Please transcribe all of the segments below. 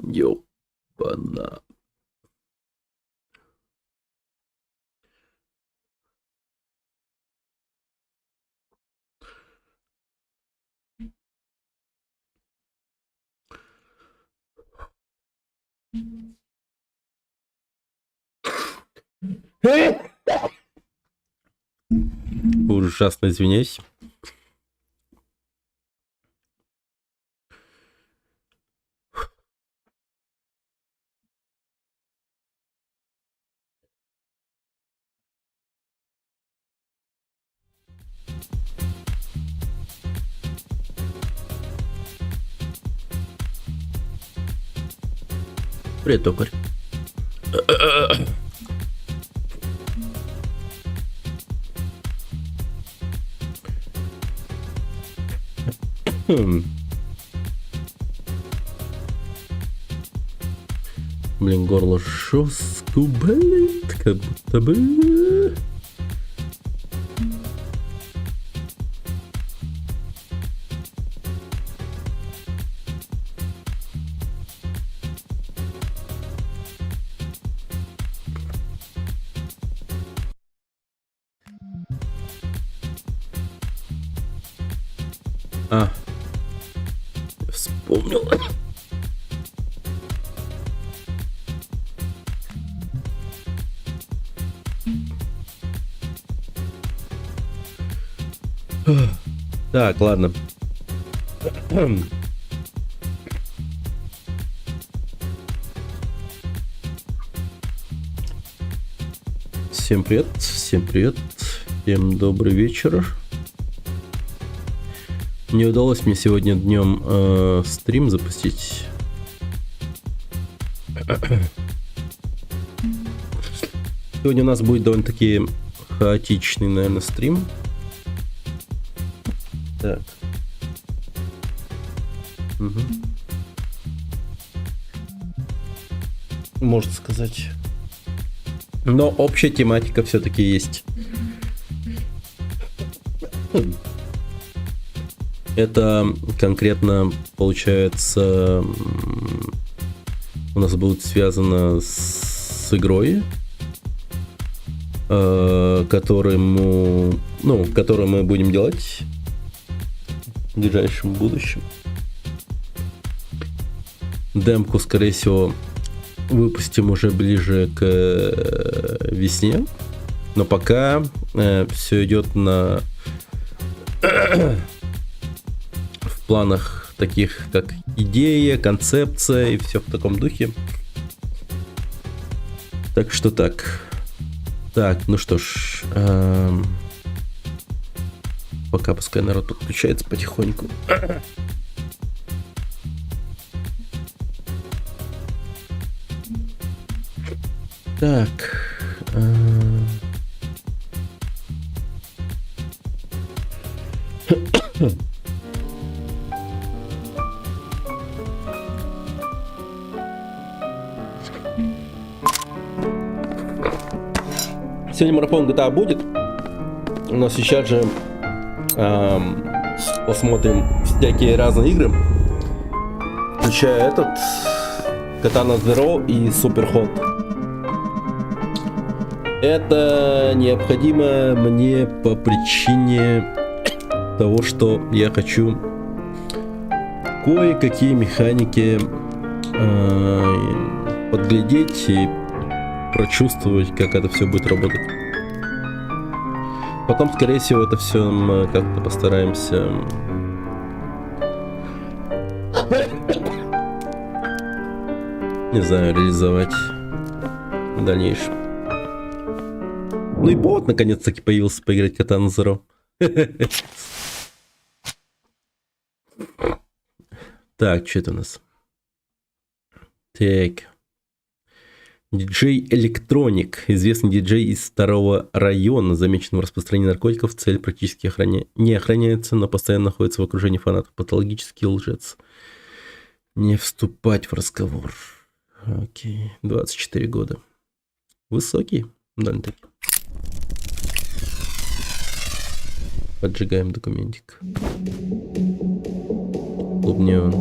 Ёпана. Ужасно извиняюсь. Привет, токарь. Блин, горло жестко болит, как будто бы. А, вспомнил. Так, ладно. Всем привет, всем привет, всем добрый вечер. Не удалось мне сегодня днем стрим запустить. Сегодня у нас будет довольно-таки хаотичный, наверное, стрим. Так. Угу. Можно сказать. Но общая тематика все-таки есть. Это конкретно получается у нас будет связано с игрой, которую мы будем делать в ближайшем будущем. Демку, скорее всего, выпустим уже ближе к весне, но пока все идет на в планах таких как идея, концепция и все в таком духе. Так что так. Так, ну что ж, пока пускай народ подключается потихоньку. Так. Сегодня марафон GTA будет. Но сейчас же посмотрим всякие разные игры, включая этот Katana Zero и Super Hot. Это необходимо мне по причине того, что я хочу кое-какие механики подглядеть и прочувствовать, как это все будет работать. Потом, скорее всего, это все мы как-то постараемся не знаю, реализовать в дальнейшем. Ну и повод наконец-таки появился поиграть Katana Zero. Так, что это у нас? Так. Диджей Электроник, известный диджей из второго района, замечен в распространении наркотиков, цель практически не охраняется, но постоянно находится в окружении фанатов. Патологический лжец. Не вступать в разговор. Окей, 24 года. Высокий, довольно-таки. Поджигаем документик. Клубнён.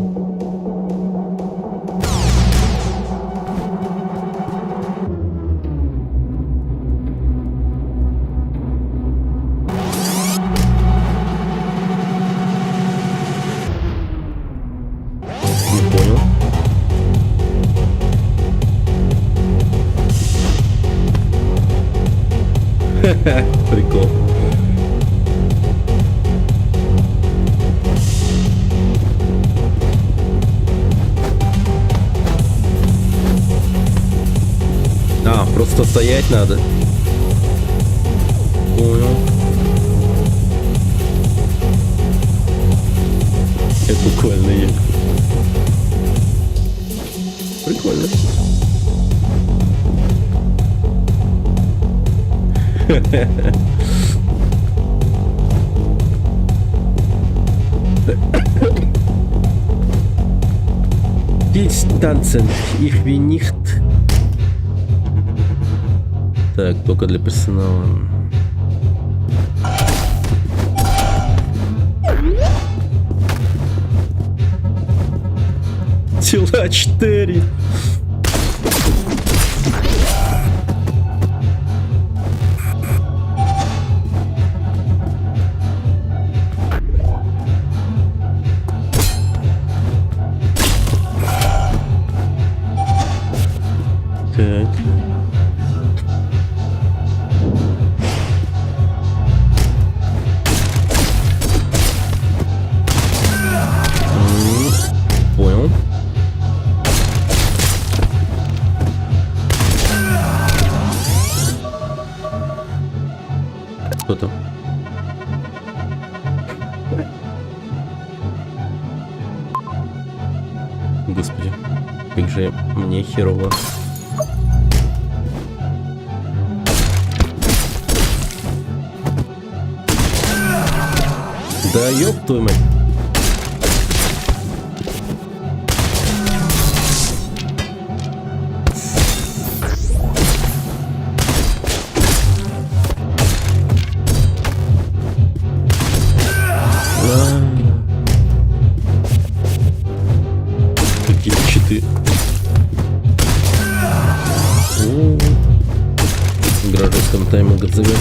Прикол. А, просто стоять надо. Понял. Это буквально я. Прикольно. Дистанцен, их винихт. Так, только для персонала. Тела 4. Так. Понял. Кто там? Господи, как же мне херово. Да ёб твою мать. Какие щиты. В гражданском тайминге завязли.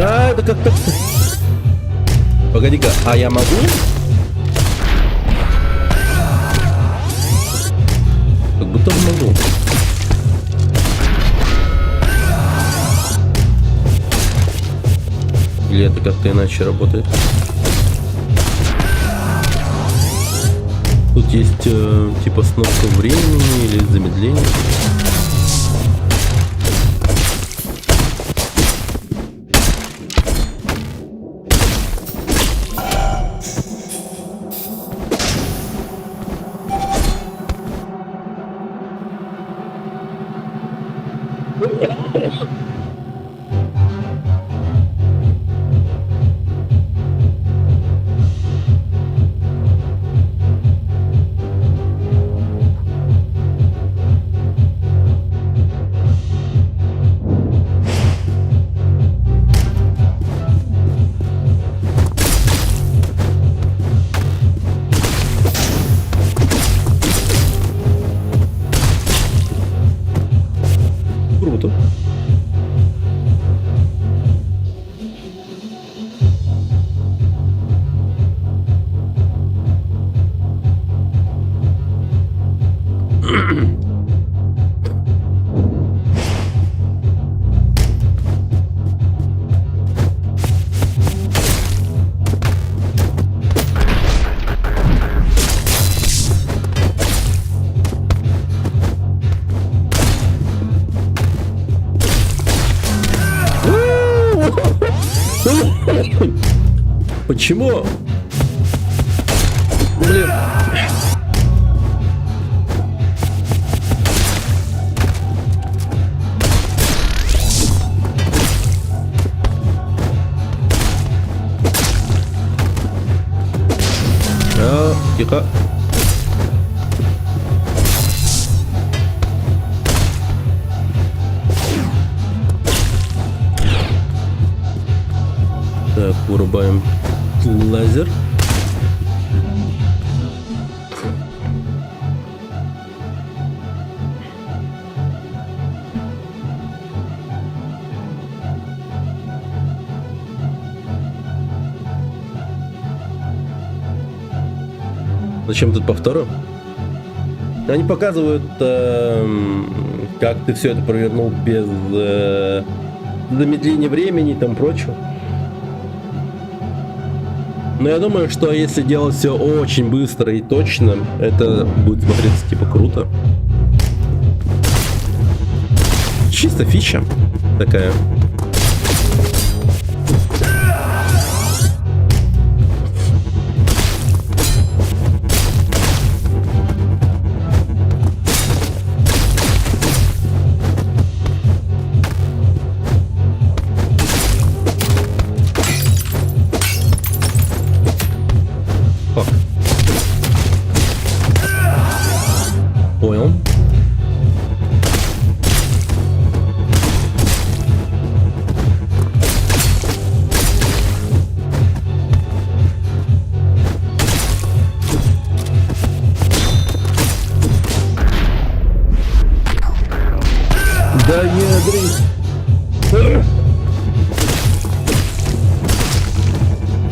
А, это как-то... Погоди-ка, а я могу? Как будто могу. Или это как-то иначе работает? Тут есть типа сноска времени или замедление. Круто. Почему? Блин. Тихо. Так, вырубаем лазер. Зачем тут повторы? Они показывают, как ты все это провернул без замедления времени и там прочего. Но я думаю, что если делать все очень быстро и точно, это будет смотреться типа круто. Чисто фича такая. Понял. Да не Андрей.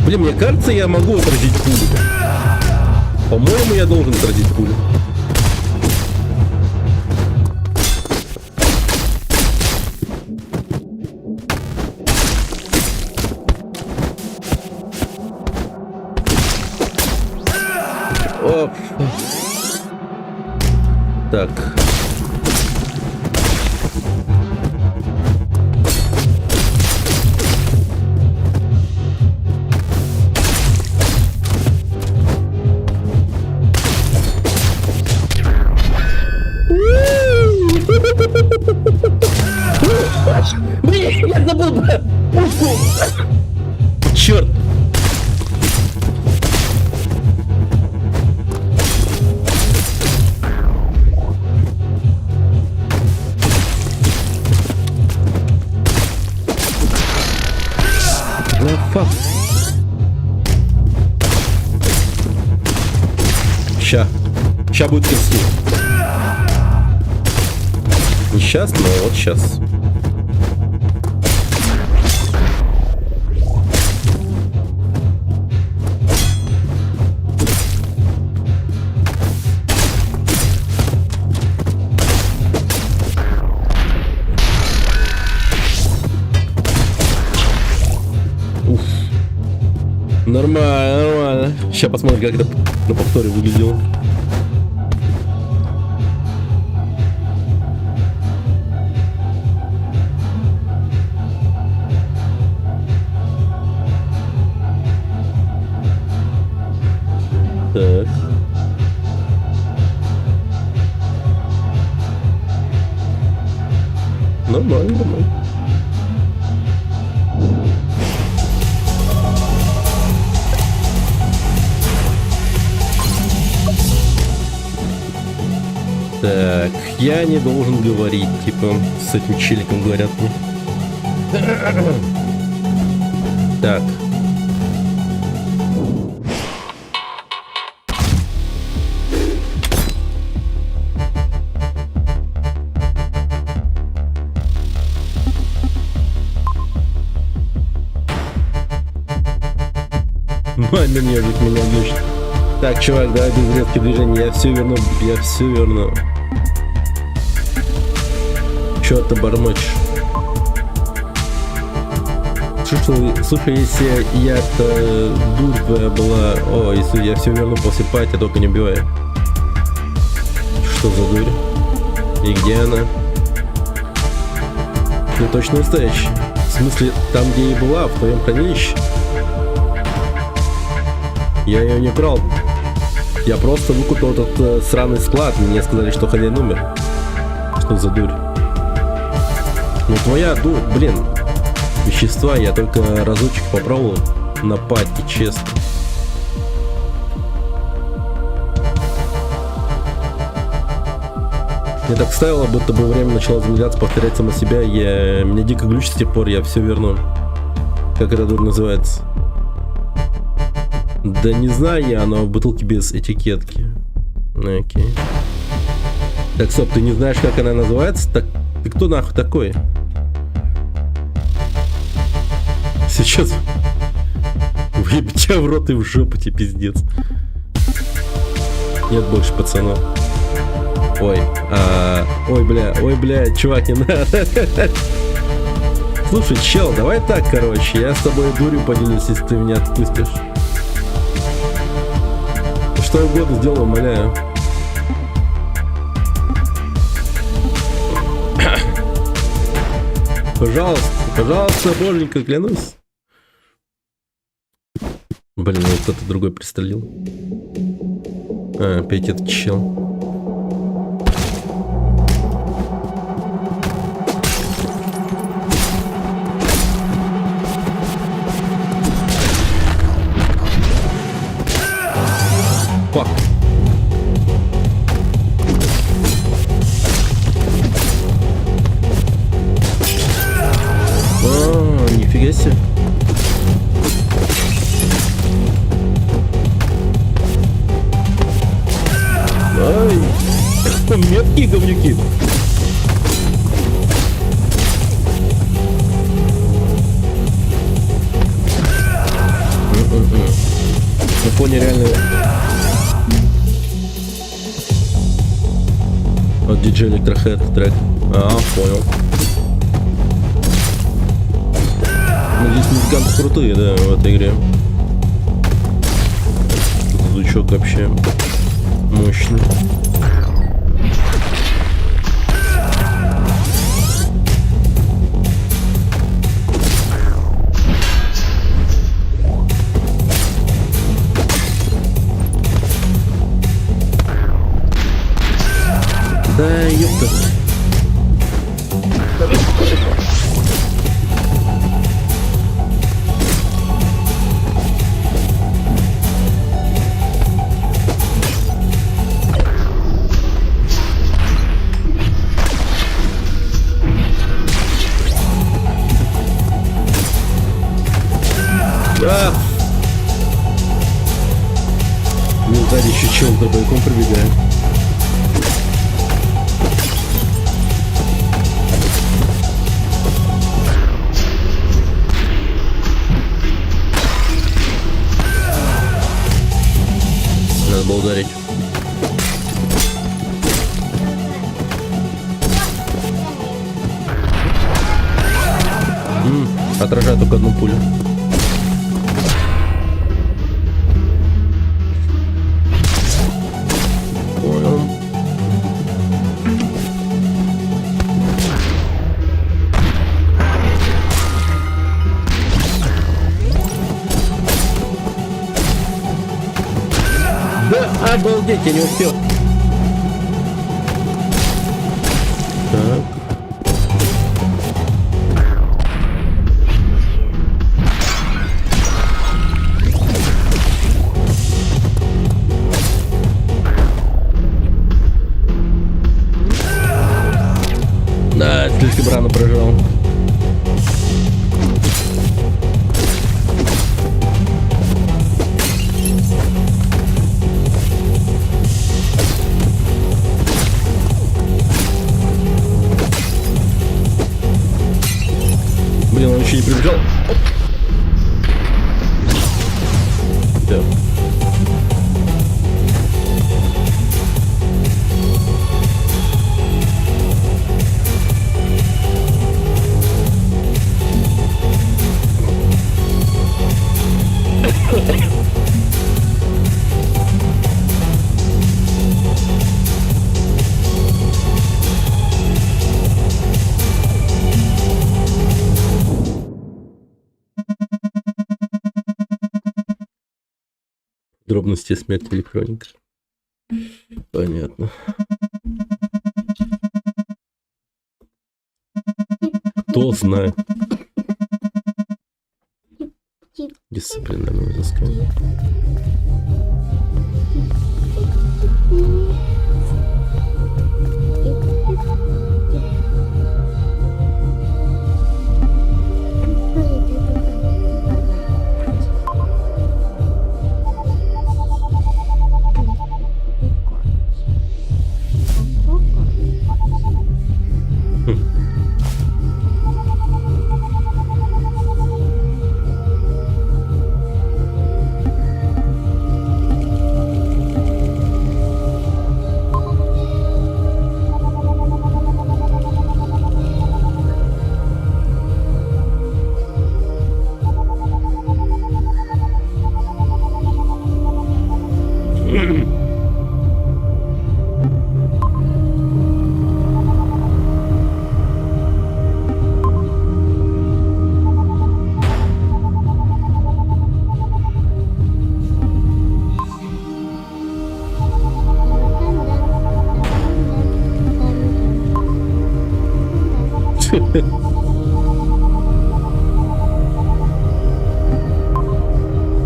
Блин, мне кажется, я могу отразить пулю. По-моему, я должен отразить пулю. Оп. Так. Блин, я забыл про пушку. Черт. Ща будет красиво. Не сейчас, но вот сейчас. Уф. Нормально, нормально. Сейчас посмотрим, как это на повторе выглядело. Так. Нормально, нормально. Так, я не должен говорить, типа, с этим челиком говорят мне. Так. Маме мне ведь меня глючит. Так, чувак, давай без резких движений, я все верну, я все верну. Чё ты бормочешь? Слушай, если я-то дурь твоя была... О, если я все верну после пати, только не убивай. Что за дурь? И где она? Ну точно настоящая. В смысле, там, где и была, в твоем хранилище? Я ее не крал. Я просто выкупил этот сраный склад. Мне сказали, что хозяин умер. Что за дурь? Ну твоя дурь, блин. Вещества я только разочек попробовал на пати, честно. Мне так ставило, будто бы время начало замедляться, повторять само себя. Меня дико глючит с тех пор, я все верну. Как эта дурь называется? Да не знаю я, она в бутылке без этикетки. Ну, окей. Так, стоп, ты не знаешь, как она называется? Так, ты кто нахуй такой? Сейчас выебать тебя в рот и в жопу, тебе пиздец. Нет больше пацанов. Ой, ой, бля, чувак, не надо. Слушай, чел, давай так, короче, я с тобой дурью поделюсь, если ты меня отпустишь. Что угодно сделаю, умоляю. Пожалуйста, пожалуйста, боженька, клянусь. Блин, его кто-то другой пристрелил. Опять этот чел. Фак. Нифига себе. Ай, меткие говнюки. На фоне реально от DJ Electrohead трек. Понял. Ну, здесь музыканты крутые, да, в этой игре. Звучок вообще мощный. Да, ёпта. Ну, сзади еще чел с дробовиком пробегает. Надо было ударить. Отражает только одну пулю. Понял. Да, обалдеть, я не успел. Так. Да, слишком рано прожал. Блин, он еще не прибежал. Да. Подробности смерти электроника. Понятно. Кто знает? Дисциплинарное взыскание.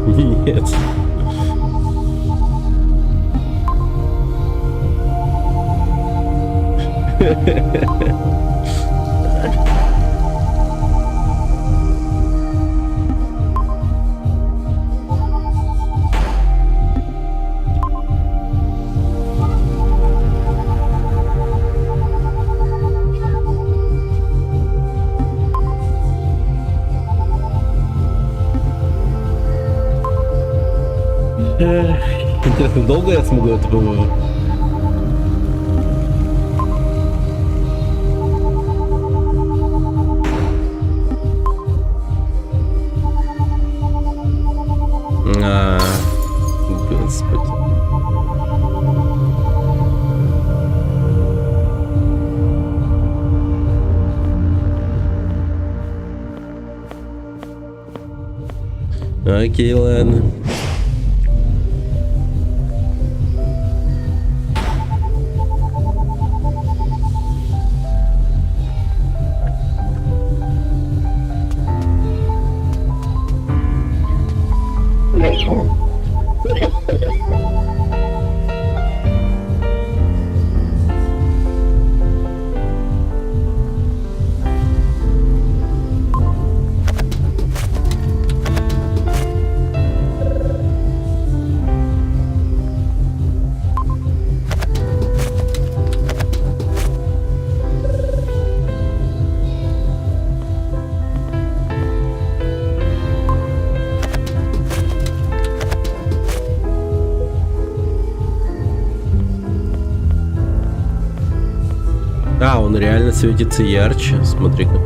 Нет. Интересно, долго я смогу это было? Господи. Окей, ладно. А, он реально светится ярче, смотри-ка.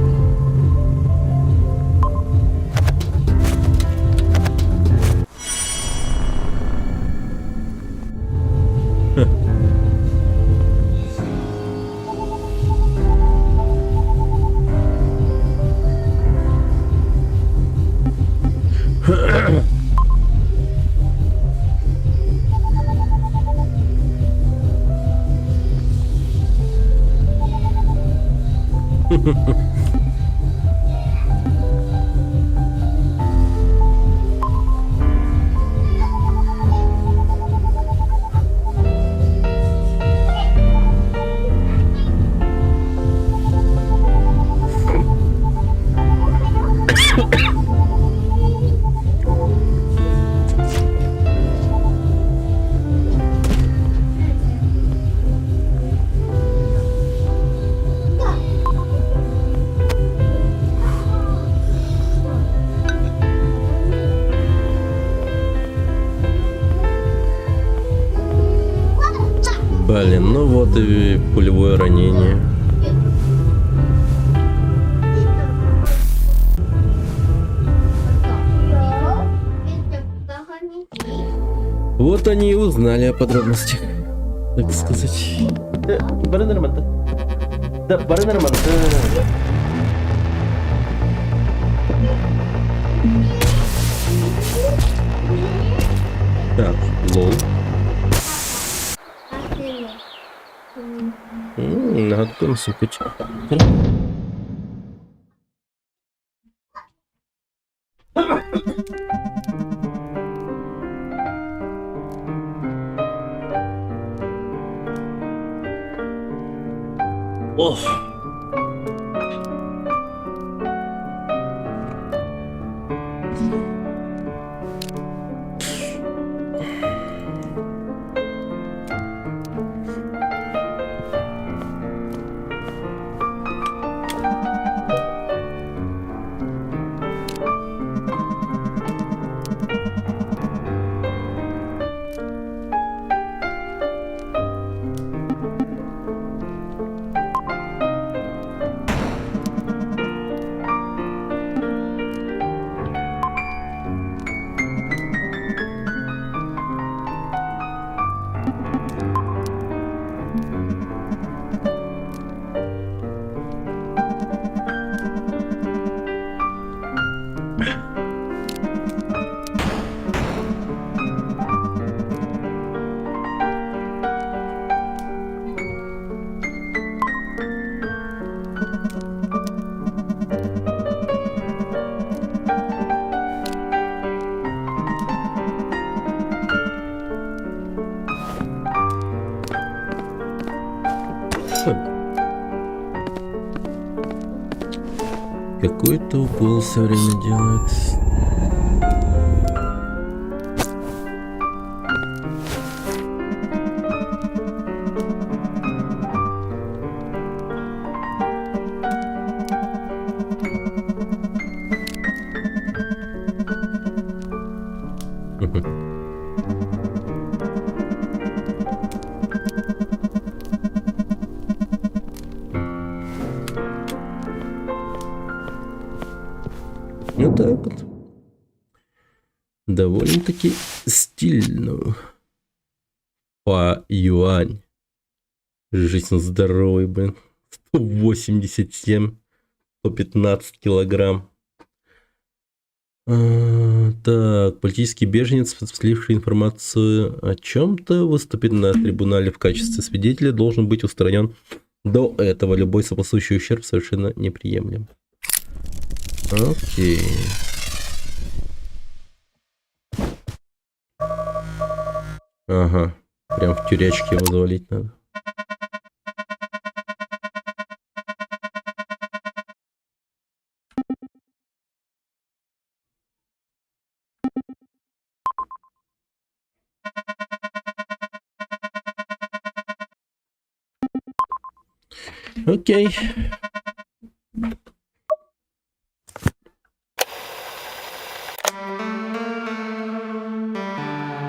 Блин, ну вот и пулевое ранение. Вот они и узнали о подробностях, так сказать. Да, нормально. Да, нормально. Так, лол. Надо там сукать. Ох. Какой-то укол все время делает. Вот так вот. Довольно-таки стильно. По юань. Жизнь здоровый, блин. 187, 115 килограмм. Так, политический беженец, сливший информацию о чем-то, выступит на трибунале в качестве свидетеля, должен быть устранен до этого. Любой сопутствующий ущерб совершенно неприемлем. Окей. Ага, прям в тюрячке его завалить надо. Окей.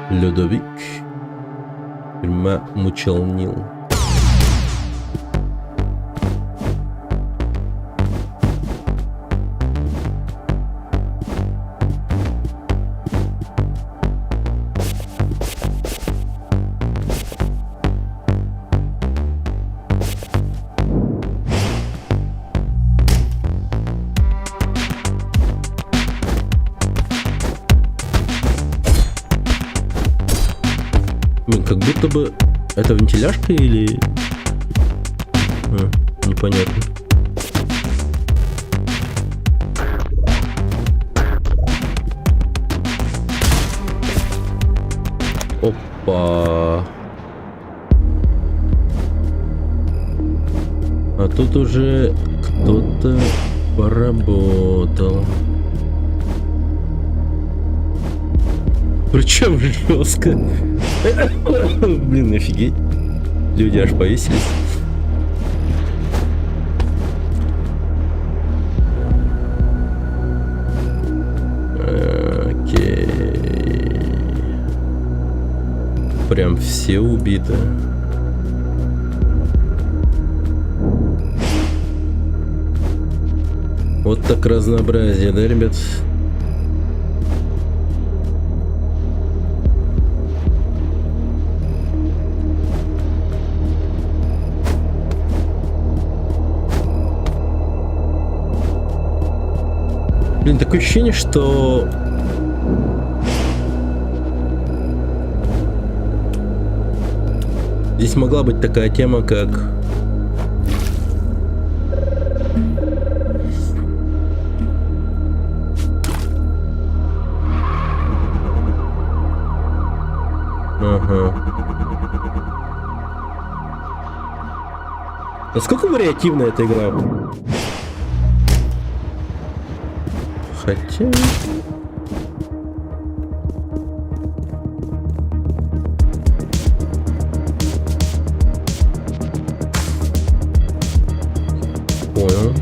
Людовик. Тюрьма Мучелнил. Как будто бы это вентиляшка или... непонятно. Опа. А тут уже кто-то поработал. Причем жестко. Блин, офигеть. Люди аж повесились. Окей. Прям все убиты. Вот так разнообразие, да, ребят? Блин, такое ощущение, что... Здесь могла быть такая тема, как... Ага. Насколько вариативна эта игра? Хотя... Понял.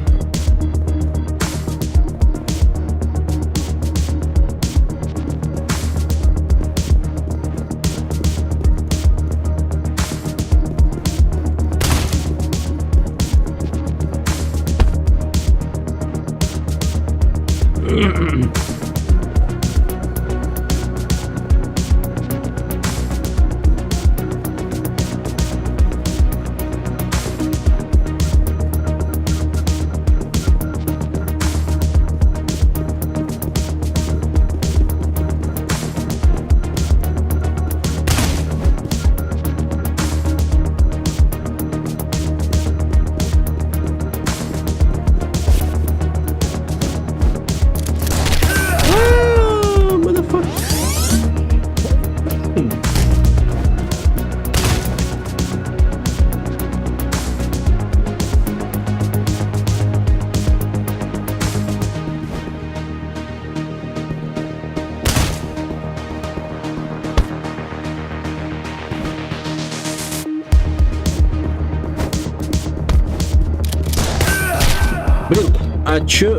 А чё?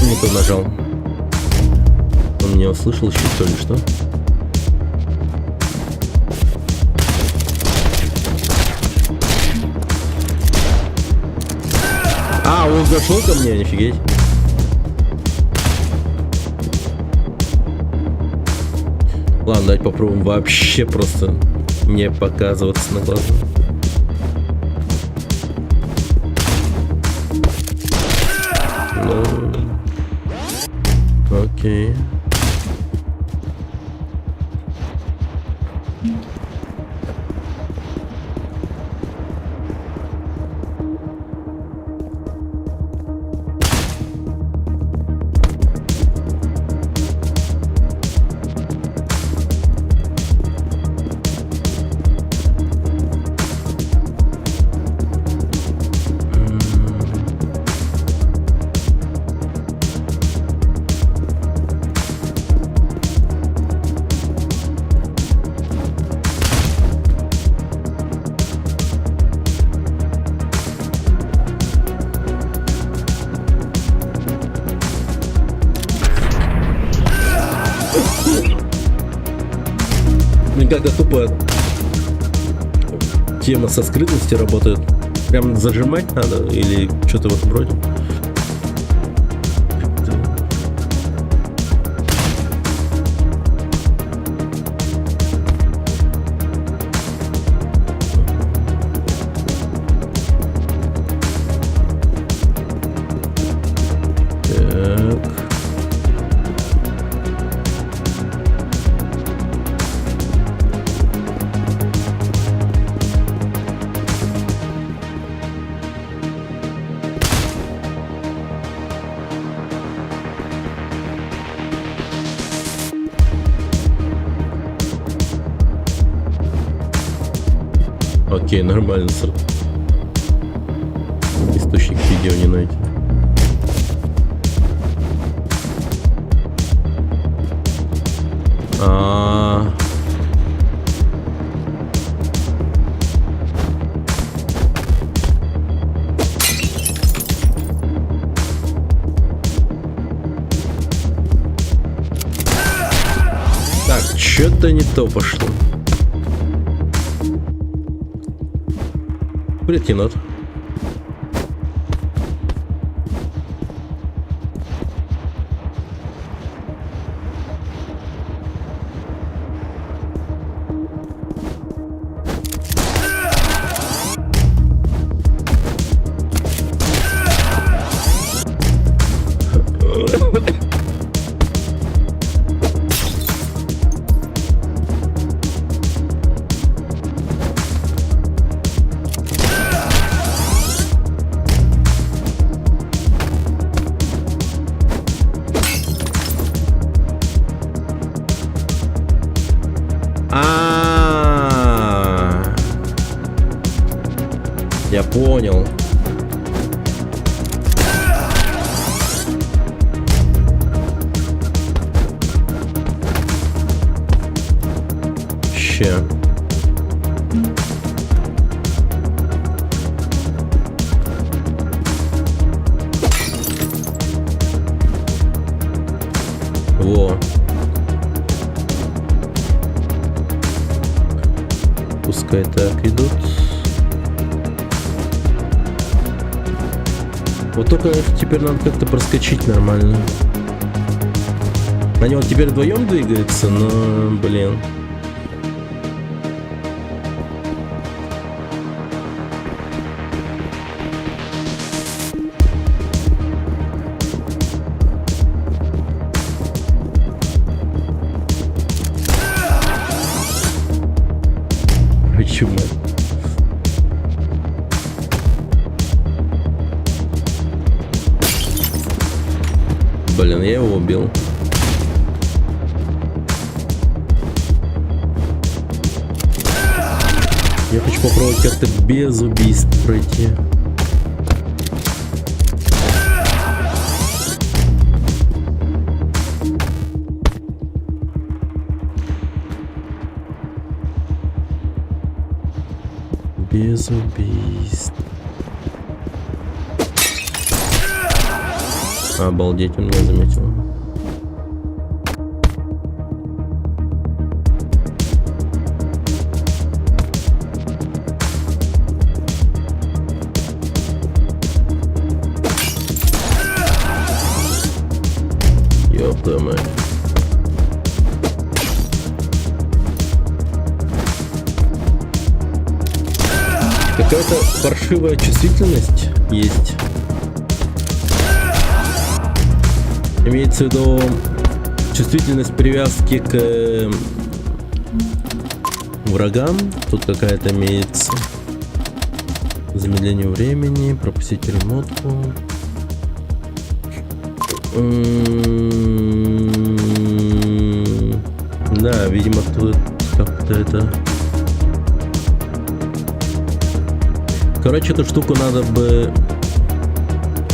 Не то нажал. Он меня услышал еще, что ли, что? А, он зашел ко мне, офигеть. Ладно, давайте попробуем вообще просто не показываться на глаза. Ну, окей. Блин, как-то тупо тема со скрытностью работает. Прям зажимать надо или что-то в этом роде. Окей, нормально. Источник видео не найти. Так, что-то не то пошло. Привет, енот. Я понял. Ща. Во. Пускай так идут. Вот только теперь надо как-то проскочить нормально. Они вот теперь вдвоем двигаются, но, блин. Почему? Блин, я его убил. Я хочу попробовать как-то без убийств пройти. Без убийств. Обалдеть, он меня заметил. Ёпта мать. Какая-то паршивая чувствительность есть. Имеется в виду чувствительность привязки к врагам. Тут какая-то имеется. Замедление времени, пропустить перемотку. Да, видимо, тут как-то это... Короче, эту штуку надо бы...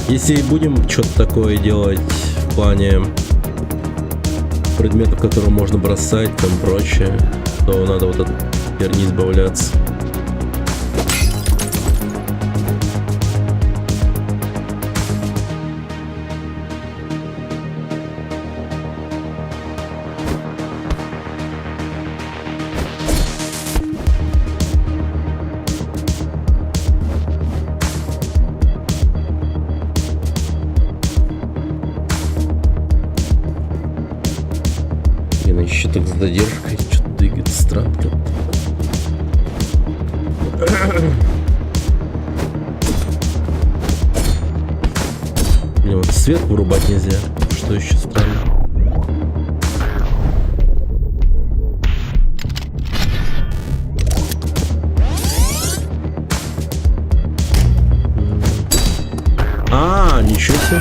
Если будем что-то такое делать в плане предметов, которые можно бросать, там прочее, то надо вот от херни избавляться. Еще так с задержкой что-то двигается странно. Блин, вот свет вырубать нельзя. Что еще странно? Ничего себе.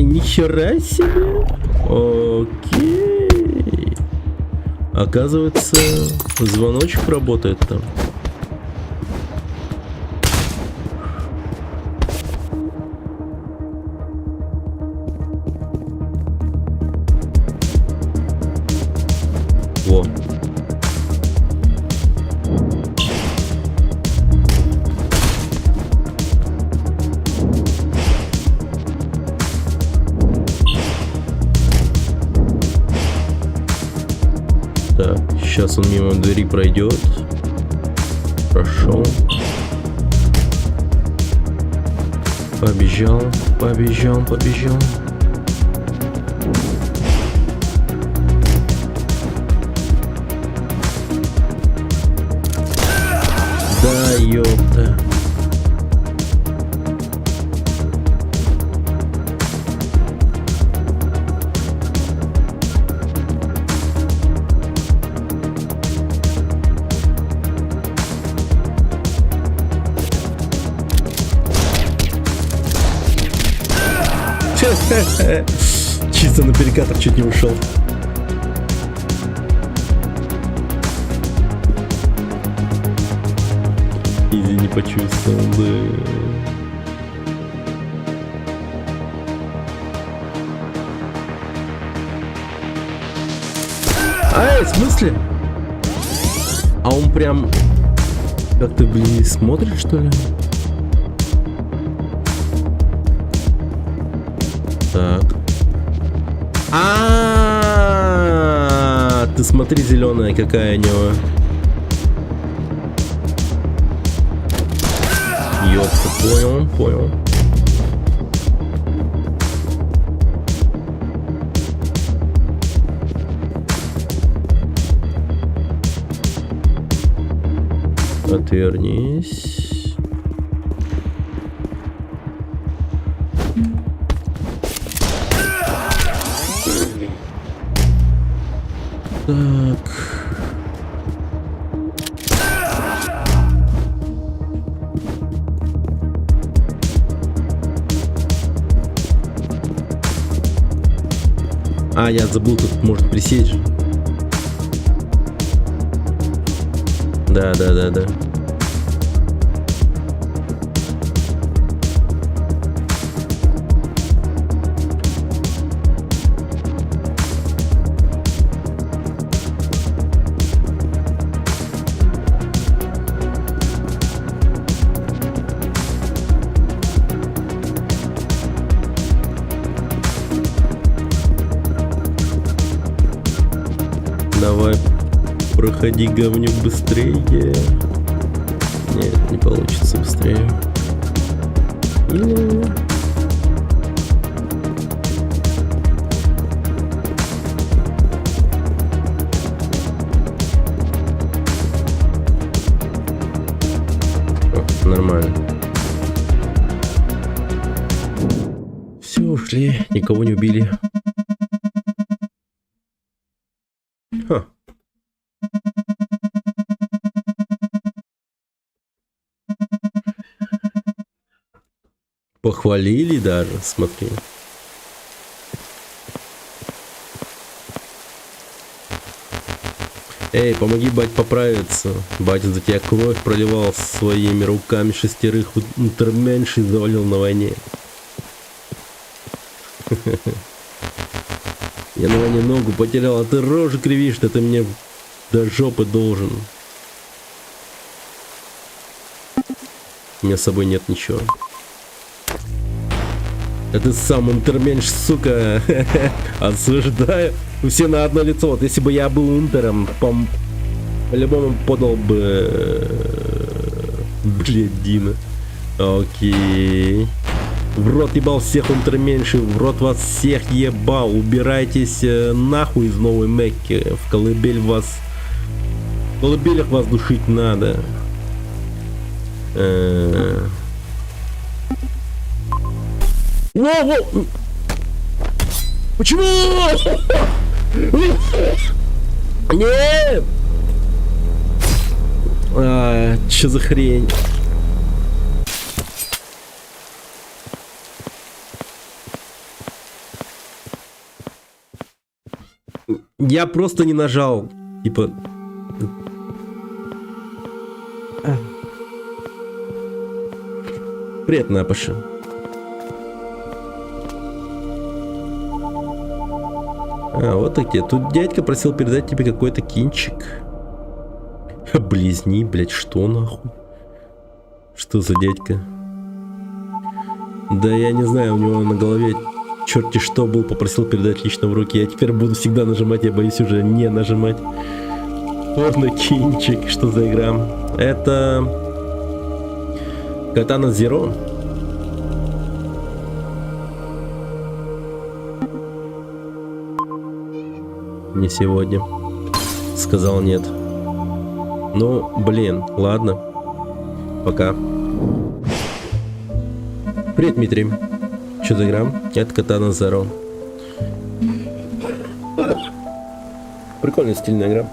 Нихера себе. Окей. Оказывается, звоночек работает там. Во. Так, сейчас он мимо двери пройдет. Прошел. Побежал. Да, ёпта. Чисто на перекатах чуть не ушел. Изи не почувствовал, да. В смысле? А он прям как-то, блин, смотрит, что ли? Так. Ты смотри, зеленая какая у него. Ёпта, понял. Отвернись. Так. Я забыл, тут может присесть. Да. Давай, проходи, говнюк, быстрее. Нет, не получится быстрее. Или... О, нормально. Все, ушли, никого не убили. Ха. Похвалили даже, смотри. Эй, помоги, бать, поправиться. Батя за тебя кровь проливал своими руками, 6 унтерменшей завалил на войне. Я на войне ногу потерял, а ты рожу кривишь, что ты мне до жопы должен. У меня с собой нет ничего. Это сам унтерменш, сука. Осуждаю. Все на одно лицо. Вот если бы я был унтером, по-любому подал бы... Блядь, Дина. Окей. В рот ебал всех унтерменшей, в рот вас всех ебал. Убирайтесь нахуй из Новой Мекки. В колыбель вас... В колыбелях вас душить надо. Воу! Почему? Нет! Чё за хрень? Я просто не нажал. Типа... Привет, Напаша. Вот и где. Тут дядька просил передать тебе какой-то кинчик. Близни, блять, что нахуй? Что за дядька? Да я не знаю, у него на голове черти что был, попросил передать лично в руки. Я теперь буду всегда нажимать, я боюсь уже не нажимать. Порно кинчик, что за игра? Это... Катана Zero. Не сегодня. Сказал нет. Ну, блин, ладно. Пока. Привет, Дмитрий. Что за игра? Это Катана Zero. Прикольная стильная игра.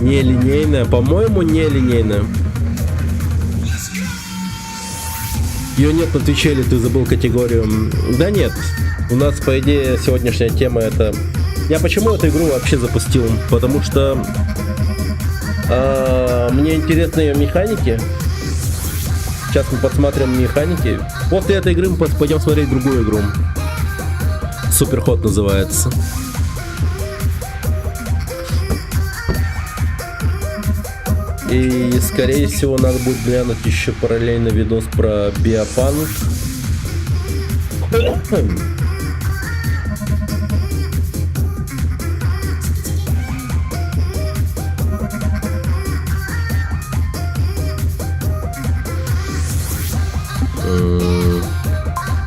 Нелинейная, по-моему, нелинейная. Ее нет на Твиче, или ты забыл категорию? Да нет, у нас, по идее, сегодняшняя тема это... Я почему эту игру вообще запустил? Потому что мне интересны ее механики. Сейчас мы посмотрим механики. После этой игры мы пойдем смотреть другую игру. Суперход называется. И, скорее всего, надо будет глянуть еще параллельно видос про биопанк.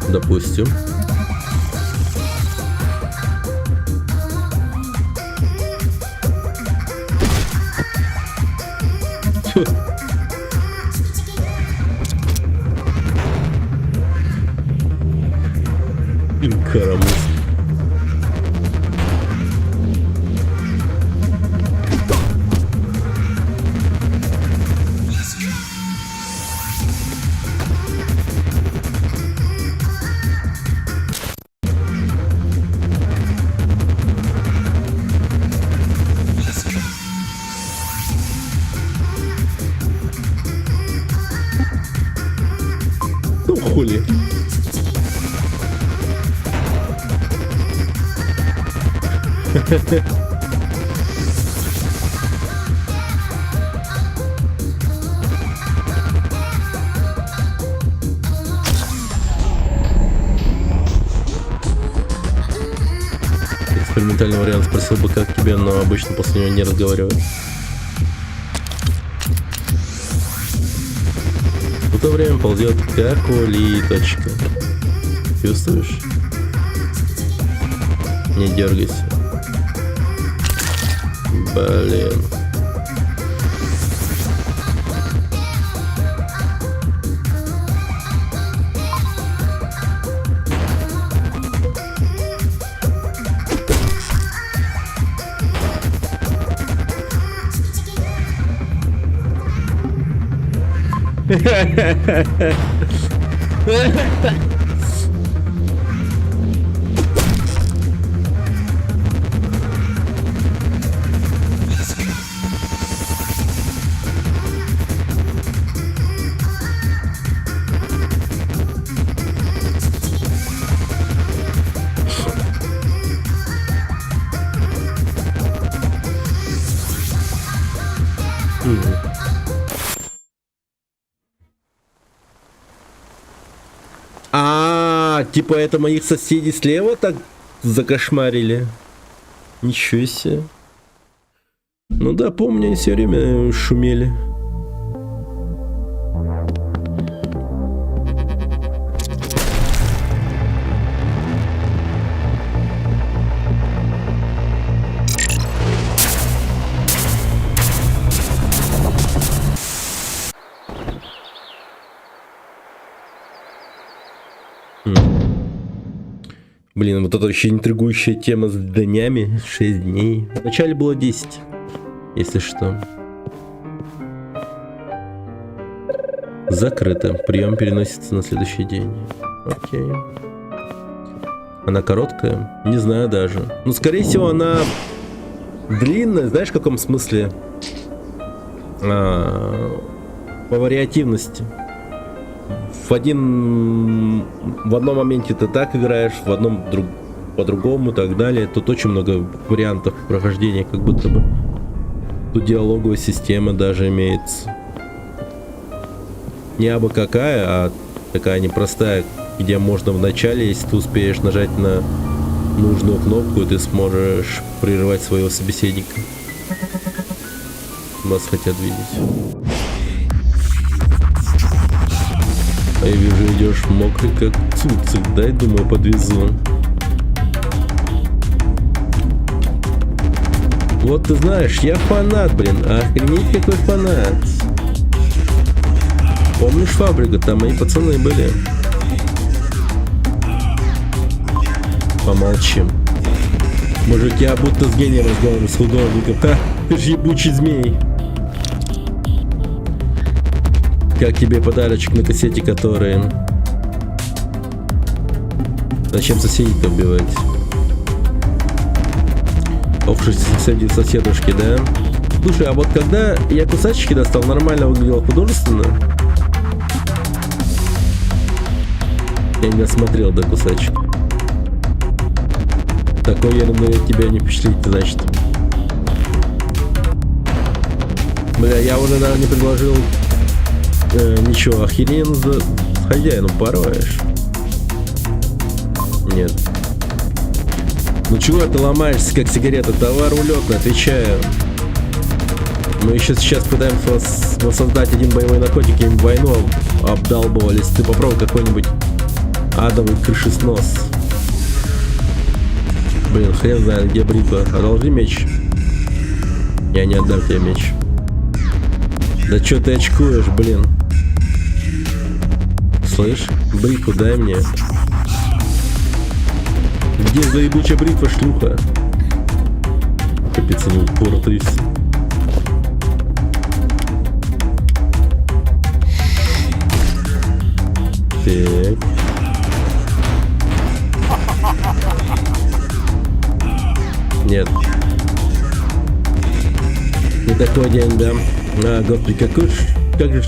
Допустим. Карамус. в холле. Экспериментальный вариант спросил бы, как тебе, но обычно после него не разговаривают. В то время ползет как улиточка. Чувствуешь? Не дергайся. Блин. Типа это моих соседей слева так закошмарили. Ничего себе. Ну да, помню, они все время шумели. Блин, вот это очень интригующая тема с днями. 6 дней. Вначале было 10, если что. Закрыто. Прием переносится на следующий день. Окей. Она короткая? Не знаю даже. Ну, скорее всего, она длинная. Знаешь, в каком смысле? По вариативности. В одном моменте ты так играешь, в одном по-другому и так далее. Тут очень много вариантов прохождения, как будто бы. Тут диалоговая система даже имеется. Не абы какая, а такая непростая, где можно в начале, если ты успеешь нажать на нужную кнопку, и ты сможешь прерывать своего собеседника. Вас хотят видеть. А я вижу, идешь мокрый как цуцик, дай, думаю, подвезу. Вот ты знаешь, я фанат, блин, охренеть какой фанат. Помнишь фабрику, там мои пацаны были. Помолчим. Мужик, я будто с гением разговариваю, с художником. Ха, ты ж ебучий змей. Как тебе подарочек на кассете, который... Зачем соседей-то убивать? Ох, среди соседушки, да? Слушай, а вот когда я кусачки достал, нормально выглядел художественно? Я не осмотрел до кусачек. Такой ерунду от тебя не впечатлить, значит. Бля, я уже, наверное, не предложил... ничего, охеренно за хозяином пороешь. Нет. Ну чего ты ломаешься, как сигарета? Товар улетный, отвечаю. Мы еще сейчас пытаемся воссоздать один боевой наркотик, им войну обдалбывались. Ты попробуй какой-нибудь адовый крышеснос. Блин, хрен знает, где бритва. Одолжи меч. Я не отдам тебе меч. Да чё ты очкуешь, блин? Слышь, бритву дай мне. Где заебучая бритва, шлюха? Капец, они упоротые. Так. Нет. Не такой день, да? А, господи, какой ж... Как же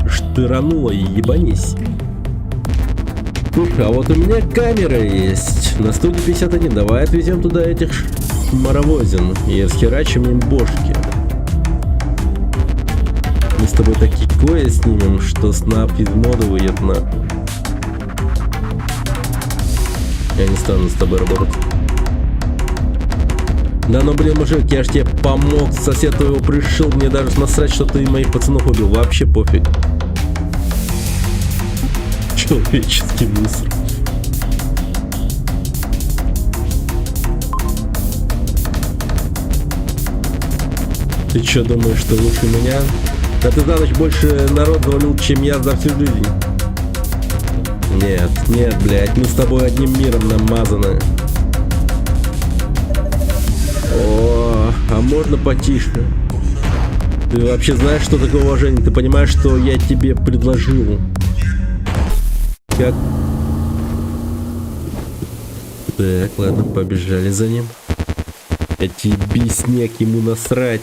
штырануло, ебанись. Слушай, а вот у меня камера есть на студии 51. Давай отвезем туда этих моровозин и расхерачим им бошки. Мы с тобой такие кое снимем, что снап из моды выйдет на... Я не стану с тобой работать. Да ну блин, мужик, я ж тебе помог, сосед твоего пришел, мне даже насрать, что ты моих пацанов убил, вообще пофиг. Человеческий мусор. Ты чё думаешь, что лучше меня? Да ты за ночь больше народ завалил, чем я за всю жизнь. Нет, нет, блядь, мы с тобой одним миром намазаны. О, а можно потише? Ты вообще знаешь, что такое уважение? Ты понимаешь, что я тебе предложил? Как? Так, ладно, побежали за ним. Тебе снег, ему насрать.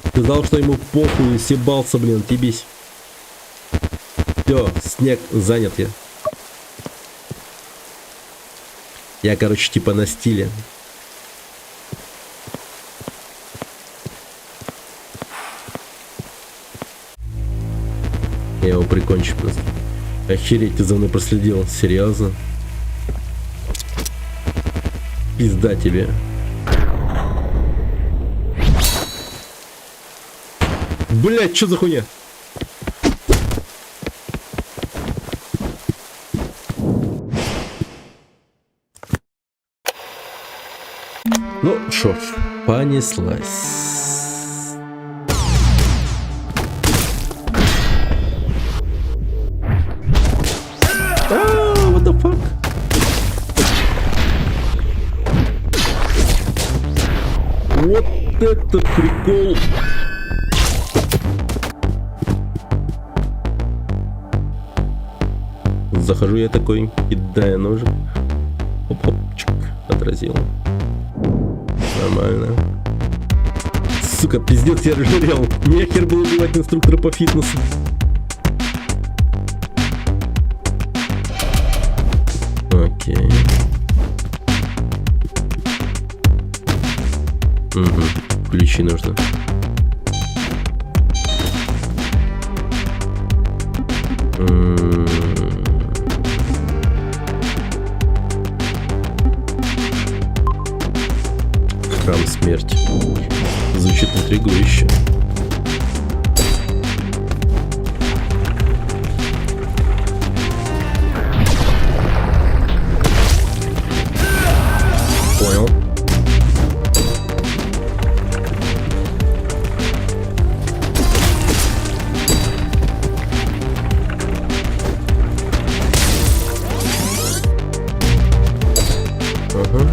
Сказал, что ему похуй, съебался, блин, отъебись. Все, снег занят я. Я, короче, типа на стиле. Я его прикончу просто. Охереть, ты за мной проследил. Серьезно? Пизда тебе. Блять, что за хуйня? Ну, шо ж, понеслась. What the fuck? Вот это прикол. Захожу я такой, кидая ножик. Оп-оп-чик, отразил. Нормально. Сука, пиздец, я разжирел. Нехер было убивать инструктора по фитнесу. Окей. Угу. Ключи нужно. Храм смерти. Звучит интригующе. Понял. Ага.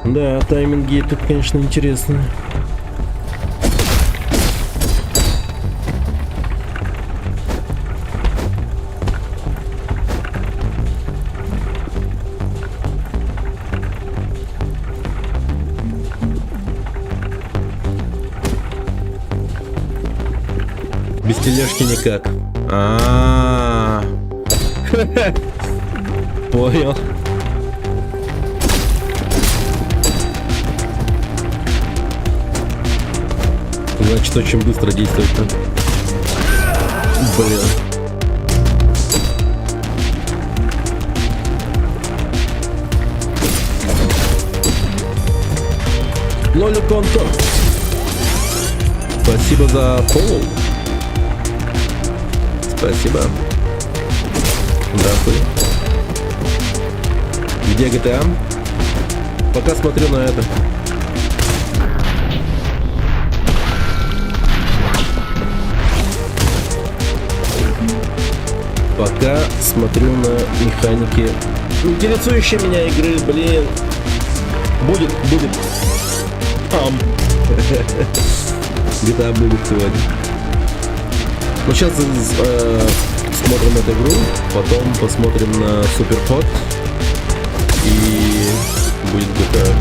Да, тайминги тут, конечно, интересно. Без тележки никак. Понял. Значит, очень быстро действует. Блин. Лоли контор. Спасибо за фоллоу. Спасибо. Здравствуй. Где GTA? Пока смотрю на это. Пока смотрю на механики интересующие меня игры, блин. Будет. GTA будет сегодня. Ну, сейчас смотрим эту игру, потом посмотрим на Superhot и будет GTA.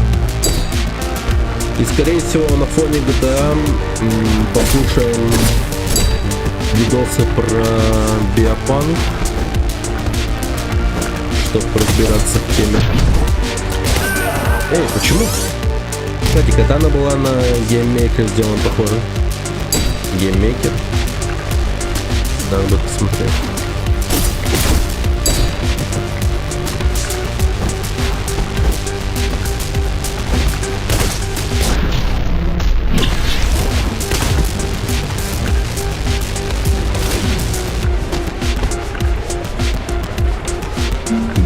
И скорее всего на фоне GTA послушаем видосы про биопанк, чтобы разбираться в теме. Эй, почему? Кстати, катана была на гейммейкер сделана, похоже. Гейммейкер. Надо бы посмотреть.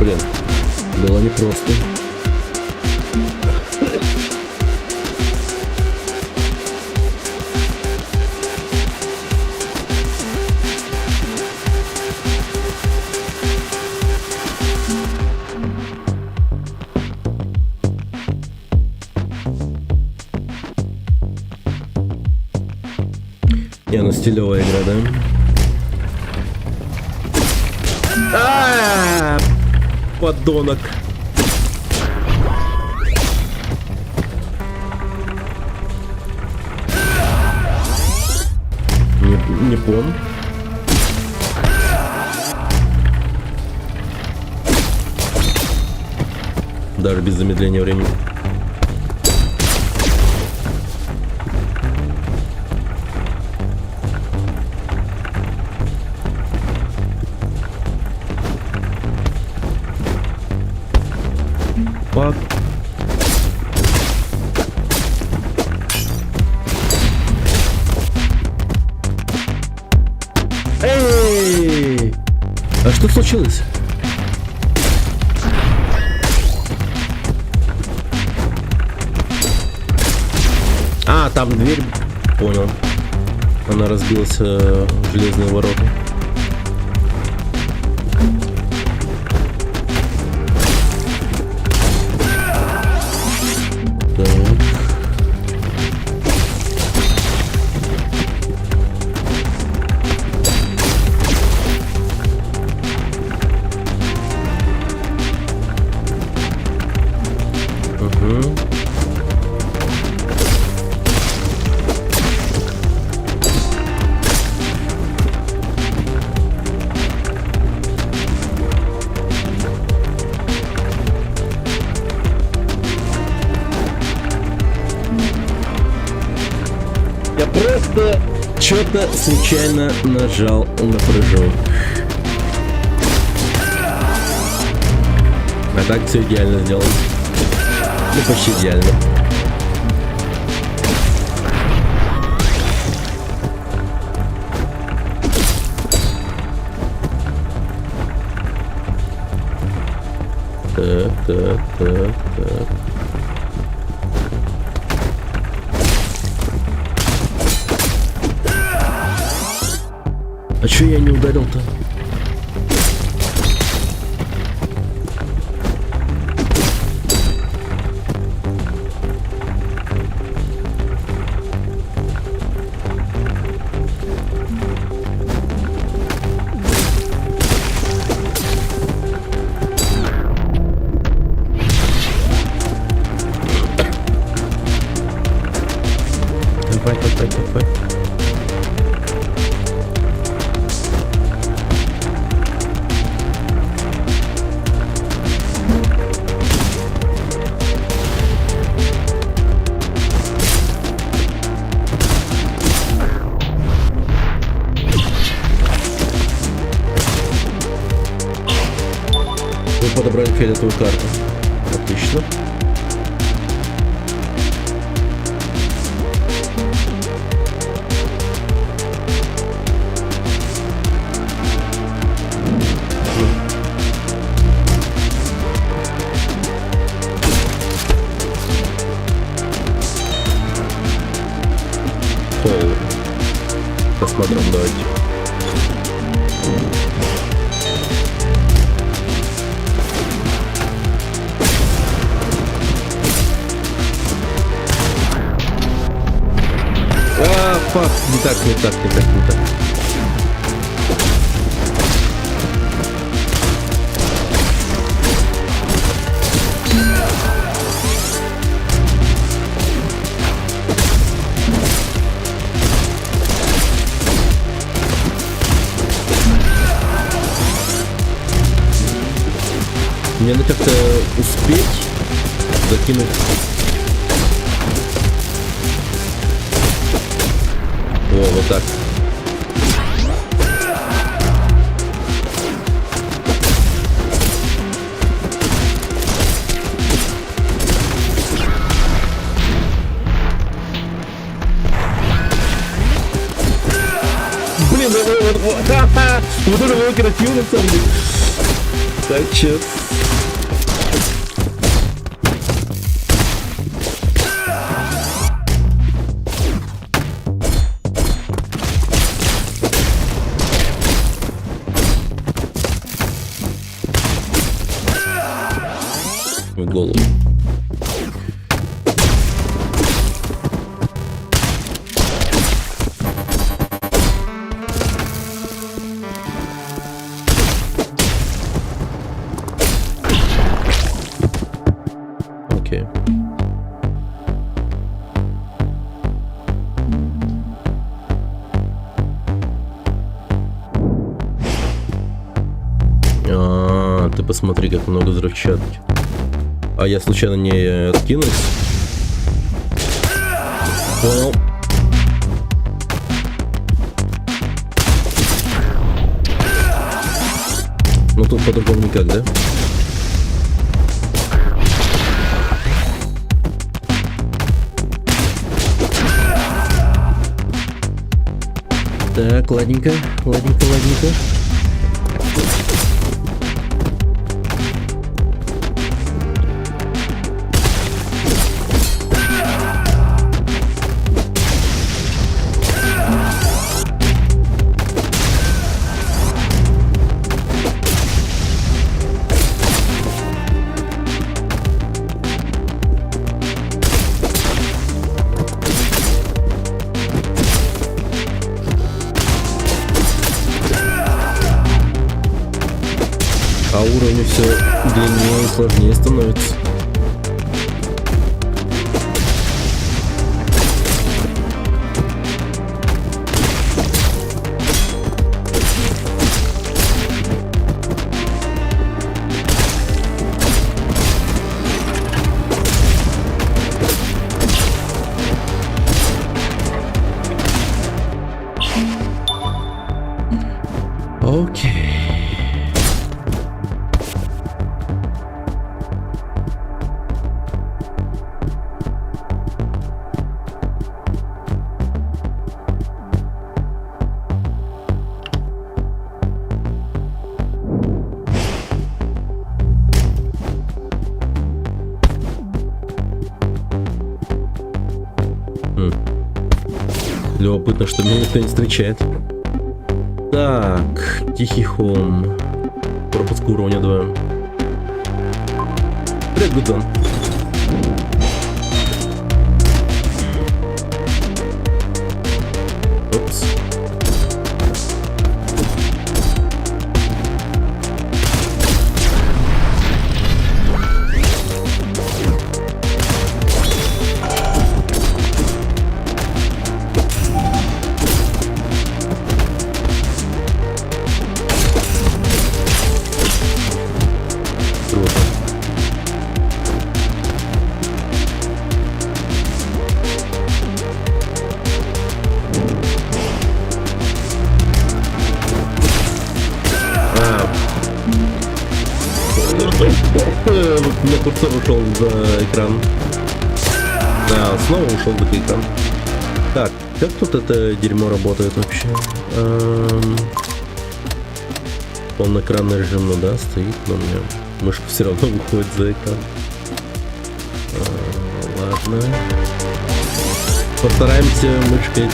Блин, было непросто. Не, ну стилевая игра, да? Подонок. Не понял. Даже без замедления времени. Фак. Эй! А что случилось? А, там дверь. Понял. Она разбилась в железные ворота. Я просто что-то случайно нажал на прыжок. А так все идеально сделано. Ну, почти идеально. Так. А чё я не ударил-то? Давай. Вы подобрали фиолетовую карту. Отлично. Посмотрим, давайте. фак, не так, не так, не так, не так. Мне надо как-то успеть закинуть. О, вот так. Блин, вот это было красиво на самом деле. Так, сейчас. В голову. Окей. Ты посмотри, как много взрывчатки. А я случайно не откинусь? Понял. Ну тут по-другому никак, да? Так, ладненько, ладненько, ладненько. А уровень все длиннее и сложнее становится. Окей. Любопытно, что меня никто не встречает. Так, тихий холм. Пропуск уровня 2. Привет, Гудзон. Опс. У меня курсор ушел за экран. Да, снова ушел за экран. Так, как тут это дерьмо работает вообще? Полноэкранный режим, ну да, стоит, но у меня мышка все равно выходит за экран. Ладно. Постараемся мышкой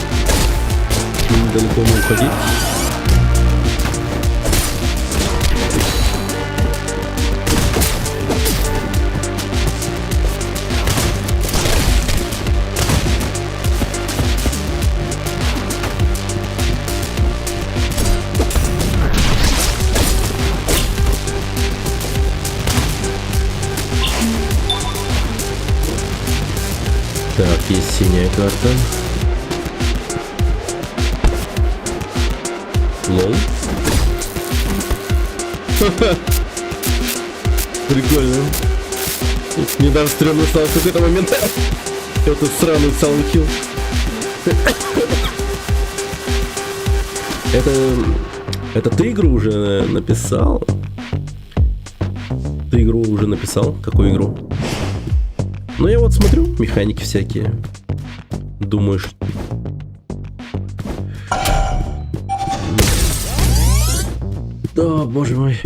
недалеко не уходить. есть синяя карта. Лол. Прикольно. Мне даже стрёмно стало в какой-то момент. Этот сраный саундкилл. Это ты игру уже написал? Ты игру уже написал? Какую игру? Ну я вот смотрю, механики всякие. Думаешь... Да, боже мой.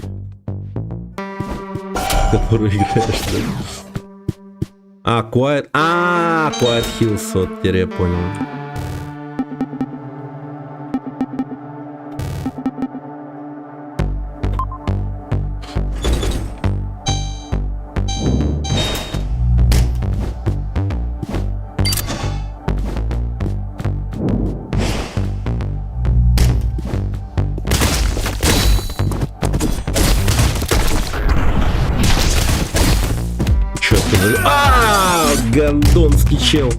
Которую играешь, да? Quiet Hills, вот теперь я понял. Гандонский чел.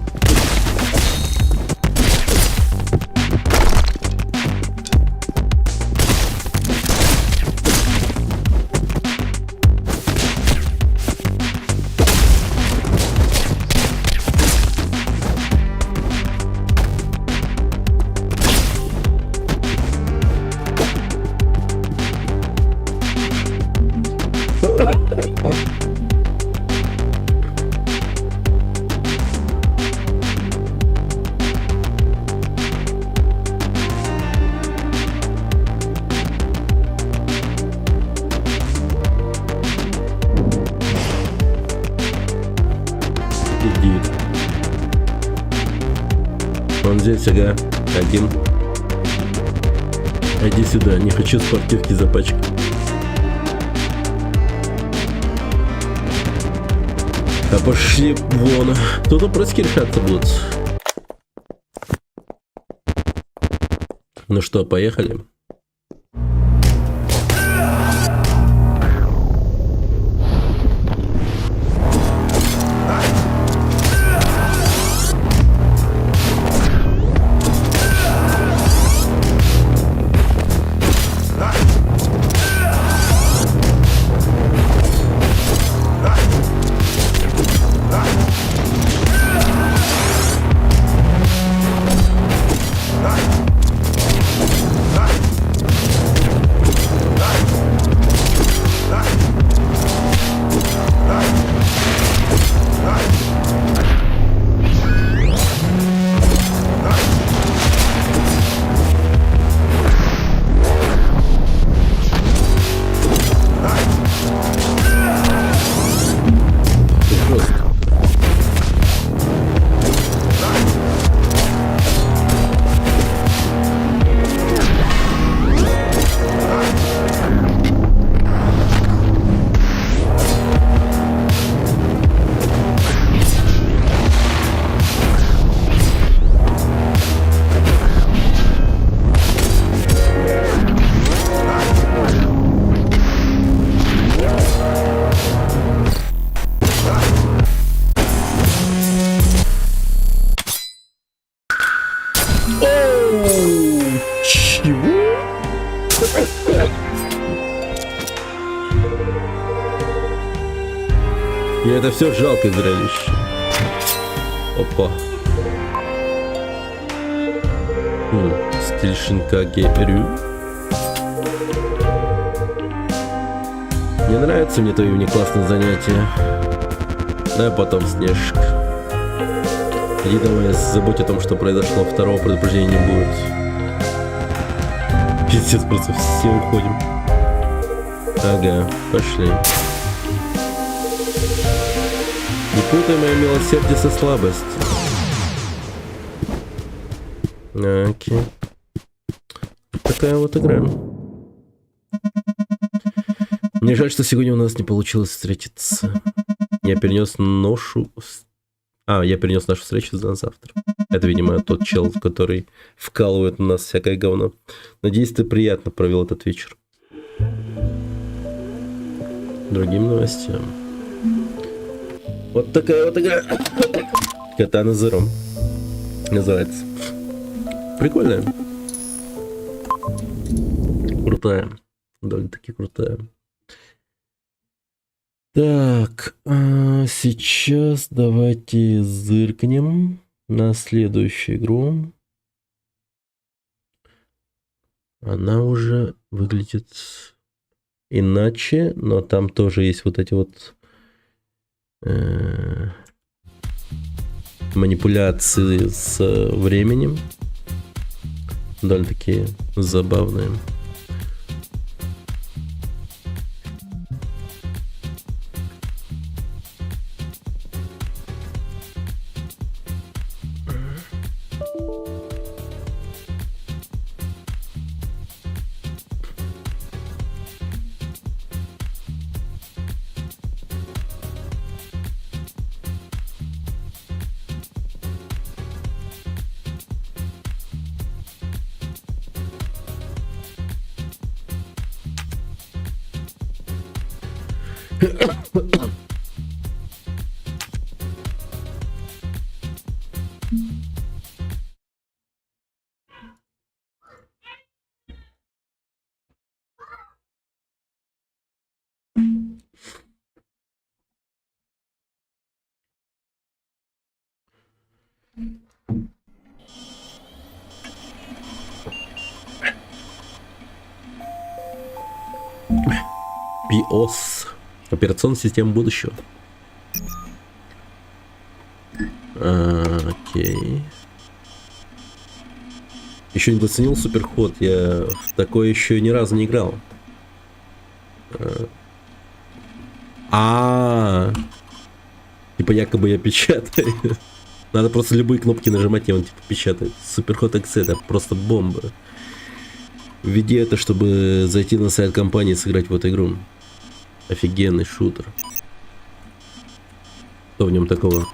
Он здесь, ага, один. Иди сюда, не хочу спортивки запачкать. А пошли вон. Тут вопросики решаться будут. Ну что, поехали. И это все жалкое зрелище. Опа. Стиль Шинкаге Рю. Не нравится мне твои внеклассные занятия. Да, потом Снежка. Иди давай, забудь о том, что произошло. Второго предупреждения не будет. Пиздец, просто все уходим. Ага, пошли. Не путай мое милосердие со слабостью. Окей. Такая вот игра. Мне жаль, что сегодня у нас не получилось встретиться. Я перенес ношу... я перенес нашу встречу на завтра. Это, видимо, тот чел, который вкалывает у нас всякое говно. Надеюсь, ты приятно провел этот вечер. Другим новостям. Вот такая вот игра. Катана Зеро называется. Прикольная. Крутая. Довольно-таки крутая. Так, сейчас давайте зыркнем на следующую игру. Она уже выглядит иначе, но там тоже есть вот эти вот манипуляции с временем. Довольно-таки забавные. BIOS. Операционная система будущего. Окей. Еще не доценил Суперход. Я в такое еще ни разу не играл. Типа якобы я печатаю. Надо просто любые кнопки нажимать, и он типа печатает. Суперход X это просто бомба. Введи это, чтобы зайти на сайт компании и сыграть в эту игру. Офигенный шутер. Что в нем такого?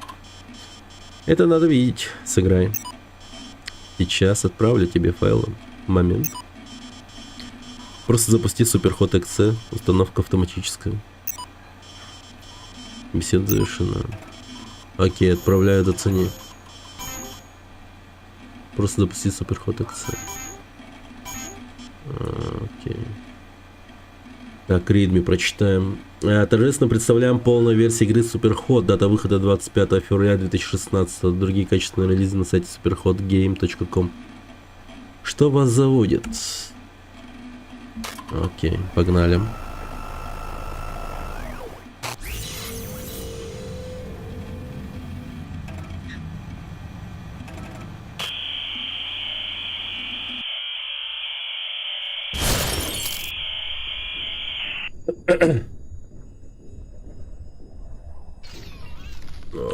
Это надо видеть. Сыграй. Сейчас отправлю тебе файлы. Момент. Просто запусти Суперход XC. Установка автоматическая. Беседа завершена. Окей, отправляю, доцени. Просто запусти Суперход XC. Окей. Так, readme прочитаем. Торжественно представляем полную версию игры Superhot. Дата выхода 25 февраля 2016. Другие качественные релизы на сайте superhotgame.com. Что вас заводит? Окей, погнали.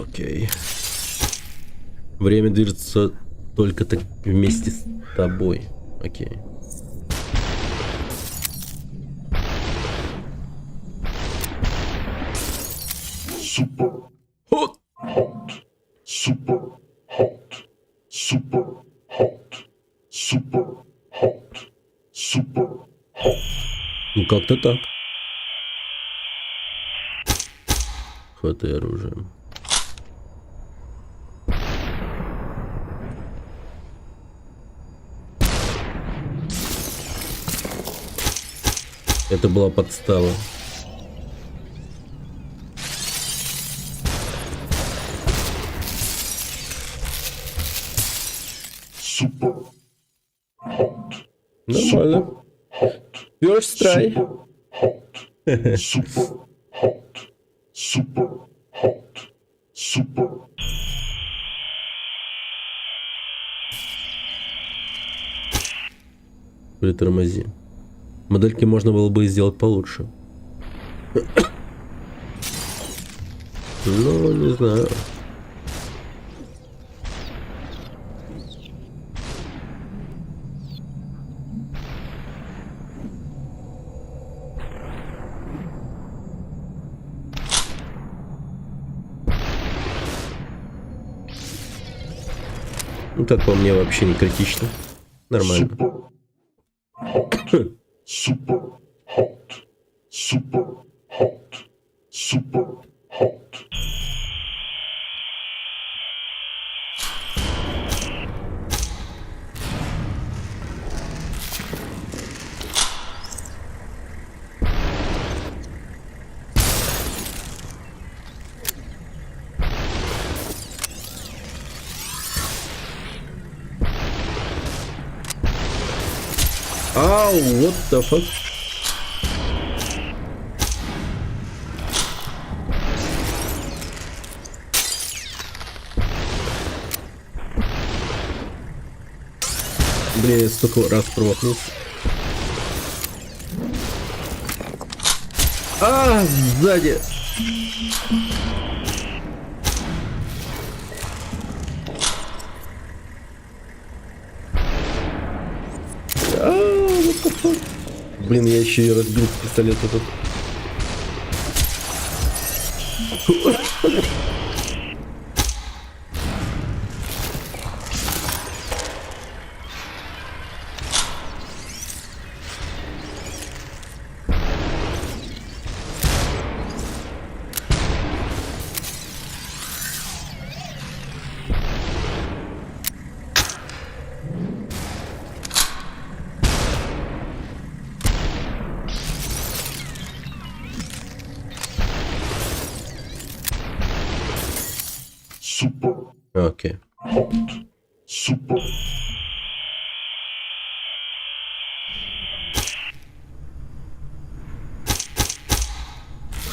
Окей. Время движется только так вместе с тобой. Окей. Super hot. Super hot. Super hot. Super hot. Super hot. Ну как-то так. Хватай оружие. Это была подстава. Super hot. Нормально. First try. Super hot. Super hot. Super. Притормози. Модельки можно было бы сделать получше. Ну, не знаю. Ну, как по мне, вообще не критично. Нормально. Super hot. Super hot. Super hot. Ау, what the fuck? Блин, я столько раз промахнулся. А, сзади. What the fuck? Блин, я еще и разбил пистолет этот. Super Окей. hot. Super.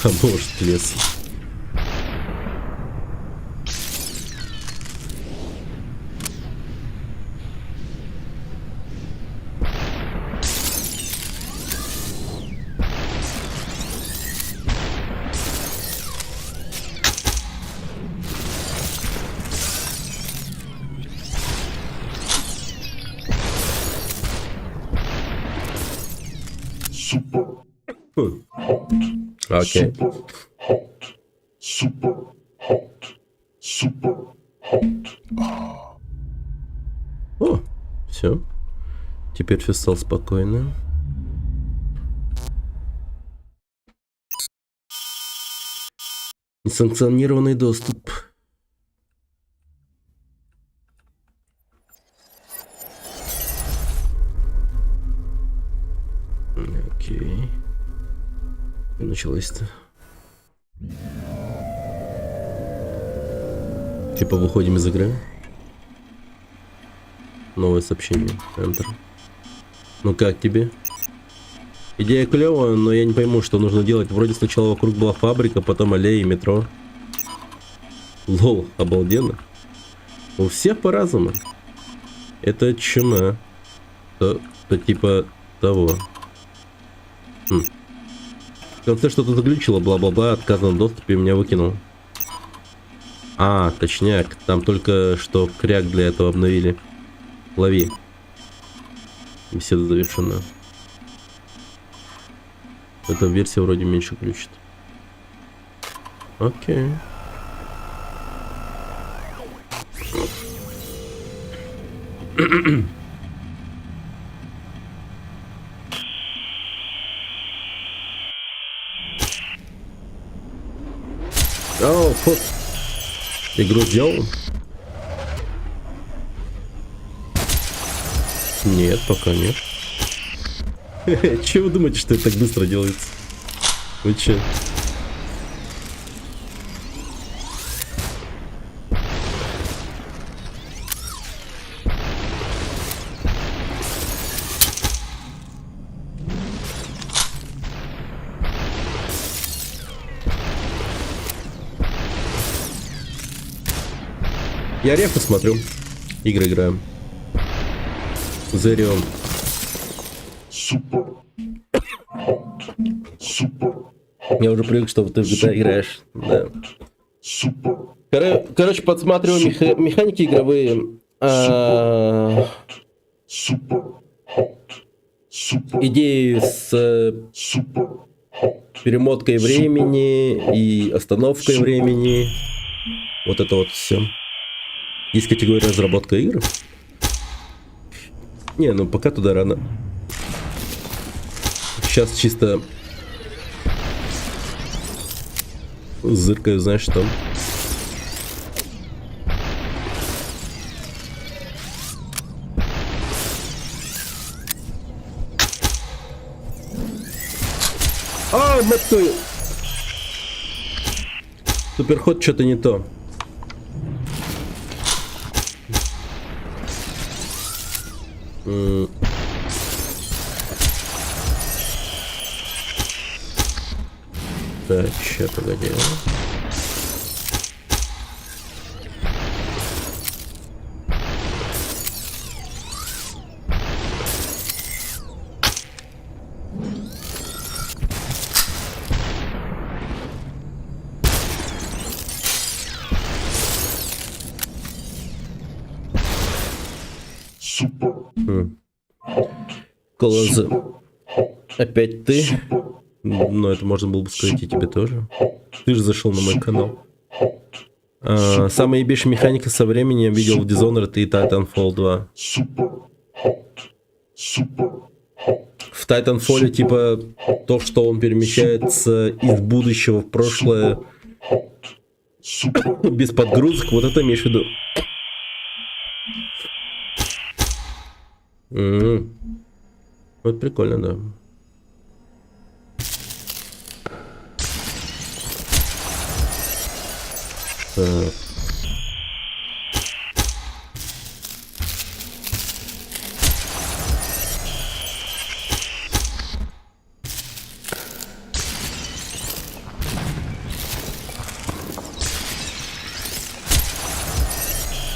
А может, лес. Super Хм. hot. Окей. Super hot. Super hot. Super hot. О, все. Теперь все стало спокойно. Несанкционированный доступ. Окей. Что началось-то? Типа выходим из игры. Новое сообщение. Enter. Ну как тебе? Идея клевая, но я не пойму, что нужно делать. Вроде сначала вокруг была фабрика, потом аллея и метро. Лол, обалденно. У всех по-разному. Это чума. То типа того. В конце что-то заглючило, бла-бла-бла, отказан в доступе, меня выкинул. А, точняк, там только что кряк для этого обновили. Лови. Беседа завершена. Эта версия вроде меньше глючит. Окей. О, фот. Игру сделал? Нет, пока нет. Чего вы думаете, что это так быстро делается? Вы че? Я рефы смотрю. Игры играем. Зерион. Super hot. Super hot. Я уже привык, что ты в GTA играешь. Да. Super Короче, подсматриваю механики игровые. super hot. Super Идеи с super hot. перемоткой времени и остановкой времени. Вот это вот все. Есть категория разработка игр. Не, ну пока туда рано. Сейчас чисто зыркаю, знаешь что. А, мать твою! Суперход что-то не то. Так, ща, погоди. Super Класс. hot. Опять ты? Super Ну, это можно было бы сказать и тебе тоже. hot. Ты же зашел на мой канал. Hot. Самая ебейшая механика со временем я видел в Dishonored и Titanfall 2. Super hot. Super hot. В Titanfall типа то, что он перемещается из будущего в прошлое Hot. Super без подгрузок, вот это имеешь в виду. Вот прикольно, да. Так.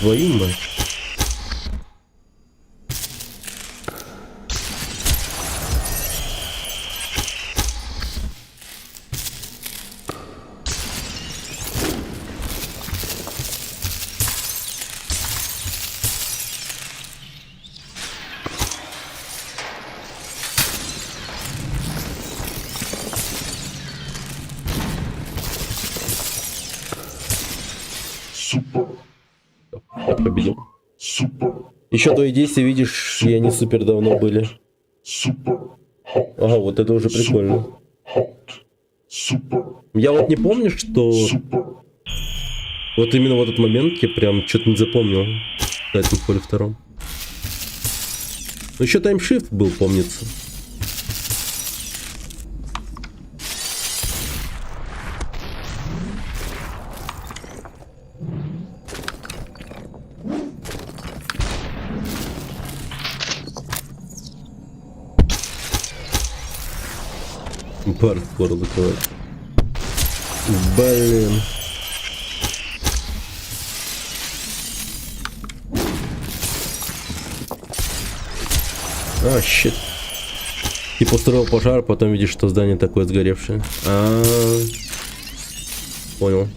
Твою мать. super Так, победил. super Еще твои действия, видишь, и они супер давно были. super hot. Ага, вот это уже прикольно. Hot. Super Я вот не помню, что super вот именно в этот момент я прям что-то не запомнил. В Titanfall 2. Ну еще таймшифт был, помнится. Бар скоро закрывать. Блин. А, щит. Типа устроил пожар, потом видишь, что здание такое сгоревшее. Понял.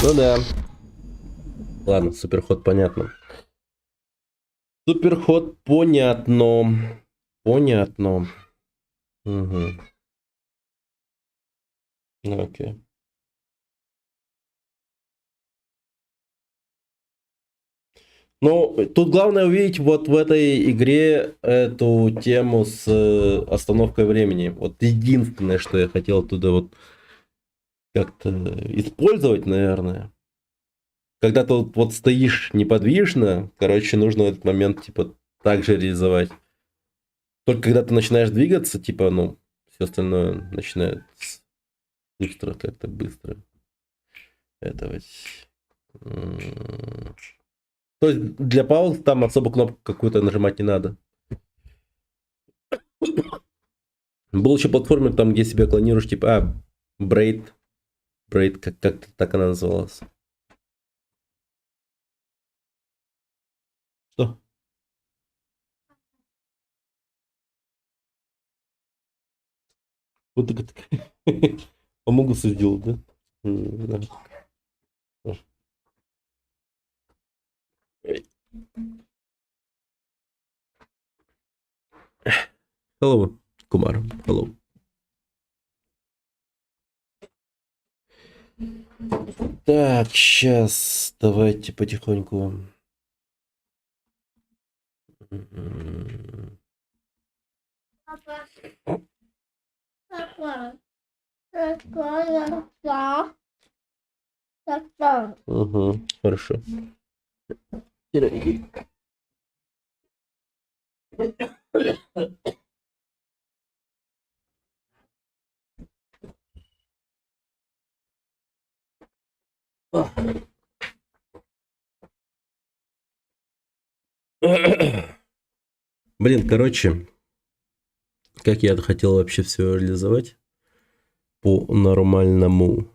Ну да. Ладно, суперход понятно. Суперход понятно. Понятно. Угу. Окей. Ну, тут главное увидеть вот в этой игре эту тему с остановкой времени. Вот единственное, что я хотел оттуда вот как-то использовать, наверное. Когда ты вот стоишь неподвижно, короче, нужно в этот момент, типа, так же реализовать. Только когда ты начинаешь двигаться, типа, ну, все остальное начинает быстро, как-то быстро. Это вот. То есть для пауз там особо кнопку какую-то нажимать не надо. Был еще платформер, там, где себя клонируешь, типа, Braid, как так она называлась. Что? Вот так. Помогу сделать, да? Да. Hello, Кумар. Hello. Так, сейчас давайте потихоньку. Папа, какая я? Так. Угу, хорошо. Кира, иди. Блин, короче, как я хотел вообще все реализовать по-нормальному,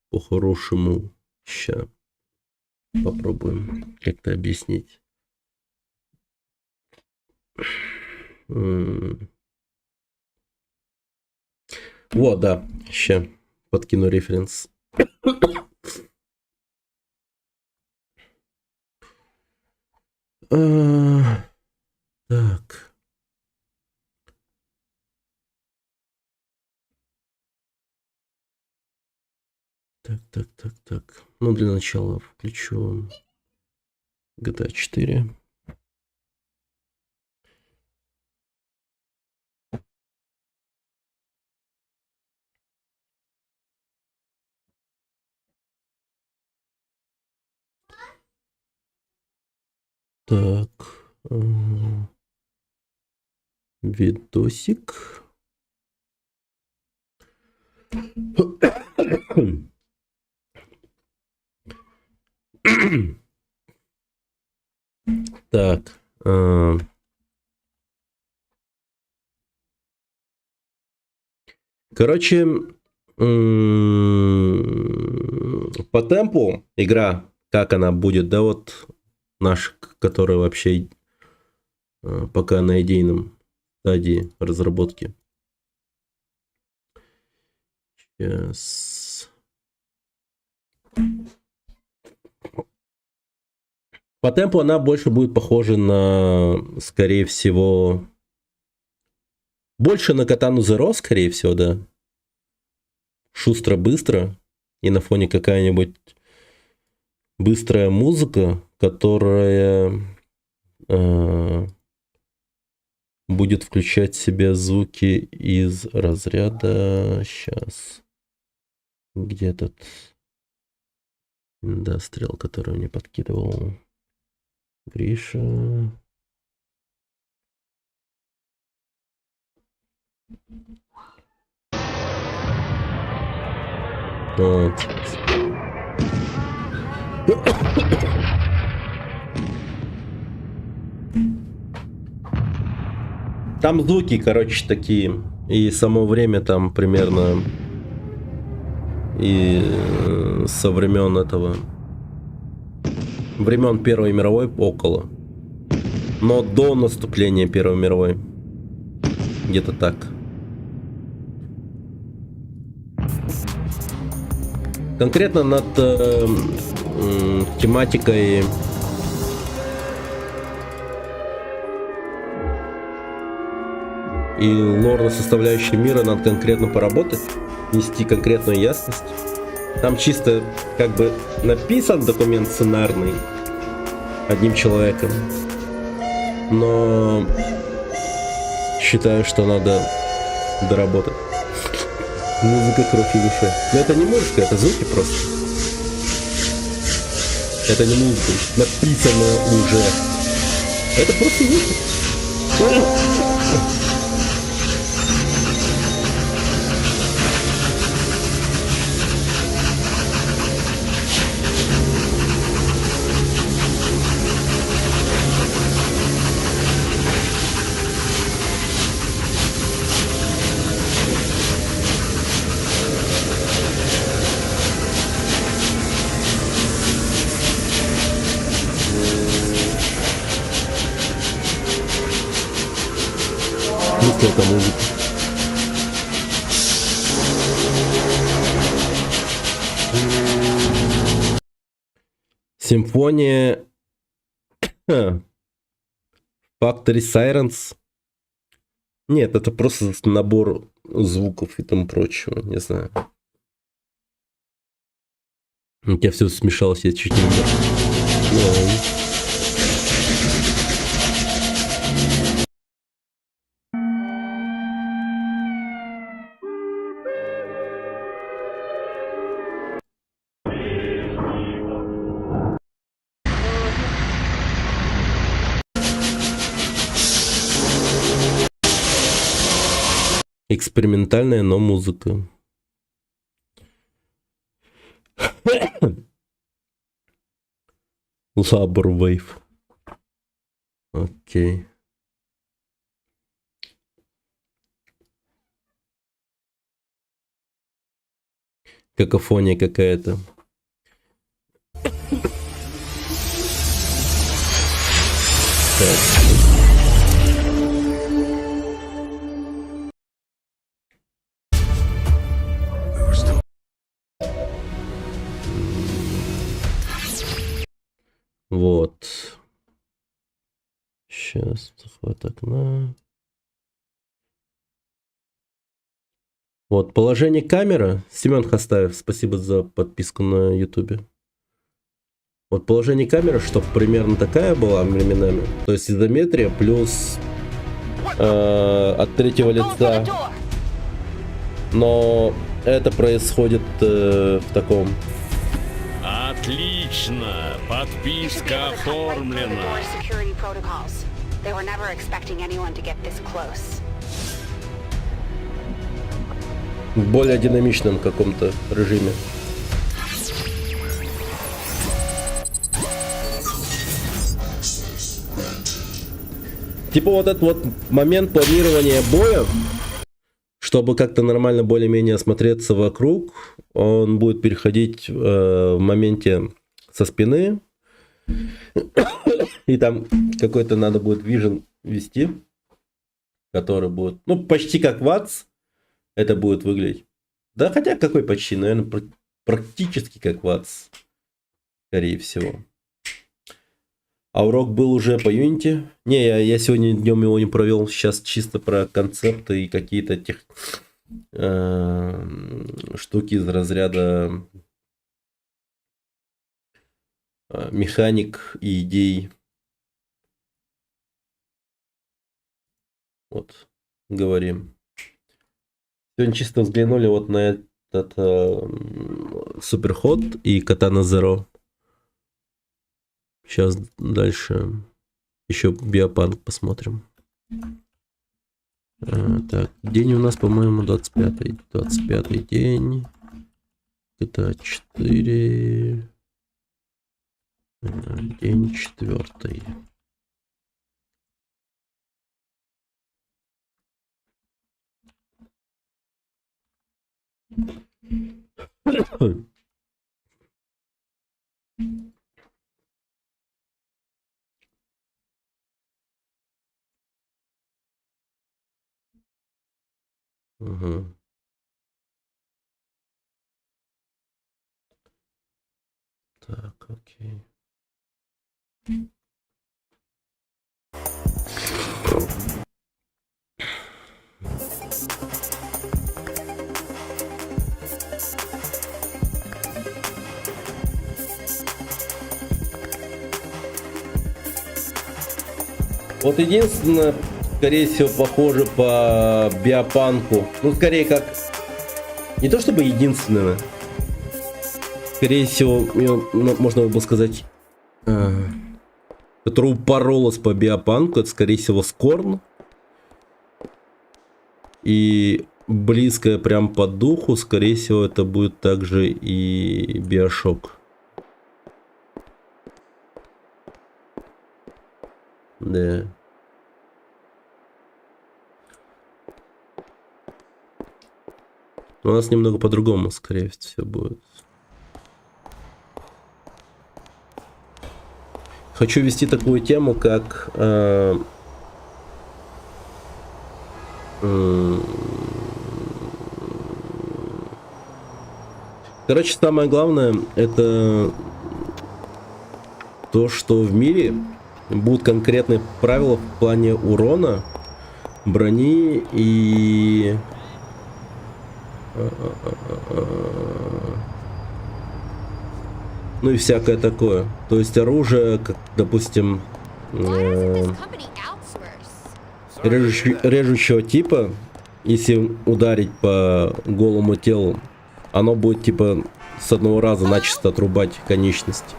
по-хорошему. Ща попробуем как-то объяснить. Вот, да, ща подкину референс. Так. Так. Ну, для начала включу GTA 4. Так. Видосик. Так. Короче, по темпу игра, как она будет, да, вот наш, который вообще пока на идейном стадии разработки. Сейчас. По темпу она больше будет похожа на, скорее всего, больше на Катану Зеро, скорее всего, да. Шустро-быстро. И на фоне какая-нибудь быстрая музыка, которая будет включать в себя звуки из разряда... Сейчас. Где этот индастриал, который мне подкидывал Гриша? Вот. Там звуки, короче, такие. И само время там примерно и со времен этого. Времен Первой мировой около. Но до наступления Первой мировой. Где-то так. Конкретно над тематикой и лорной составляющей мира надо конкретно поработать, нести конкретную ясность. Там чисто как бы написан документ сценарный одним человеком, но считаю, что надо доработать. Музыка, кровь и душа. Но это не музыка, это звуки просто. Это не музыка, написано уже. Это просто звуки. Это музыка. Симфония Factory Sirens. Нет, это просто набор звуков и тому прочего, не знаю. У тебя все смешалось, я чуть не умер. Экспериментальная, но музыка. Лаборвейв. Окей. Какофония какая-то. Так. Вот. Сейчас захват окна. Вот, положение камеры. Семен Хастаев, спасибо за подписку на ютубе. Вот положение камеры, чтобы примерно такая была временами. То есть изометрия плюс от третьего лица. Но это происходит в таком... Отлично! Подписка оформлена. В более динамичном каком-то режиме. Типа вот этот вот момент планирования боя, чтобы как-то нормально более-менее осмотреться вокруг, он будет переходить в моменте со спины. И там какой-то надо будет вижен вести, который будет, ну, почти как ватс это будет выглядеть. Да, хотя какой почти, наверное, практически как ватс, скорее всего. А урок был уже по Unity. Не, я сегодня днем его не провел. Сейчас чисто про концепты и какие-то штуки из разряда механик и идей. Вот, говорим. Сегодня чисто взглянули вот на этот Суперход и Катана Zero. Сейчас дальше еще Биопанк посмотрим. Так, день у нас, по-моему, 25-й. 25-й день. Это 4. День 4. Угу. Так, окей. Вот единственное, скорее всего, похоже по Биопанку. Ну, скорее как... Не то чтобы единственное. Скорее всего, можно было сказать... который упоролась по Биопанку, это, скорее всего, Скорн. И близкое прям по духу, скорее всего, это будет также и Биошок. Да. У нас немного по-другому, скорее всего, будет. Хочу вести такую тему, как короче, самое главное, это то, что в мире будут конкретные правила в плане урона, брони и ну и всякое такое. То есть оружие, как, допустим, режущего типа, если ударить по голому телу, оно будет типа с одного раза начисто отрубать конечность.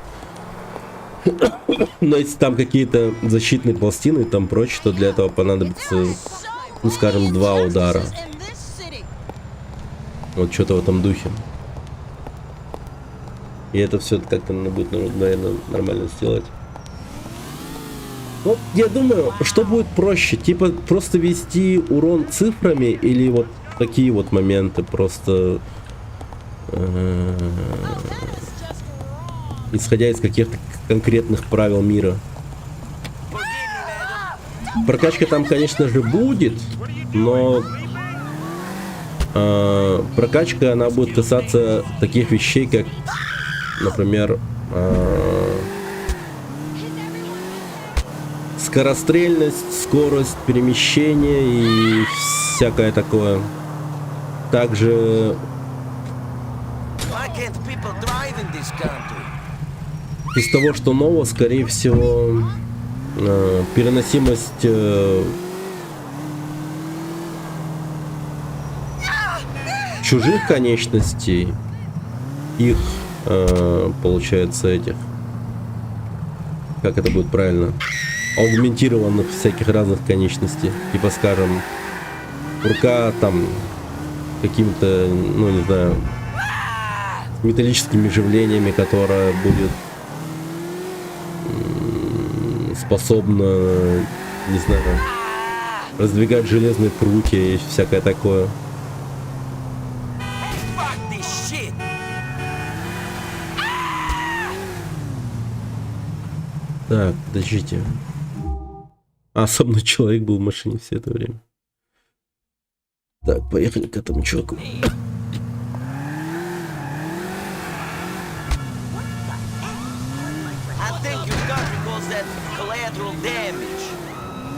Но если там какие-то защитные пластины и там прочее, то для этого понадобится, ну скажем, 2 удара. Вот что-то в этом духе. И это все как-то надо будет, наверное, нормально сделать. Вот я думаю, что будет проще, типа просто вести урон цифрами или вот такие вот моменты просто исходя из каких-то конкретных правил мира. Прокачка там, конечно же, будет, но прокачка она будет касаться таких вещей, как, например, скорострельность, скорость перемещения и всякое такое. Также из того, что нового, скорее всего, переносимость чужих конечностей, их, получается, этих, как это будет правильно, аугментированных всяких разных конечностей, типа, скажем, рука там какими-то, ну не знаю, металлическими живлениями, которая будет способна, не знаю, раздвигать железные прутья и всякое такое. Так, подождите. А, со мной человек был в машине все это время. Так, поехали к этому чуваку.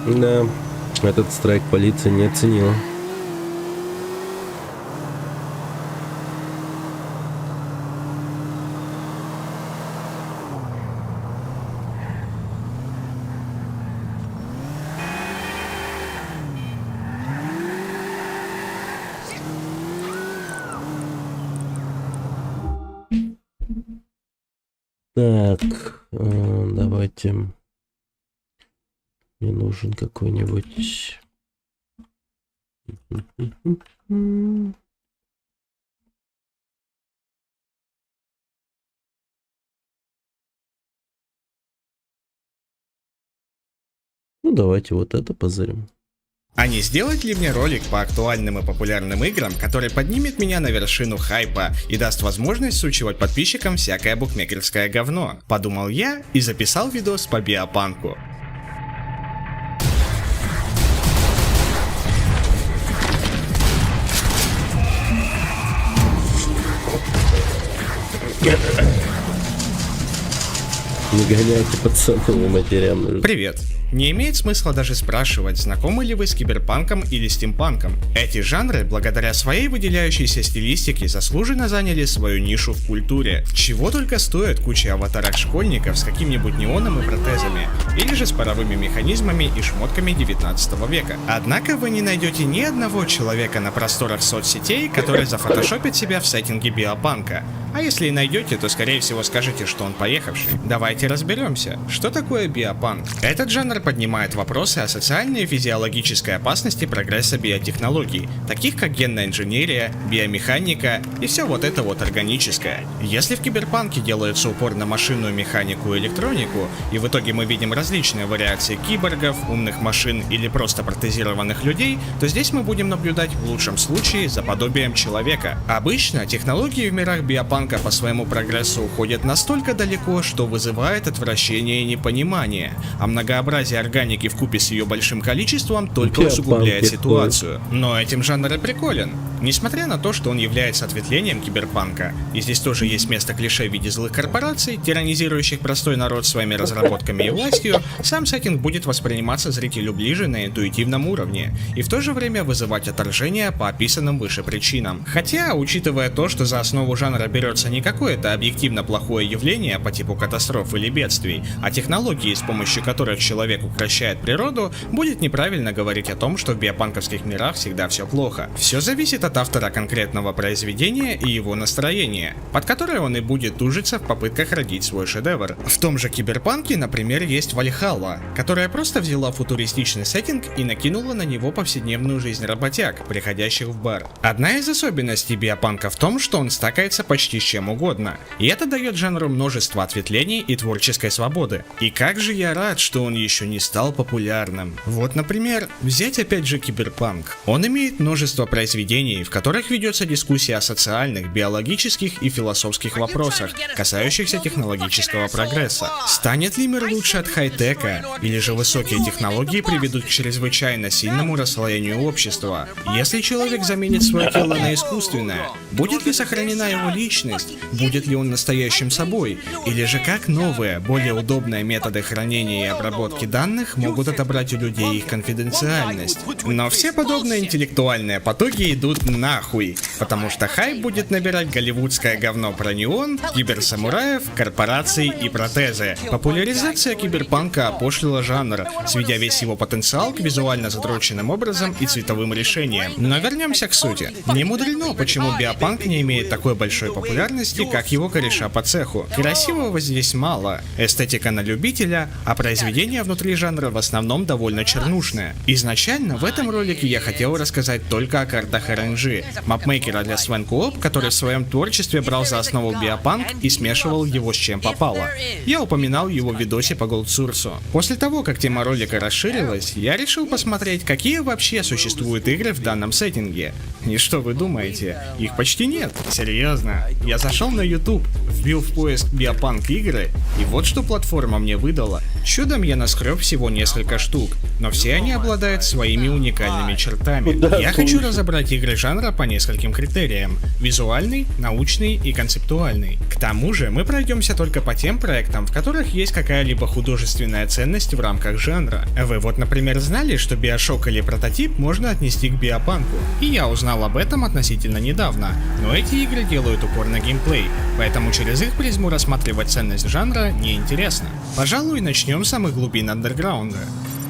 Да, этот страйк полиция не оценила. Так, давайте. Мне нужен какой-нибудь. Ну, давайте вот это позырим. А не сделать ли мне ролик по актуальным и популярным играм, который поднимет меня на вершину хайпа и даст возможность сучивать подписчикам всякое букмекерское говно? Подумал я и записал видос по биопанку. Не гоняйте по центрным матерям. Привет. Не имеет смысла даже спрашивать, знакомы ли вы с киберпанком или стимпанком. Эти жанры, благодаря своей выделяющейся стилистике, заслуженно заняли свою нишу в культуре. Чего только стоит куча аватарок школьников с каким-нибудь неоном и протезами, или же с паровыми механизмами и шмотками 19 века. Однако вы не найдете ни одного человека на просторах соцсетей, который зафотошопит себя в сеттинге биопанка. А если и найдете, то скорее всего скажете, что он поехавший. Давайте разберемся, что такое биопанк. Этот жанр поднимает вопросы о социальной и физиологической опасности прогресса биотехнологий, таких как генная инженерия, биомеханика и все вот это вот органическое. Если в киберпанке делается упор на машинную механику и электронику, и в итоге мы видим различные вариации киборгов, умных машин или просто протезированных людей, то здесь мы будем наблюдать в лучшем случае за подобием человека. Обычно технологии в мирах биопанка по своему прогрессу уходят настолько далеко, что вызывает отвращение и непонимание, а многообразие органики вкупе с ее большим количеством только усугубляет ситуацию. Но этим жанр и приколен. Несмотря на то, что он является ответвлением киберпанка, и здесь тоже есть место клише в виде злых корпораций, тиранизирующих простой народ своими разработками и властью, сам сеттинг будет восприниматься зрителю ближе на интуитивном уровне, и в то же время вызывать отторжение по описанным выше причинам. Хотя, учитывая то, что за основу жанра берется не какое-то объективно плохое явление по типу катастроф или бедствий, а технологии, с помощью которых человек человек укрощает природу, будет неправильно говорить о том, что в биопанковских мирах всегда все плохо. Все зависит от автора конкретного произведения и его настроения, под которое он и будет тужиться в попытках родить свой шедевр. В том же Киберпанке, например, есть Вальхалла, которая просто взяла футуристичный сеттинг и накинула на него повседневную жизнь работяг, приходящих в бар. Одна из особенностей биопанка в том, что он стакается почти с чем угодно, и это дает жанру множество ответвлений и творческой свободы. И как же я рад, что он еще не стал популярным. Вот, например, взять опять же Киберпанк. Он имеет множество произведений, в которых ведется дискуссия о социальных, биологических и философских вопросах, касающихся технологического прогресса. Станет ли мир лучше от хай-тека, или же высокие технологии приведут к чрезвычайно сильному расслоению общества? Если человек заменит свое тело на искусственное, будет ли сохранена его личность, будет ли он настоящим собой, или же как новые, более удобные методы хранения и обработки данных могут отобрать у людей их конфиденциальность? Но все подобные интеллектуальные потоки идут нахуй, потому что хайп будет набирать голливудское говно про неон, киберсамураев, корпораций и протезы. Популяризация киберпанка опошлила жанр, сведя весь его потенциал к визуально задроченным образом и цветовым решениям. Но вернемся к сути. Не мудрено, почему биопанк не имеет такой большой популярности, как его кореша по цеху. Красивого здесь мало, эстетика на любителя, а произведения внутри жанра в основном довольно чернушные. Изначально в этом ролике я хотел рассказать только о картах RNG, мапмейкера для Sven Co-op, который в своем творчестве брал за основу биопанк и смешивал его с чем попало. Я упоминал его в видосе по GoldSource. После того, как тема ролика расширилась, я решил посмотреть, какие вообще существуют игры в данном сеттинге. И что вы думаете? Их почти нет. Серьезно. Я зашел на YouTube, вбил в поиск биопанк игры, и вот что платформа мне выдала. Чудом я наскреб всего несколько штук, но все они обладают своими уникальными чертами. Я хочу разобрать игры жанра по нескольким критериям: визуальный, научный и концептуальный. К тому же мы пройдемся только по тем проектам, в которых есть какая-либо художественная ценность в рамках жанра. Вы вот, например, знали, что Bioshock или Прототип можно отнести к биопанку? И я узнал об этом относительно недавно, но эти игры делают упор на геймплей, поэтому через их призму рассматривать ценность жанра неинтересно. Пожалуй, начнем с самых глубин андерграунда.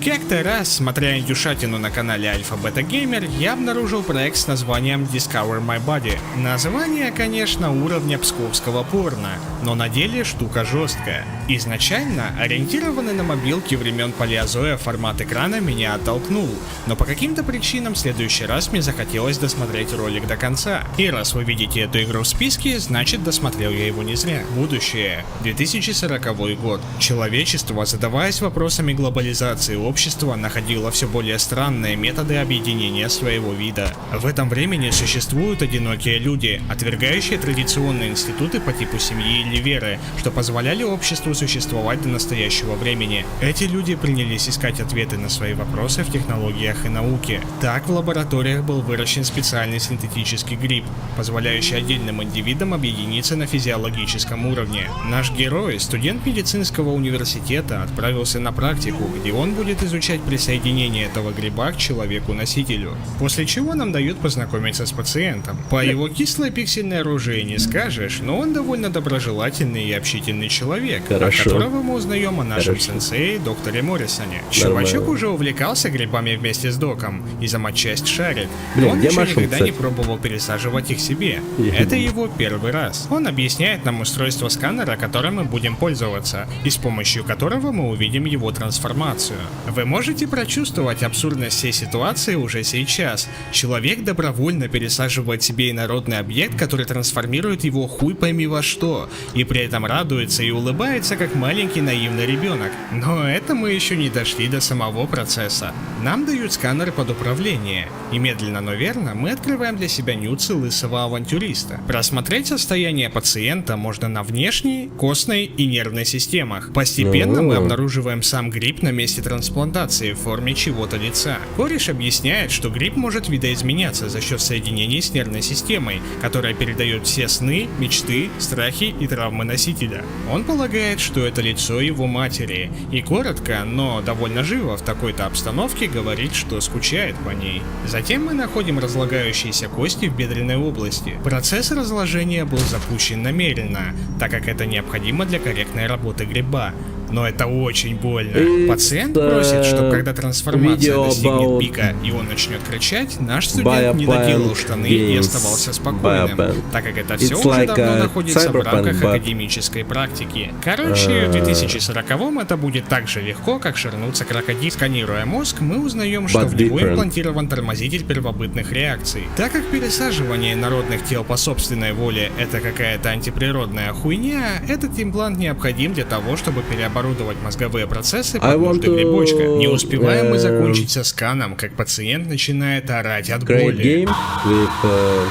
Как-то раз, смотря индюшатину на канале Альфа Бета Геймер, я обнаружил проект с названием Discover My Body. Название, конечно, уровня псковского порно, но на деле штука жесткая. Изначально, ориентированный на мобилки времен палеозоя формат экрана меня оттолкнул, но по каким-то причинам в следующий раз мне захотелось досмотреть ролик до конца. И раз вы видите эту игру в списке, значит досмотрел я его не зря. Будущее. 2040 год. Человечество, задаваясь вопросами глобализации общества, находило все более странные методы объединения своего вида. В этом времени существуют одинокие люди, отвергающие традиционные институты по типу семьи или веры, что позволяли обществу существовать до настоящего времени. Эти люди принялись искать ответы на свои вопросы в технологиях и науке. Так в лабораториях был выращен специальный синтетический гриб, позволяющий отдельным индивидам объединиться на физиологическом уровне. Наш герой, студент медицинского университета, отправился на практику, где он будет изучать присоединение этого гриба к человеку-носителю, после чего нам дают познакомиться с пациентом. По его кислой пиксельной роже не скажешь, но он довольно доброжелательный и общительный человек, от которого мы узнаем о нашем сенсее, докторе Моррисоне. Чувачок уже увлекался грибами вместе с доком и за матчасть шарит, но он еще никогда не пробовал пересаживать их себе. Это его первый раз. Он объясняет нам устройство сканера, которым мы будем пользоваться, и с помощью которого мы увидим его трансформацию. Вы можете прочувствовать абсурдность всей ситуации уже сейчас. Человек добровольно пересаживает себе инородный объект, который трансформирует его хуй пойми во что, и при этом радуется и улыбается, как маленький наивный ребенок. Но это мы еще не дошли до самого процесса. Нам дают сканер под управление, и медленно, но верно мы открываем для себя нюцы лысого авантюриста. Просмотреть состояние пациента можно на внешней, костной и нервной системах. Постепенно мы обнаруживаем сам гриб на месте трансплантации в форме чего-то лица. Кореш объясняет, что гриб может видоизменяться за счет соединений с нервной системой, которая передает все сны, мечты, страхи и травмы носителя. Он полагает, что это лицо его матери, и коротко, но довольно живо в такой-то обстановке говорит, что скучает по ней. Затем мы находим разлагающиеся кости в бедренной области. Процесс разложения был запущен намеренно, так как это необходимо для корректной работы гриба. но это очень больно. It's, Пациент просит, чтобы когда трансформация video достигнет about пика и он начнет кричать, наш студент не накинул штаны и оставался спокойным, так как это все It's уже like давно a находится в cyberpunk, рамках but- академической практики. Короче, в 2040-м это будет так же легко, как ширнуться крокодил. Сканируя мозг, мы узнаем, что But в него different. имплантирован тормозитель первобытных реакций. Так как пересаживание народных тел по собственной воле это какая-то антиприродная хуйня, этот имплант необходим для того, чтобы переоборудовать мозговые процессы I под want нужды to, грибочка. Не успеваем мы um, закончить со сканом, как пациент начинает орать от Great боли. game with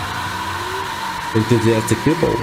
enthusiastic people.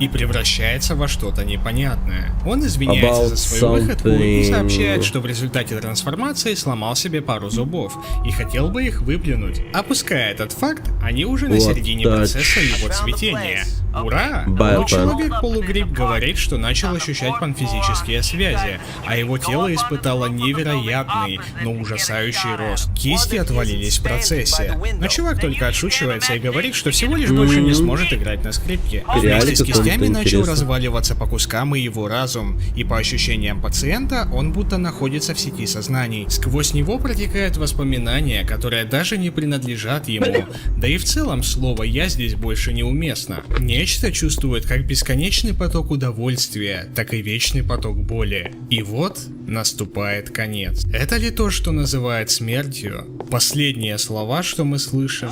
И превращается во что-то непонятное. Он извиняется About за свою выходку и something. сообщает, что в результате трансформации сломал себе пару зубов и хотел бы их выплюнуть. Опуская этот факт, они уже на What середине the процесса его цветения. Ура! Biopunk. Но человек-полугриб говорит, что начал ощущать панфизические связи, а его тело испытало невероятный, но ужасающий рост. Кисти отвалились в процессе. Но чувак только отшучивается и говорит, что всего лишь больше не сможет играть на скрипке. Реально Вместе с какой-то кистями начал интересный. разваливаться по кускам и его разум, и по ощущениям пациента он будто находится в сети сознаний. Сквозь него протекают воспоминания, которые даже не принадлежат ему, да и в целом слово «я» здесь больше неуместно. Нечто чувствует как бесконечный поток удовольствия, так и вечный поток боли. И вот наступает конец. Это ли то, что называют смертью? Последние слова, что мы слышим.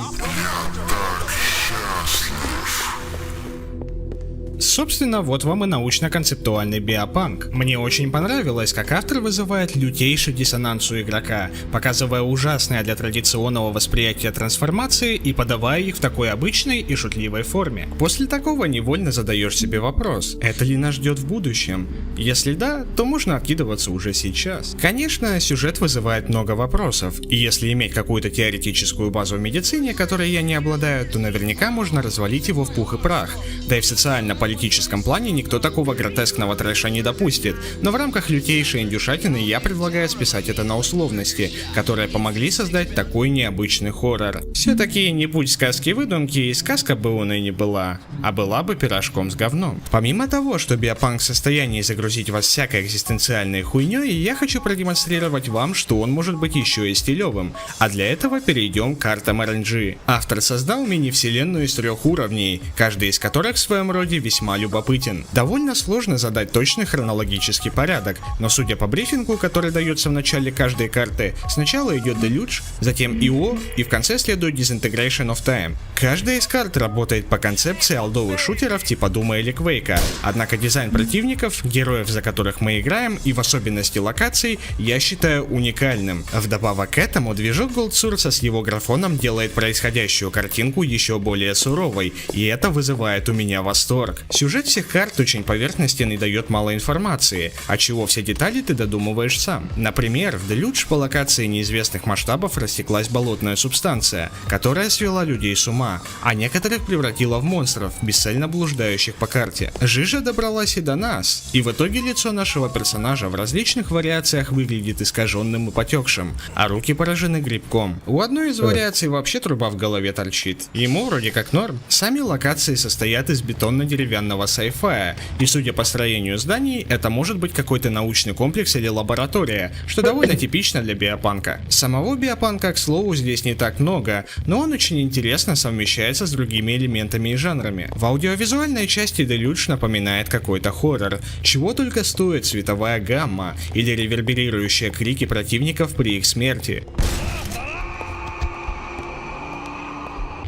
Собственно, вот вам и научно-концептуальный биопанк. Мне очень понравилось, как автор вызывает лютейший диссонанс у игрока, показывая ужасное для традиционного восприятия трансформации и подавая их в такой обычной и шутливой форме. После такого невольно задаешь себе вопрос, это ли нас ждет в будущем? Если да, то можно откидываться уже сейчас. Конечно, сюжет вызывает много вопросов, и если иметь какую-то теоретическую базу в медицине, которой я не обладаю, то наверняка можно развалить его в пух и прах, да и в социально-политическом плане никто такого гротескного трэша не допустит, но в рамках лютейшей индюшатины я предлагаю списать это на условности, которые помогли создать такой необычный хоррор. Все-таки не будь сказки-выдумки, и сказка бы он и не была, а была бы пирожком с говном. Помимо того, что биопанк в состоянии загрузить вас всякой экзистенциальной хуйней, я хочу продемонстрировать вам, что он может быть еще и стилевым, а для этого перейдем к картам RNG. Автор создал мини-вселенную из 3 уровней, каждый из которых в своем роде весьма любопытен. Довольно сложно задать точный хронологический порядок, но судя по брифингу, который дается в начале каждой карты, сначала идет Deluge, затем IO и в конце следует Disintegration of Time. Каждая из карт работает по концепции олдовых шутеров типа Дума или Квейка, однако дизайн противников, героев, за которых мы играем, и в особенности локаций, я считаю уникальным. Вдобавок к этому, движок Gold Source с его графоном делает происходящую картинку еще более суровой, и это вызывает у меня восторг. Сюжет всех карт очень поверхностен и дает мало информации, отчего все детали ты додумываешь сам. Например, в Deluge по локации неизвестных масштабов растеклась болотная субстанция, которая свела людей с ума, а некоторых превратила в монстров, бесцельно блуждающих по карте. Жижа добралась и до нас, и в итоге лицо нашего персонажа в различных вариациях выглядит искаженным и потекшим, а руки поражены грибком. У одной из вариаций вообще труба в голове торчит. Ему вроде как норм. Сами локации состоят из бетонно-деревянного сайфая, и судя по строению зданий, это может быть какой-то научный комплекс или лаборатория, что довольно типично для биопанка. Самого биопанка, к слову, здесь не так много, но он очень интересно совмещается с другими элементами и жанрами. В аудиовизуальной части Deluge напоминает какой-то хоррор, чего только стоит световая гамма или реверберирующие крики противников при их смерти.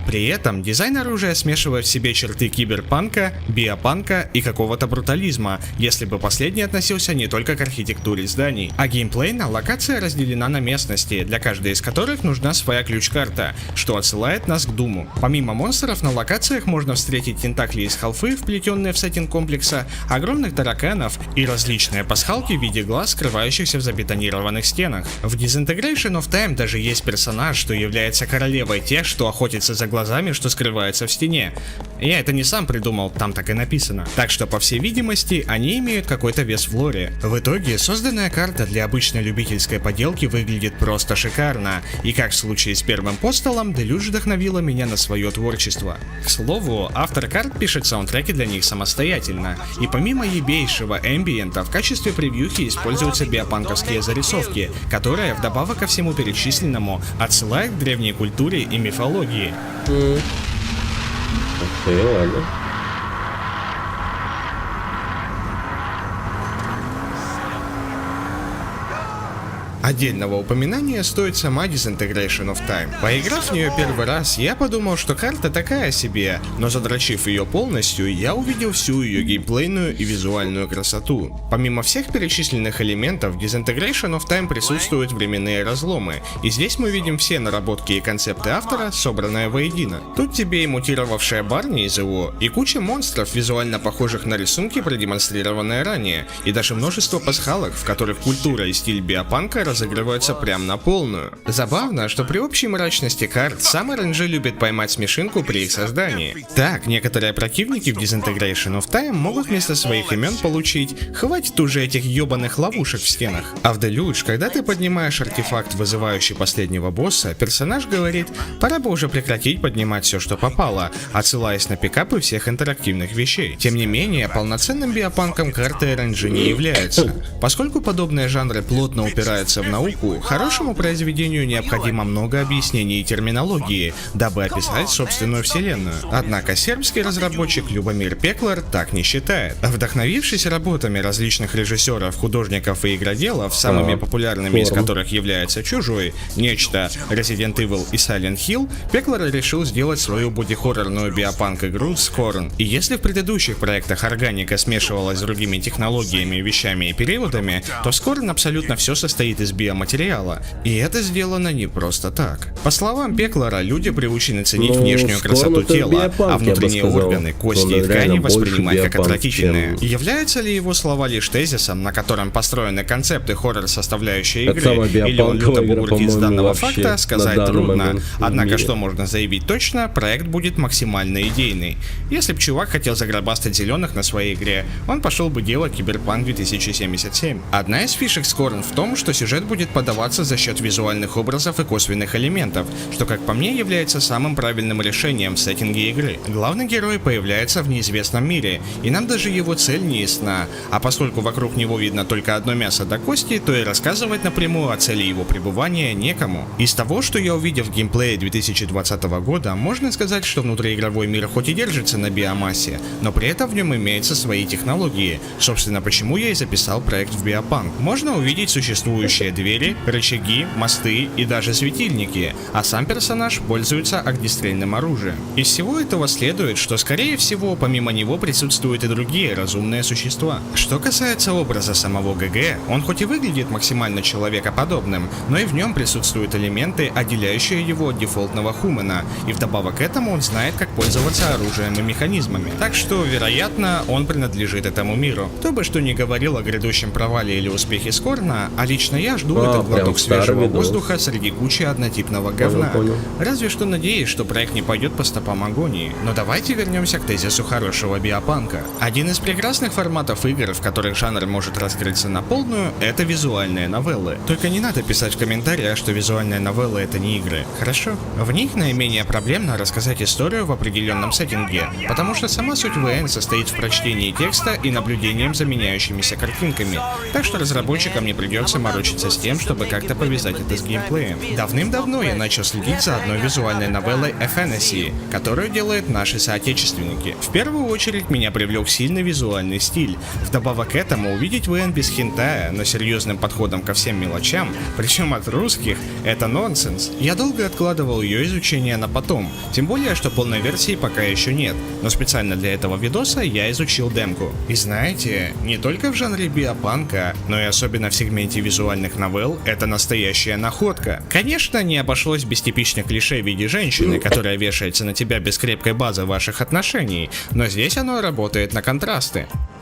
При этом дизайн оружия смешивает в себе черты киберпанка, биопанка и какого-то брутализма, если бы последний относился не только к архитектуре зданий. А геймплейно локация разделена на местности, для каждой из которых нужна своя ключ-карта, что отсылает нас к Думу. Помимо монстров на локациях можно встретить тентакли из халфы, вплетенные в сеттинг комплекса, огромных тараканов и различные пасхалки в виде глаз, скрывающихся в забетонированных стенах. В Disintegration of Time даже есть персонаж, что является королевой тех, что охотится за глазами глазами, что скрывается в стене. Я это не сам придумал, там так и написано. Так что, по всей видимости, они имеют какой-то вес в лоре. В итоге, созданная карта для обычной любительской поделки выглядит просто шикарно. И как в случае с первым постолом, Deluge вдохновила меня на свое творчество. К слову, автор карт пишет саундтреки для них самостоятельно. И помимо ебейшего эмбиента, в качестве превьюхи используются биопанковские зарисовки, которые, вдобавок ко всему перечисленному, отсылают к древней культуре и мифологии. Окей, ладно. Отдельного упоминания стоит сама Disintegration of Time. Поиграв в нее первый раз, я подумал, что карта такая себе, но задрочив ее полностью, я увидел всю ее геймплейную и визуальную красоту. Помимо всех перечисленных элементов, в Disintegration of Time присутствуют временные разломы, и здесь мы видим все наработки и концепты автора, собранные воедино. Тут тебе и мутировавшая Барни из ИО, и куча монстров, визуально похожих на рисунки, продемонстрированные ранее, и даже множество пасхалок, в которых культура и стиль биопанка разыгрываются прям на полную. Забавно, что при общей мрачности карт сам RNG любит поймать смешинку при их создании. Так, некоторые противники в Disintegration of Time могут вместо своих имен получить «хватит уже этих ебаных ловушек в стенах». А в Deluge, когда ты поднимаешь артефакт, вызывающий последнего босса, персонаж говорит «пора бы уже прекратить поднимать все, что попало», отсылаясь на пикапы всех интерактивных вещей. Тем не менее, полноценным биопанком карты RNG не является. Поскольку подобные жанры плотно упираются в науку, хорошему произведению необходимо много объяснений и терминологии, дабы описать собственную вселенную. Однако сербский разработчик Любомир Пеклар так не считает. Вдохновившись работами различных режиссеров, художников и игроделов, самыми популярными из которых являются «Чужой», «Нечто», Resident Evil и Silent Hill, Пеклар решил сделать свою боди-хоррорную биопанк-игру Scorn. И если в предыдущих проектах органика смешивалась с другими технологиями, вещами и периодами, то Scorn абсолютно все состоит из биоматериала, и это сделано не просто так. По словам Пеклара, люди приучены ценить внешнюю красоту тела, а внутренние органы, кости и ткани воспринимать как отвратительные. Являются ли его слова лишь тезисом, на котором построены концепты хоррор-составляющей игры, или он люто бугуртит с данного факта, сказать трудно. Однако, что можно заявить точно, проект будет максимально идейный. Если бы чувак хотел заграбастать зеленых на своей игре, он пошел бы делать Киберпанк 2077. Одна из фишек Scorn в том, что сюжет будет подаваться за счет визуальных образов и косвенных элементов, что, как по мне, является самым правильным решением в сеттинге игры. Главный герой появляется в неизвестном мире, и нам даже его цель не ясна, а поскольку вокруг него видно только одно мясо до кости, то и рассказывать напрямую о цели его пребывания некому. Из того, что я увидел в геймплее 2020 года, можно сказать, что внутриигровой мир хоть и держится на биомассе, но при этом в нем имеются свои технологии, собственно почему я и записал проект в биопанк. Можно увидеть существующие двери, рычаги, мосты и даже светильники, а сам персонаж пользуется огнестрельным оружием. Из всего этого следует, что скорее всего помимо него присутствуют и другие разумные существа. Что касается образа самого ГГ, он хоть и выглядит максимально человекоподобным, но и в нем присутствуют элементы, отделяющие его от дефолтного хумана, и вдобавок к этому он знает, как пользоваться оружием и механизмами. Так что, вероятно, он принадлежит этому миру. Кто бы что ни говорил о грядущем провале или успехе Скорна, а лично я жду этот глоток свежего воздуха среди кучи однотипного говна. Разве что надеюсь, что проект не пойдет по стопам Агонии. Но давайте вернемся к тезису хорошего биопанка. Один из прекрасных форматов игр, в которых жанр может раскрыться на полную, это визуальные новеллы. Только не надо писать в комментариях, что визуальные новеллы это не игры, хорошо? В них наименее проблемно рассказать историю в определенном сеттинге, потому что сама суть ВН состоит в прочтении текста и наблюдением за меняющимися картинками, так что разработчикам не придется морочиться с тем, чтобы как-то повязать это с геймплеем. Давным-давно я начал следить за одной визуальной новеллой A Fantasy, которую делают наши соотечественники. В первую очередь меня привлек сильный визуальный стиль. Вдобавок к этому увидеть ВН без хентая, но серьезным подходом ко всем мелочам, причем от русских, это нонсенс. Я долго откладывал ее изучение на потом, тем более, что полной версии пока еще нет, но специально для этого видоса я изучил демку. И знаете, не только в жанре биопанка, но и особенно в сегменте визуальных новелл, это настоящая находка. Конечно, не обошлось без типичных клише в виде женщины, которая вешается на тебя без крепкой базы ваших отношений, но здесь оно работает на контрасты.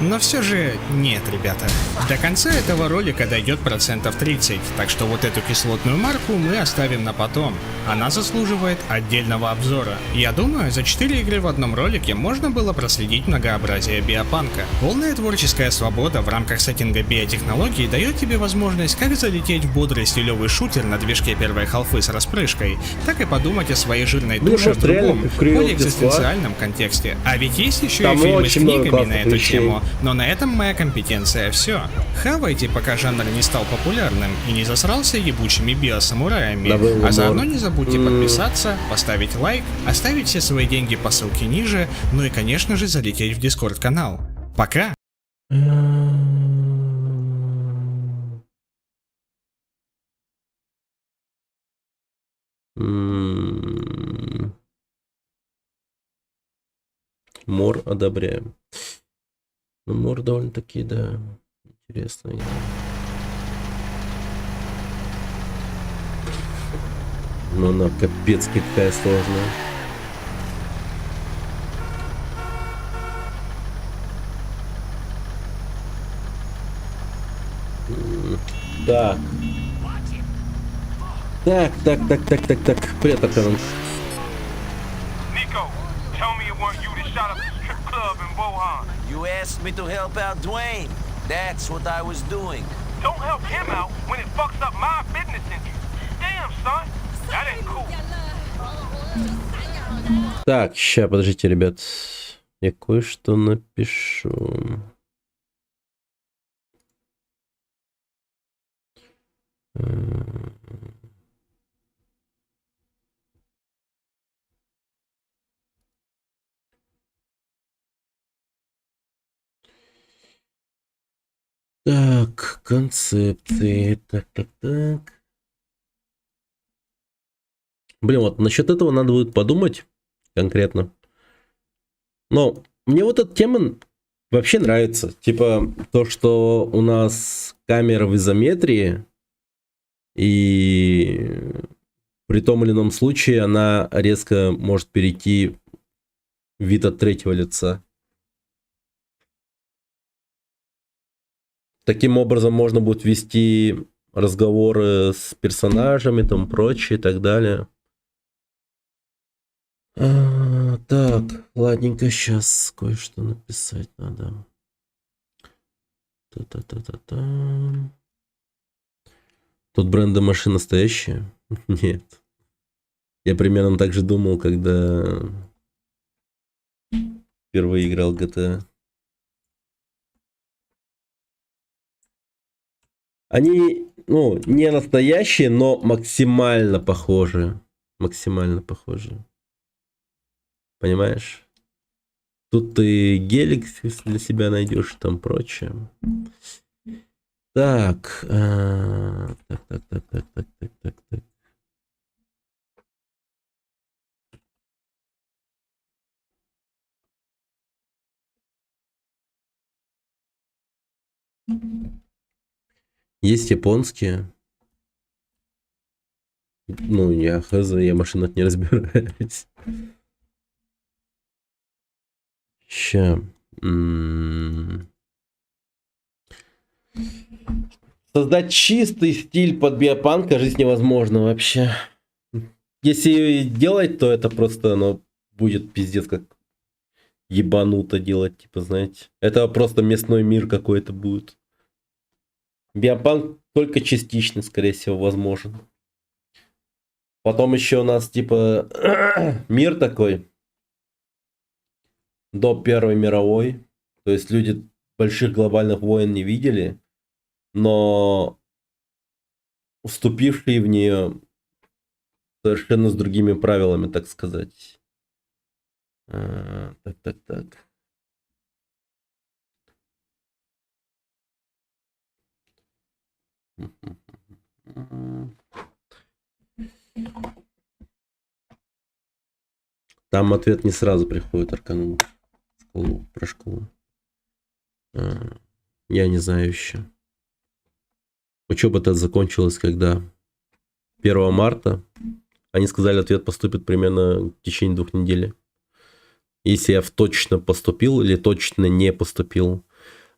Но все же нет, ребята. До конца этого ролика дойдет процентов 30, так что вот эту кислотную марку мы оставим на потом. Она заслуживает отдельного обзора. Я думаю, за 4 игры в одном ролике можно было проследить многообразие биопанка. Полная творческая свобода в рамках сеттинга биотехнологий дает тебе возможность как залететь в бодрый стилевый шутер на движке первой халфы с распрыжкой, так и подумать о своей жирной душе в другом, более экзистенциальном контексте. А ведь есть еще Там и фильмы с очень много книгами на классных эту вещей. тему, но на этом моя компетенция все. Хавайте, пока жанр не стал популярным и не засрался ебучими биосамураями. Добрый А заодно юмор. не забудьте подписаться, поставить лайк, оставить все свои деньги по ссылке ниже, ну и конечно же залететь в Discord канал. Пока! Мор одобряем. Ну, Мор довольно-таки, да, интересная игра. Но она капец какая сложная. Так. Так. Привет, Арканон. Nico, tell me it weren't you that shot up the strip club in Bohan. You asked me to help out Dwayne. That's what I was doing. Don't help him out when it fucks up my business interests. Damn, son, that ain't cool. Так, ща, подождите, ребят. Я кое-что напишу. Так, концепции. Так. Блин, вот насчет этого надо будет подумать конкретно. Но мне вот эта тема вообще нравится. Типа то, что у нас камера в изометрии, и при том или ином случае она резко может перейти в вид от третьего лица. Таким образом можно будет вести разговоры с персонажами, там прочее и так далее. Так, ладненько, сейчас кое-что написать надо. Та-та-та-та-та. Тут бренда машин настоящие? Нет. Я примерно так же думал, когда впервые играл в GTA. Они, ну, не настоящие, но максимально похожи. Максимально похожи. Понимаешь? Тут ты гелик для себя найдешь, там прочее. Так. Так. Есть японские. Ну, я хз, я в машинах не разбираюсь. Ща. Создать чистый стиль под биопанк жизнь невозможно вообще. Если делать, то это просто, оно будет пиздец как ебануто делать, типа, знаете. Это просто местной мир какой-то будет. Биопанк только частично, скорее всего, возможен. Потом еще у нас, типа, мир такой. До Первой мировой. То есть люди больших глобальных войн не видели. Но вступившие в нее совершенно с другими правилами, так сказать. Так. Там ответ не сразу приходит, Арканон. Про школу. Я не знаю еще. Учеба-то закончилась когда? 1 марта. Они сказали, ответ поступит примерно в течение 2 недель. Если я точно поступил или точно не поступил.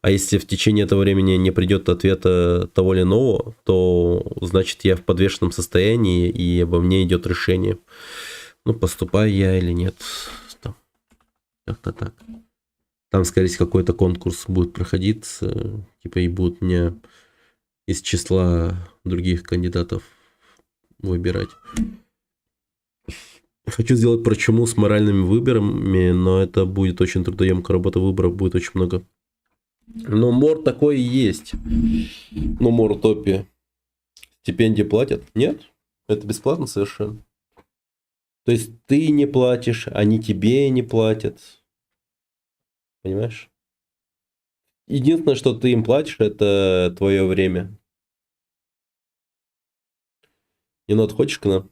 А если в течение этого времени не придет ответа того или иного, то значит я в подвешенном состоянии, и обо мне идет решение. Ну, поступаю я или нет. Там, как-то так. Там, скорее всего, какой-то конкурс будет проходиться, типа, и будут меня из числа других кандидатов выбирать. Хочу сделать про чуму с моральными выборами, но это будет очень трудоемко. Работа выборов будет очень много. Но мор такой и есть. Ну, мор утопия. Стипендии платят? Нет. Это бесплатно совершенно. То есть ты не платишь, они тебе не платят. Понимаешь? Единственное, что ты им платишь, это твое время. Енот, хочешь к нам?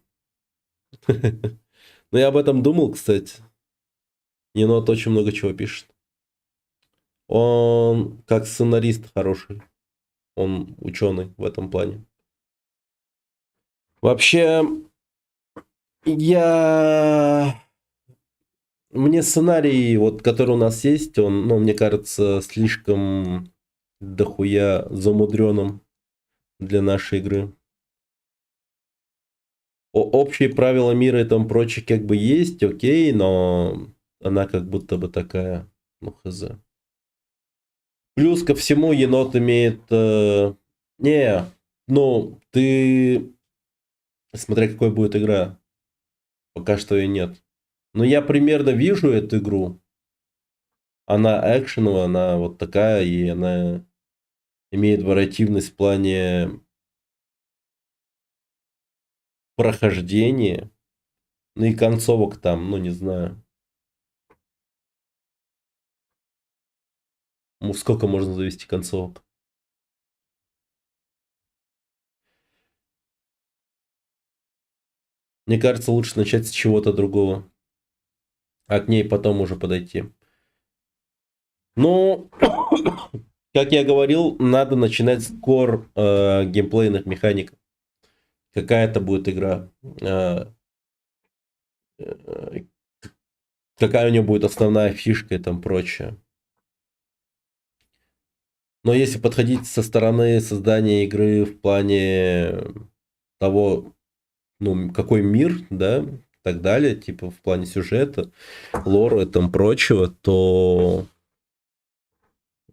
Ну, я об этом думал, кстати. Енот очень много чего пишет. Он как сценарист хороший. Он ученый в этом плане. Вообще, мне сценарий, вот, который у нас есть, он, ну, мне кажется, слишком дохуя замудренным для нашей игры. Общие правила мира и там прочее как бы есть, окей, но она как будто бы такая, ну, хз. Плюс ко всему енот имеет... ты... Смотря какой будет игра. Пока что ее нет. Но я примерно вижу эту игру. Она экшеновая, она вот такая, и она имеет вариативность в плане прохождения. Ну и концовок там, ну не знаю. Ну, сколько можно завести концовок? Мне кажется, лучше начать с чего-то другого. А к ней потом уже подойти. Ну, как я говорил, надо начинать с core геймплейных механик. Какая-то будет игра. Какая у нее будет основная фишка и там прочее. Но если подходить со стороны создания игры в плане того, ну, какой мир, да, и так далее, типа в плане сюжета, лора и там прочего, то...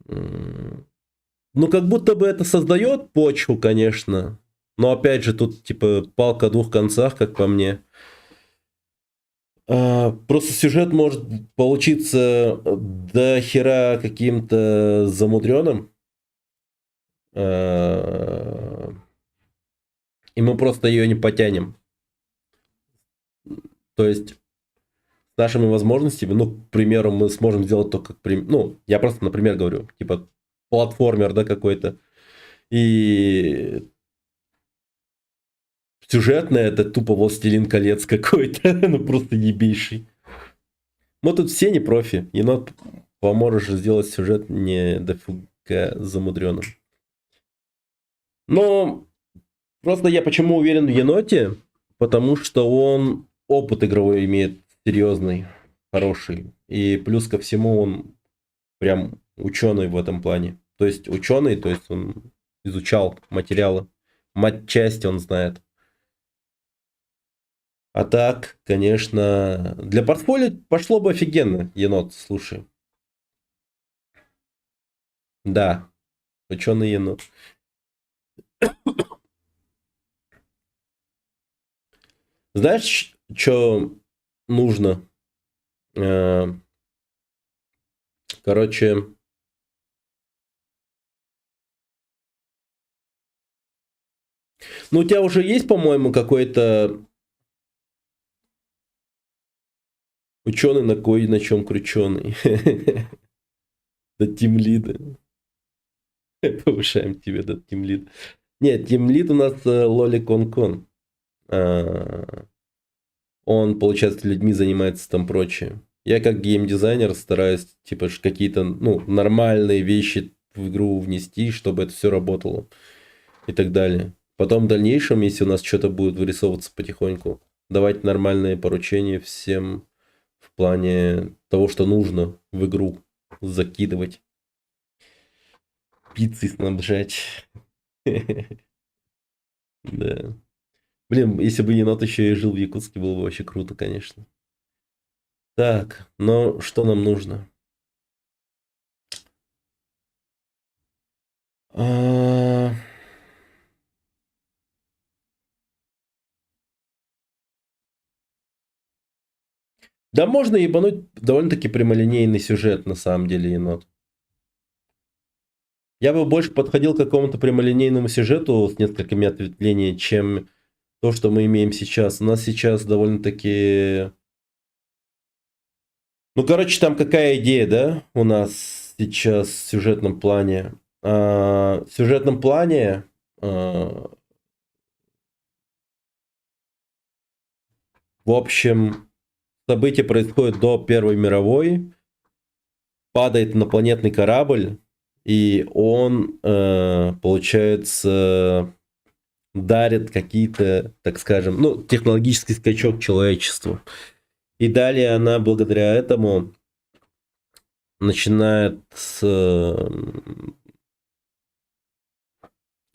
Ну, как будто бы это создает почву, конечно. Но опять же, тут типа палка о двух концах, как по мне. Просто сюжет может получиться до хера каким-то замудренным. И мы просто ее не потянем. То есть с нашими возможностями, ну, к примеру, мы сможем сделать только, ну, я просто, например, говорю, типа платформер, да, какой-то. И сюжетно это тупо «Властелин колец» какой-то, ну, просто ебейший. Мы тут все не профи. Енот поможешь сделать сюжет не дофига замудренным. Но просто я почему уверен в еноте? Потому что он опыт игровой имеет серьезный, хороший. И плюс ко всему он прям ученый в этом плане. То есть ученый, то есть он изучал материалы. Матчасть он знает. А так, конечно, для портфолио пошло бы офигенно, енот, слушай. Да, ученый енот. Знаешь, что нужно? Короче, ну у тебя уже есть, по-моему, какой-то ученый на кой на чем крученый. До тимлида. Повышаем тебе до тимлида. Нет, тимлид у нас Лоли Кон-Кон. Он, получается, людьми занимается там прочее. Я как геймдизайнер стараюсь, типа, какие-то, ну, нормальные вещи в игру внести, чтобы это все работало. И так далее. Потом в дальнейшем, если у нас что-то будет вырисовываться потихоньку, давать нормальные поручения всем в плане того, что нужно в игру закидывать. пиццей снабжать. Да. Блин, если бы енот еще и жил в Якутске, было бы вообще круто, конечно. Так, но что нам нужно? А, Да можно ебануть довольно-таки прямолинейный сюжет, на самом деле, енот. Я бы больше подходил к какому-то прямолинейному сюжету с несколькими ответвлениями, чем то, что мы имеем сейчас. У нас сейчас довольно-таки... Ну, короче, там какая идея, да, у нас сейчас в сюжетном плане? В сюжетном плане в общем, события происходят до Первой мировой, падает инопланетный корабль, и он, получается, дарит какие-то, так скажем, ну, технологический скачок человечеству. И далее она благодаря этому начинает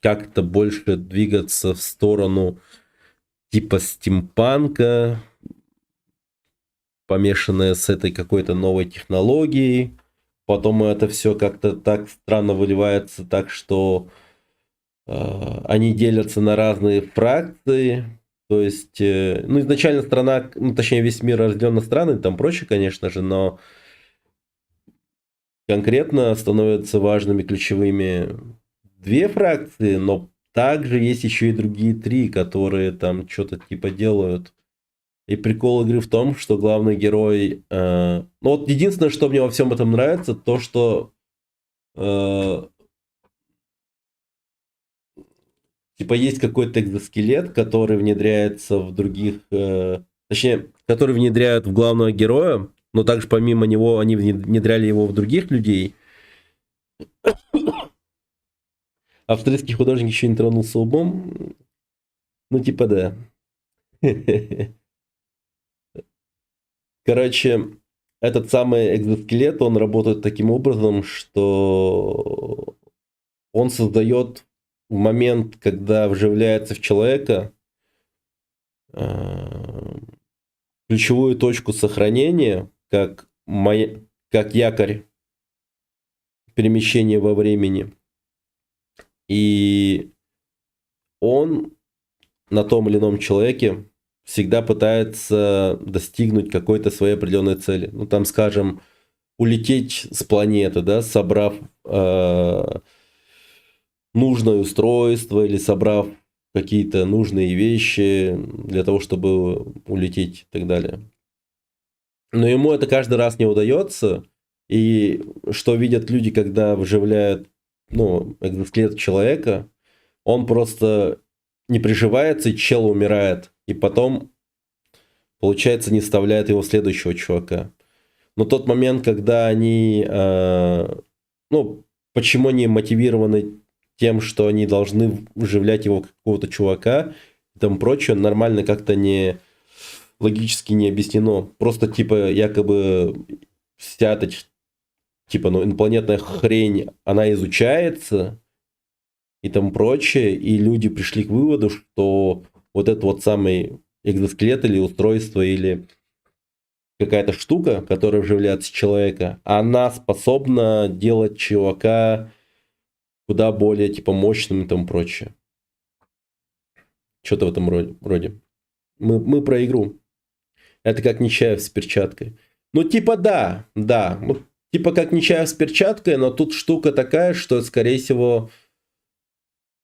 как-то больше двигаться в сторону типа стимпанка, помешанная с этой какой-то новой технологией. Потом это все как-то так странно выливается, так что они делятся на разные фракции. То есть, ну, изначально страна, ну, точнее, весь мир разделен на страны, там проще, конечно же, но конкретно становятся важными, ключевыми две фракции, но также есть еще и другие три, которые там что-то типа делают. И прикол игры в том, что главный герой... ну вот единственное, что мне во всем этом нравится, то, что... типа есть какой-то экзоскелет, который внедряется в других... точнее, который внедряют в главного героя, но также помимо него они внедряли его в других людей. Австрийский художник еще не тронулся лбом. Ну, типа, да. Короче, этот самый экзоскелет, он работает таким образом, что он создает в момент, когда вживляется в человека, ключевую точку сохранения, как якорь перемещения во времени. И он на том или ином человеке всегда пытается достигнуть какой-то своей определенной цели. Ну, там, скажем, улететь с планеты, да, собрав нужное устройство или собрав какие-то нужные вещи для того, чтобы улететь и так далее. Но ему это каждый раз не удается. И что видят люди, когда вживляют, ну, экзоскелет человека, он просто не приживается, и чел умирает. И потом, получается, не вставляет его в следующего чувака. Но тот момент, когда они... ну, почему они мотивированы тем, что они должны вживлять его в какого-то чувака и тому прочее, нормально как-то не... логически не объяснено. Просто, типа, якобы вся эта, типа, ну, инопланетная хрень, она изучается и тому прочее, и люди пришли к выводу, что вот этот вот самый экзоскелет или устройство, или какая-то штука, которая вживляется в человека, она способна делать чувака куда более, типа, мощным и тому прочее. Что-то в этом роде. Мы про игру. Это как Нечаев с перчаткой. Ну, типа, да. Ну, типа, как Нечаев с перчаткой, но тут штука такая, что, скорее всего,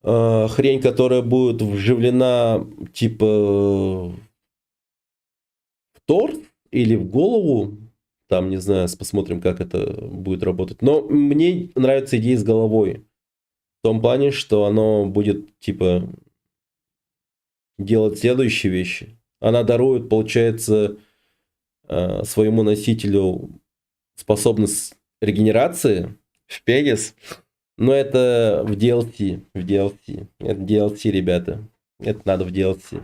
хрень, которая будет вживлена, типа, в торс или в голову, там, не знаю, посмотрим, как это будет работать. Но мне нравится идея с головой. В том плане, что оно будет, типа, делать следующие вещи. Она дарует, получается, своему носителю способность регенерации в пенис. Но это в DLC. Это DLC, ребята. Это надо в DLC.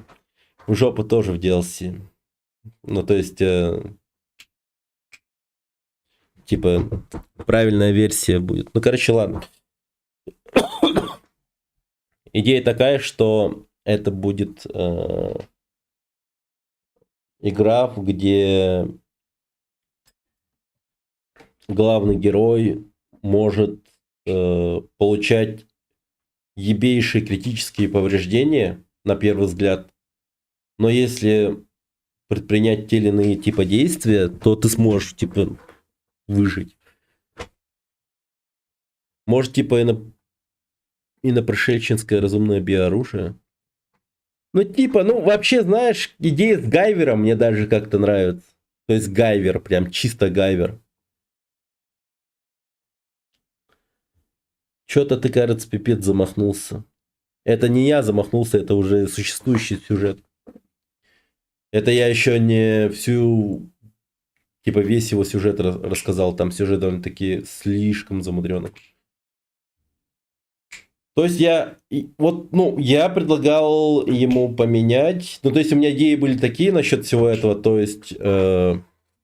В жопу тоже в DLC. Ну, то есть, типа, правильная версия будет. Ну, короче, ладно. Идея такая, что это будет игра, где главный герой может получать ебейшие критические повреждения, на первый взгляд. Но если предпринять те или иные типа действия, то ты сможешь типа выжить. Может, типа инопришельченское разумное биооружие. Ну, типа, ну, вообще, знаешь, идея с Гайвером мне даже как-то нравится. То есть Гайвер, прям чисто Гайвер. Что-то ты, кажется, пипец замахнулся. Это не я замахнулся, это уже существующий сюжет. Это я еще не всю, типа, весь его сюжет рассказал. Там сюжет довольно-таки слишком замудренный. То есть я предлагал ему поменять. Ну, то есть у меня идеи были такие насчет всего этого. То есть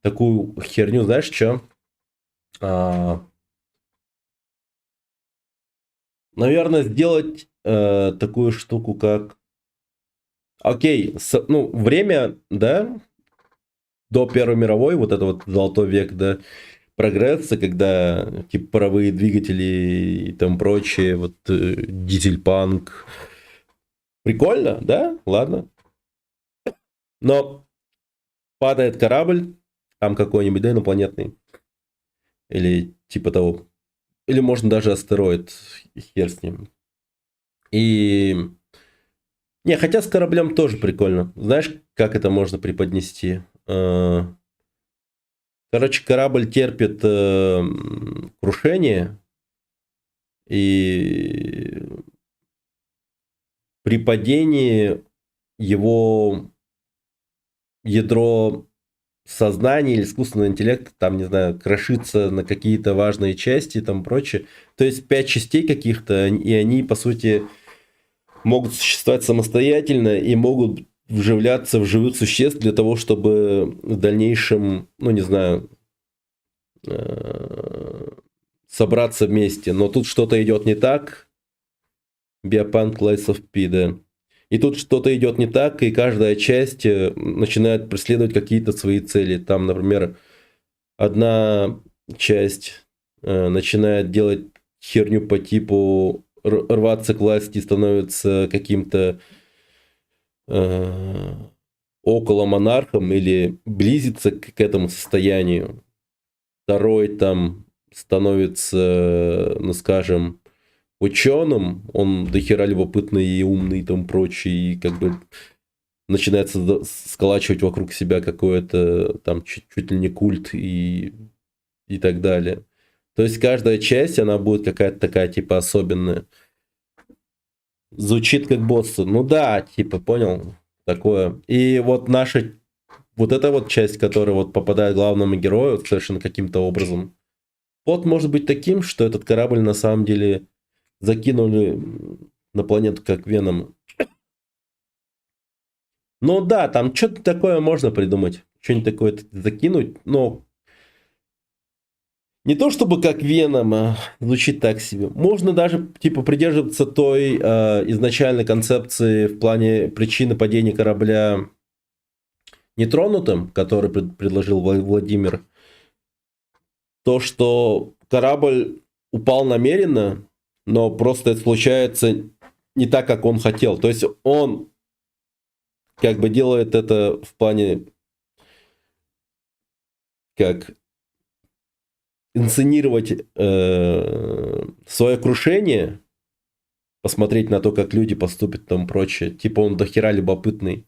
такую херню, знаешь, что? Наверное, сделать такую штуку, как... Окей, время, да, до Первой мировой, вот это вот золотой век, да, прогресса, когда типа паровые двигатели и там прочее, вот дизельпанк. Прикольно, да? Ладно. Но падает корабль, там какой-нибудь, да, инопланетный. Или типа того. Или можно даже астероид, хер с ним. И... Не, хотя с кораблем тоже прикольно. Знаешь, как это можно преподнести? Короче, корабль терпит крушение, и при падении его ядро сознания или искусственного интеллекта, там, не знаю, крошится на какие-то важные части и там прочее. То есть 5 частей каких-то, и они, по сути, могут существовать самостоятельно и могут вживляться в живых существ для того, чтобы в дальнейшем, ну, не знаю, собраться вместе. Но тут что-то идет не так. Biopunk Lies of P, да. И тут что-то идет не так, и каждая часть начинает преследовать какие-то свои цели. Там, например, одна часть начинает делать херню по типу рваться к власти, становится каким-то около монархом или близится к этому состоянию. Второй там становится, ну скажем, ученым, он дохера любопытный и умный и тому прочее, и как бы начинает сколачивать вокруг себя какой-то там чуть ли не культ и так далее. То есть каждая часть, она будет какая-то такая типа особенная. Звучит как боссы. Ну да, типа, понял? Такое. И вот наша, вот эта вот часть, которая вот попадает главному герою совершенно каким-то образом. Вот может быть таким, что этот корабль на самом деле закинули на планету как Веном. Ну да, там что-то такое можно придумать. Что-нибудь такое закинуть, но не то чтобы как Веном, звучит так себе. Можно даже типа придерживаться той изначальной концепции в плане причины падения корабля нетронутым, который предложил Владимир. То, что корабль упал намеренно, но просто это случается не так, как он хотел. То есть он как бы делает это в плане как инсценировать свое крушение, посмотреть на то, как люди поступят и тому прочее. Типа он дохера любопытный.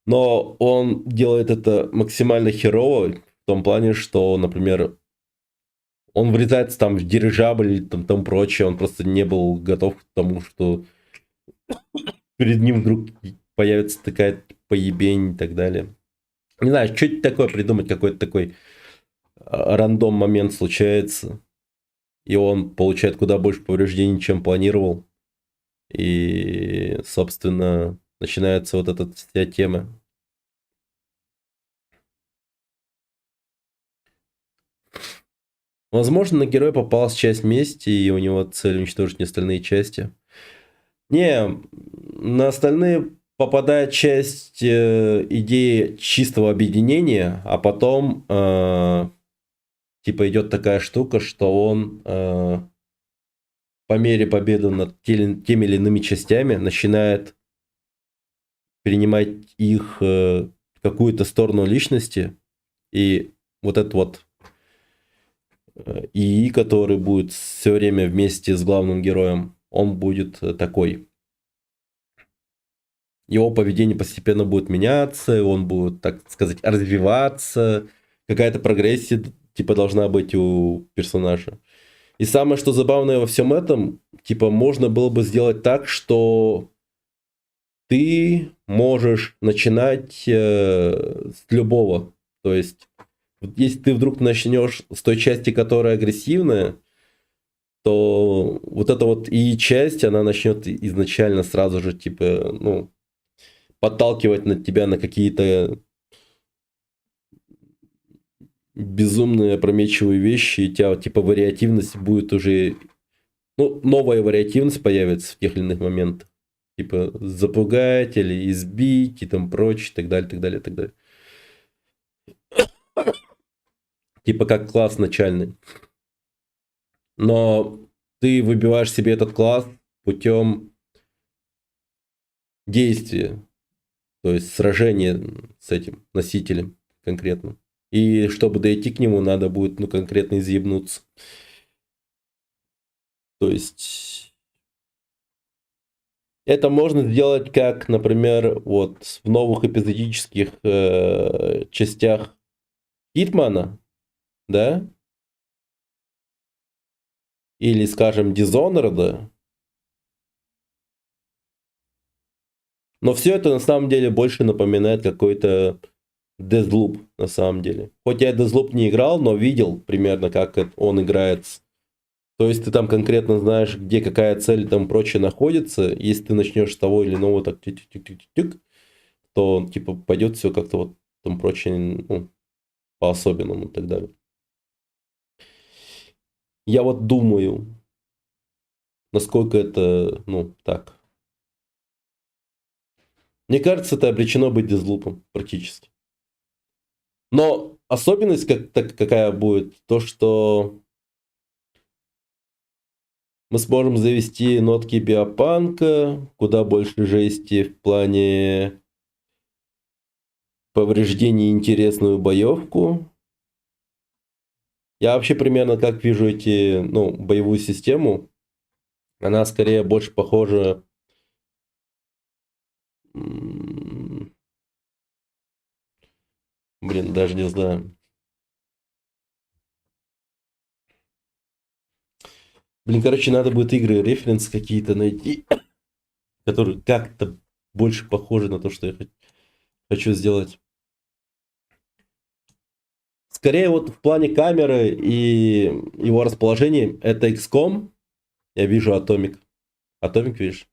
Но он делает это максимально херово в том плане, что, например, он врезается там в дирижабль и тому прочее. Он просто не был готов к тому, что перед ним вдруг появится такая поебень и так далее. Не знаю, что-то такое придумать, какой-то такой рандом момент случается, и он получает куда больше повреждений, чем планировал. И, собственно, начинается вот эта вся тема. Возможно, на героя попалась часть мести, и у него цель уничтожить остальные части. Не, на остальные попадает часть идеи чистого объединения, а потом типа идет такая штука, что он по мере победы над теми или иными частями начинает принимать их какую-то сторону личности, и вот этот вот ИИ, который будет все время вместе с главным героем, он будет такой. Его поведение постепенно будет меняться, он будет, так сказать, развиваться, какая-то прогрессия типа должна быть у персонажа. И самое, что забавное во всем этом, типа, можно было бы сделать так, что ты можешь начинать с любого. То есть, вот если ты вдруг начнешь с той части, которая агрессивная, то вот эта вот и часть, она начнет изначально сразу же, типа, ну, подталкивать на тебя на какие-то безумные опрометчивые вещи, и у тебя типа вариативность будет уже, ну, новая вариативность появится в тех или иных моментах. Типа запугать или избить и там прочее, так далее, так далее, так далее. Типа как класс начальный. Но ты выбиваешь себе этот класс путем действия. То есть сражения с этим носителем конкретно. И чтобы дойти к нему, надо будет, ну, конкретно изъебнуться. То есть это можно сделать как, например, вот в новых эпизодических частях Хитмана, да? Или, скажем, Dishonored. Но все это на самом деле больше напоминает какой-то Deathloop на самом деле. Хоть я Deathloop не играл, но видел примерно, как он играется. То есть ты там конкретно знаешь, где какая цель и там прочее находится. Если ты начнешь с того или иного так тик-тик-тик-тик, то типа пойдет все как-то вот там прочее, ну, по-особенному и так далее. Я вот думаю, насколько это, ну, так. Мне кажется, это обречено быть дезлупом практически. Но особенность какая будет, то что мы сможем завести нотки биопанка, куда больше жести в плане повреждений, интересную боевку. Я вообще примерно как вижу эти, ну, боевую систему. Она скорее больше похожа... Блин, даже не знаю. Блин, короче, надо будет игры, референсы какие-то найти, которые как-то больше похожи на то, что я хочу сделать. Скорее вот в плане камеры и его расположения это XCOM. Я вижу Atomic. Atomic, видишь?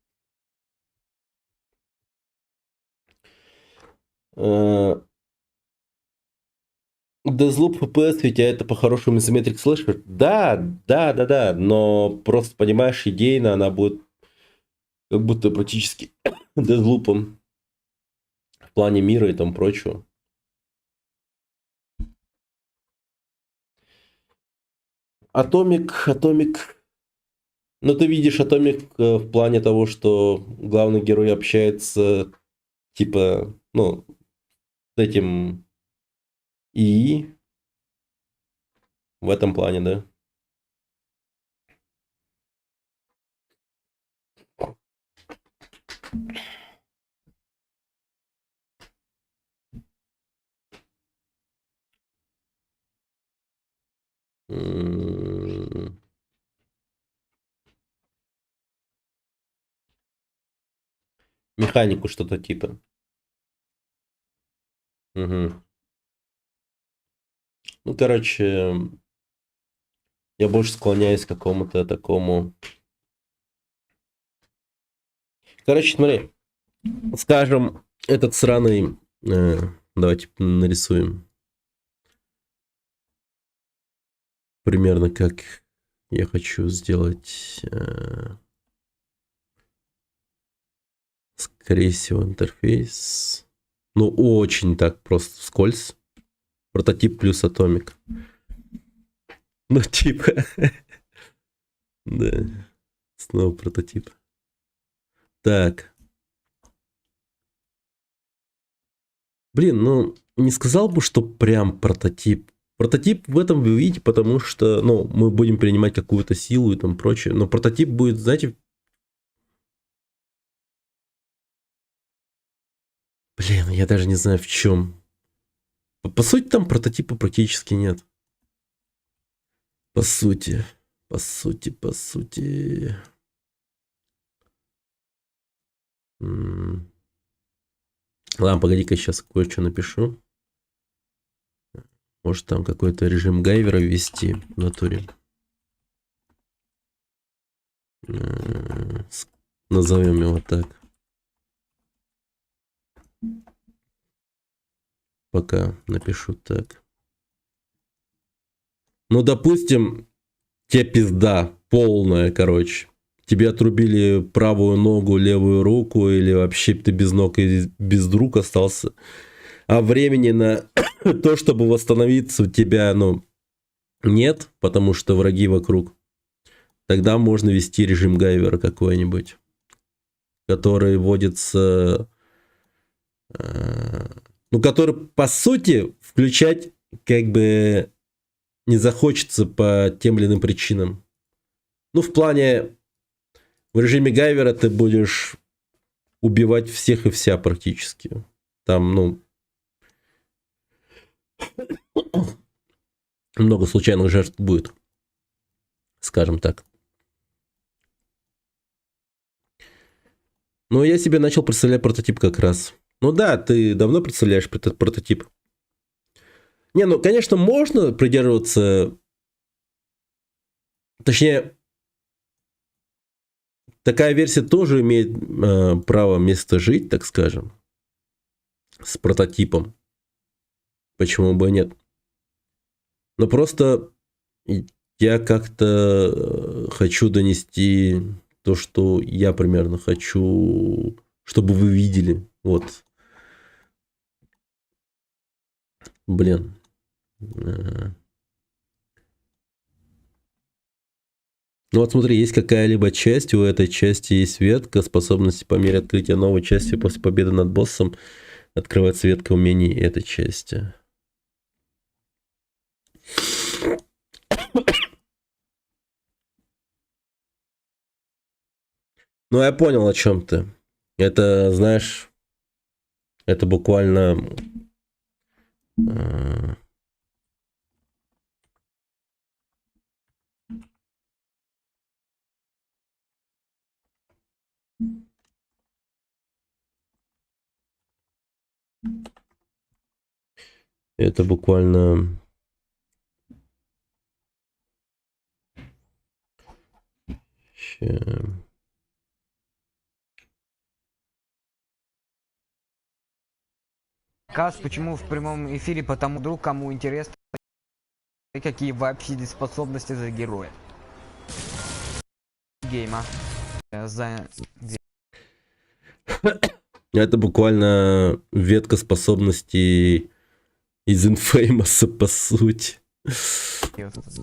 Deathloop FPS, ведь это по-хорошему изометрик слэшер. Да, но просто, понимаешь, идейно она будет как будто практически Deathloop'ом в плане мира и там прочего. Atomic. Ну, ты видишь Atomic в плане того, что главный герой общается, типа, ну, с этим ИИ. В этом плане, да. Механику что-то типа. Угу. Ну, короче, я больше склоняюсь к какому-то такому... Короче, смотри. Скажем, этот сраный... давайте нарисуем. Примерно как я хочу сделать... Скорее всего, интерфейс. Ну, очень так просто вскользь. Прототип плюс атомик. Ну, типа. Да. Снова прототип. Так. Блин, ну, не сказал бы, что прям прототип. Прототип в этом вы увидите, потому что, ну, мы будем принимать какую-то силу и там прочее. Но прототип будет, знаете... Блин, я даже не знаю в чем. По сути, там прототипа практически нет. По сути. Ладно, погоди-ка, сейчас кое-что напишу. Может, там какой-то режим Гайвера ввести в натуре. Назовем его так. Пока напишу так. Ну, допустим, тебе пизда полная, короче. Тебе отрубили правую ногу, левую руку, или вообще ты без ног и без рук остался. А времени на то, чтобы восстановиться, у тебя, ну, нет, потому что враги вокруг. Тогда можно ввести режим Гайвера какой-нибудь, который вводится... ну, который, по сути, включать как бы не захочется по тем или иным причинам. Ну, в плане, в режиме Гайвера ты будешь убивать всех и вся практически. Там, ну, много случайных жертв будет, скажем так. Но я себе начал представлять прототип как раз. Ну да, ты давно представляешь этот прототип. Не, ну, конечно, можно придерживаться... Точнее, такая версия тоже имеет право место жить, так скажем. С прототипом. Почему бы и нет? Но просто я как-то хочу донести то, что я примерно хочу, чтобы вы видели. Вот. Блин. Ну вот смотри, есть какая-либо часть, у этой части есть ветка, способности по мере открытия новой части после победы над боссом открывается ветка умений этой части. Ну, я понял, о чем ты. Это, знаешь, это буквально... Это буквально... Почему в прямом эфире? Потому вдруг кому интересно, какие вообще способности за героя. Гейма. Это буквально ветка способностей из Infamous, по сути.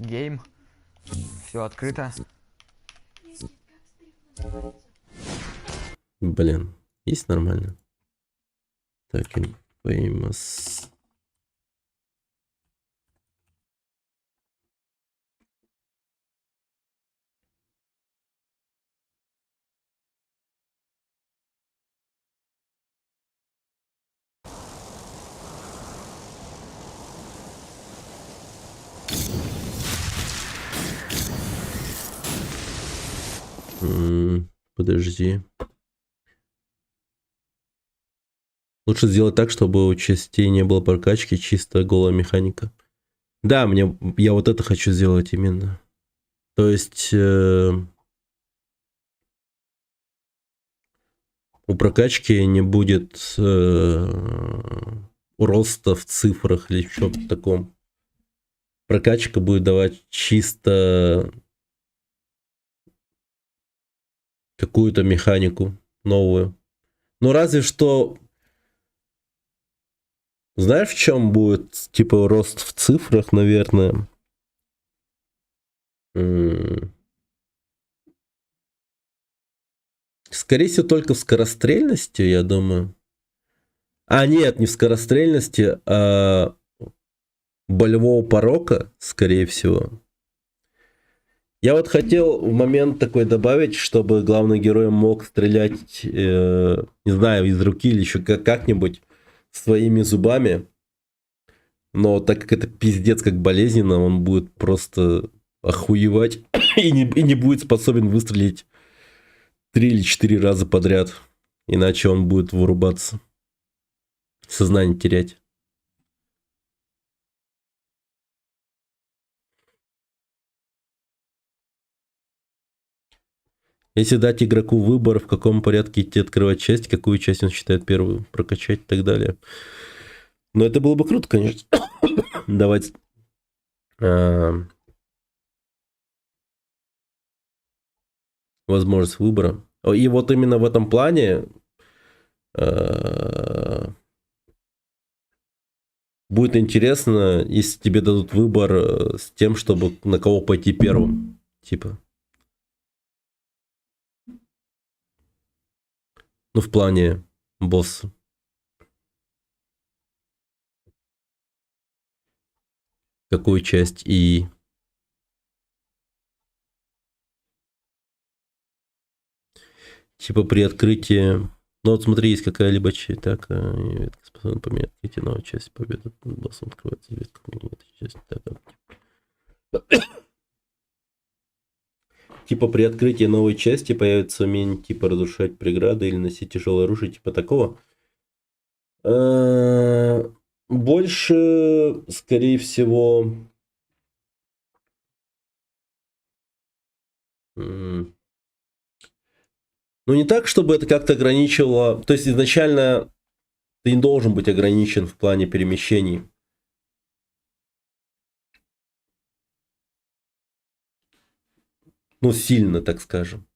Гейм. Все открыто. Блин, есть нормально? Так, Infamous. Подожди. Лучше сделать так, чтобы у частей не было прокачки, чисто голая механика. Да, я вот это хочу сделать именно. То есть у прокачки не будет роста в цифрах или в чем-то таком. Прокачка будет давать чисто какую-то механику новую. Ну, разве что... Знаешь, в чем будет, типа, рост в цифрах, наверное? Скорее всего, только в скорострельности, я думаю. А, нет, не в скорострельности, а болевого порока, скорее всего. Я вот хотел в момент такой добавить, чтобы главный герой мог стрелять, не знаю, из руки или еще как-нибудь своими зубами. Но так как это пиздец как болезненно, он будет просто охуевать и не будет способен выстрелить 3 или 4 раза подряд. Иначе он будет вырубаться. Сознание терять. Если дать игроку выбор, в каком порядке идти открывать часть, какую часть он считает первую прокачать и так далее. Но это было бы круто, конечно. Давать возможность выбора. И вот именно в этом плане будет интересно, если тебе дадут выбор с тем, чтобы на кого пойти первым. Типа. Ну, в плане босса. Какую часть и... Типа при открытии... Ну вот смотри, есть какая-либо часть, так, способна поменять открытие новой части победы боссом открывается ветка, часть, так. Типа при открытии новой части появится умение типа разрушать преграды или носить тяжелое оружие, типа такого. Больше, скорее всего... Ну, не так, чтобы это как-то ограничивало... То есть, изначально ты не должен быть ограничен в плане перемещений. Ну, сильно, так скажем.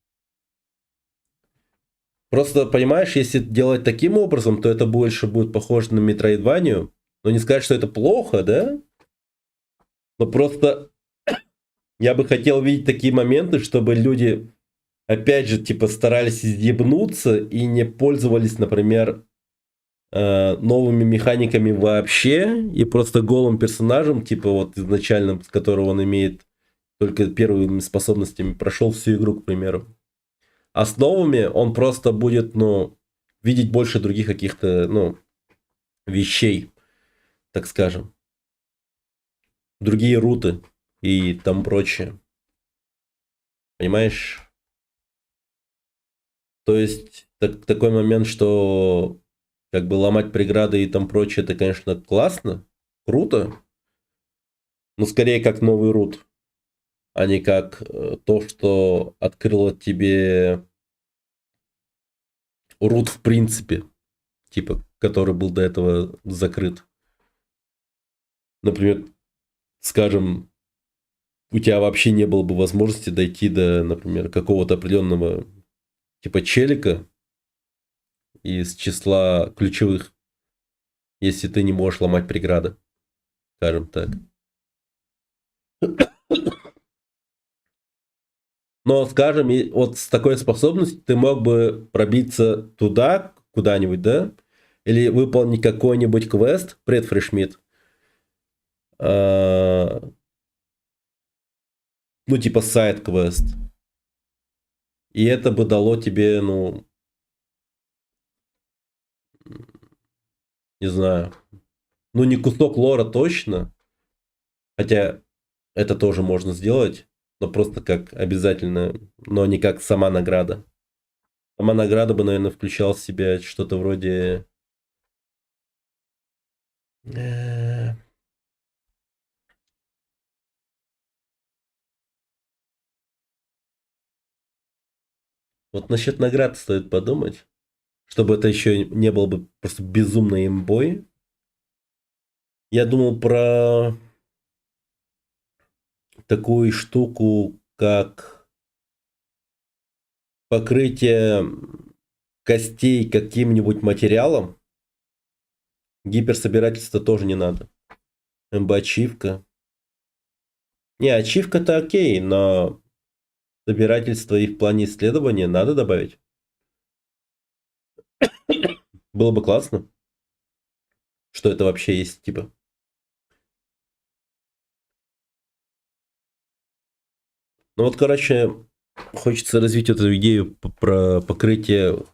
Просто, понимаешь, если делать таким образом, то это больше будет похоже на Metroidvania. Но не сказать, что это плохо, да? Но просто я бы хотел видеть такие моменты, чтобы люди... Опять же, типа, старались изъебнуться и не пользовались, например, новыми механиками вообще, и просто голым персонажем, типа, вот изначально, с которого он имеет только первыми способностями, прошел всю игру, к примеру. А с новыми он просто будет, ну, видеть больше других каких-то, ну, вещей, так скажем. Другие руты и там прочее. Понимаешь? То есть такой момент, что как бы ломать преграды и там прочее, это, конечно, классно, круто, но скорее как новый рут, а не как то, что открыло тебе рут в принципе, типа, который был до этого закрыт. Например, скажем, у тебя вообще не было бы возможности дойти до, например, какого-то определенного типа челика из числа ключевых, если ты не можешь ломать преграды, скажем так. Но, скажем, вот с такой способностью ты мог бы пробиться туда, куда-нибудь, да? Или выполнить какой-нибудь квест, предфрешмит. Ну, типа сайд-квест. И это бы дало тебе, ну, не знаю, ну, не кусок лора точно, хотя это тоже можно сделать, но просто как обязательно, но не как сама награда. Сама награда бы, наверное, включала в себя что-то вроде... Вот насчет наград стоит подумать, чтобы это еще не было бы просто безумной имбой. Я думал про такую штуку, как покрытие костей каким-нибудь материалом, гиперсобирательство тоже не надо. МБ-ачивка. Не, ачивка-то окей, но собирательство и в плане исследования надо добавить. Было бы классно. Что это вообще есть, типа. Ну вот, короче, хочется развить эту идею про покрытие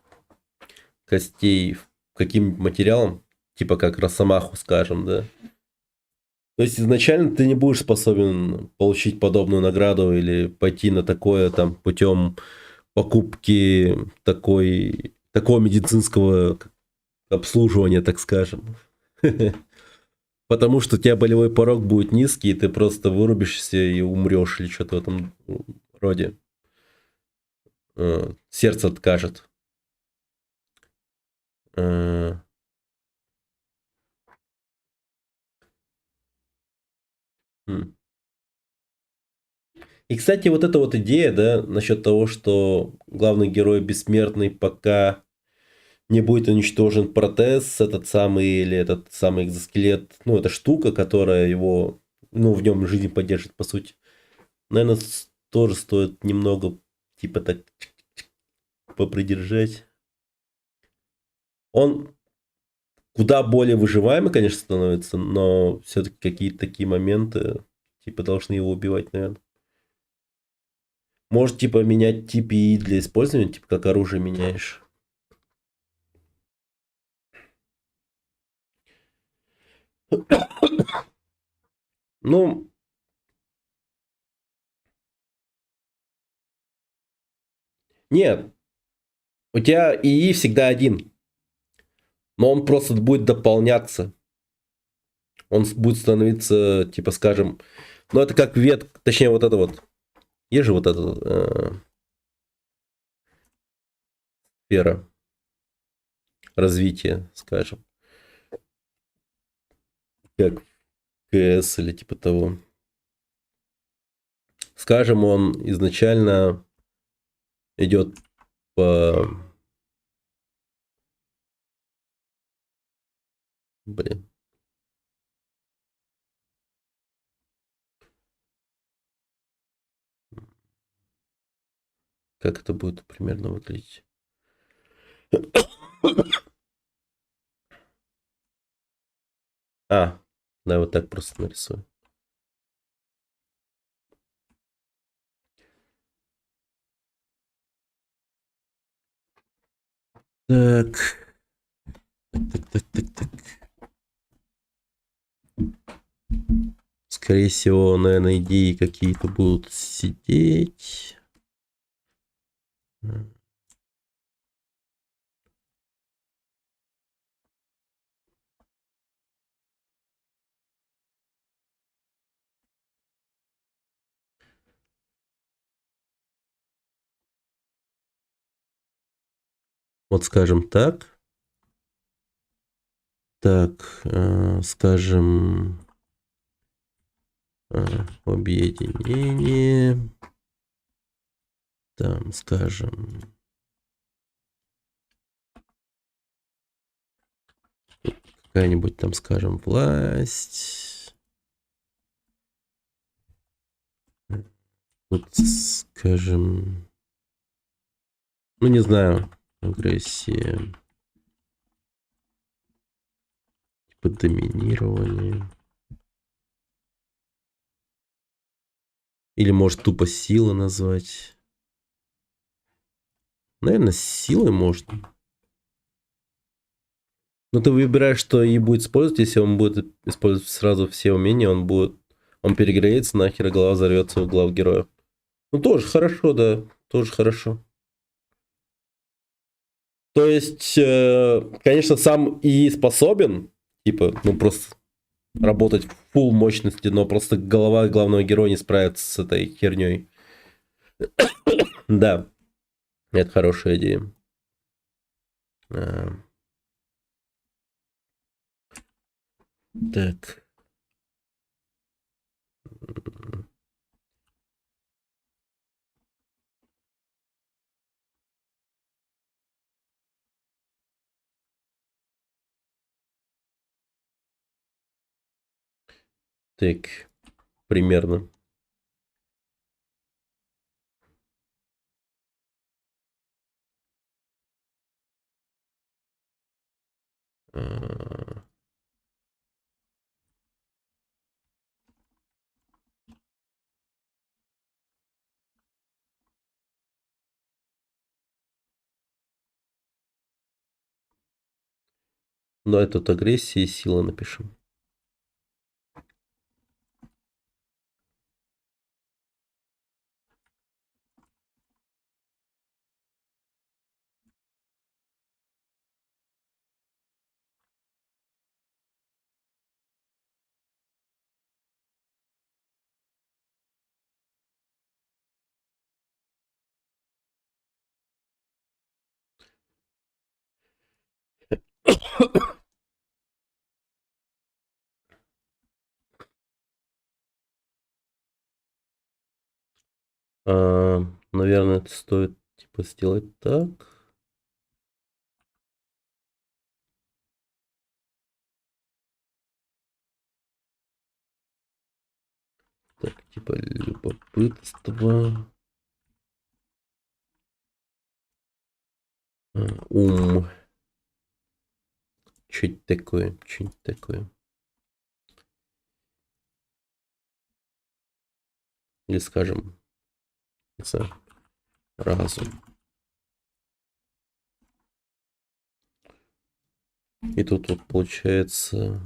костей каким-нибудь материалом, типа как росомаху, скажем, да. То есть изначально ты не будешь способен получить подобную награду или пойти на такое там путем покупки такого медицинского обслуживания, так скажем. Потому что у тебя болевой порог будет низкий, и ты просто вырубишься и умрешь, или что-то в этом роде. Сердце откажет. И, кстати, вот эта вот идея, да, насчет того, что главный герой бессмертный, пока не будет уничтожен протез, этот самый, или этот самый экзоскелет, ну, это штука, которая его, ну, в нем жизнь поддержит, по сути. Наверное, тоже стоит немного, типа, так, попридержать. Он куда более выживаемый, конечно, становится, но все-таки какие-то такие моменты, типа, должны его убивать, наверное. Может, типа, менять TPI для использования, типа, как оружие меняешь. Ну, нет, у тебя ИИ всегда один, но он просто будет дополняться. Он будет становиться, типа, скажем, ну, это как ветка, точнее, вот это вот. Есть же вот эта сфера развития, скажем. Как КС или типа того. Скажем, он изначально идет по... Блин. Как это будет примерно выглядеть? Да, вот так просто нарисую. Так. Так. Скорее всего, наверное, идеи какие-то будут сидеть. Вот скажем так. Так, скажем, объединение. Там, скажем, какая-нибудь там, скажем, власть. Вот, скажем, ну, не знаю, агрессия. Типа доминирование. Или, может, тупо сила назвать. Наверное, силой можно. Но ты выбираешь, что и будет использовать. Если он будет использовать сразу все умения, он перегреется нахер, и голова взорвется у глав героя. Ну, тоже хорошо, да. Тоже хорошо. То есть, конечно, сам и способен, типа, ну, просто работать в фулл мощности, но просто голова главного героя не справится с этой херней. Да, это хорошая идея. Так. Так, примерно. А, Давай тут агрессия и сила напишем. Наверное, это стоит типа сделать так. Так, типа любопытство. Ум. Что-нибудь такое, что-нибудь такое. Или скажем, не знаю, разум. И тут вот получается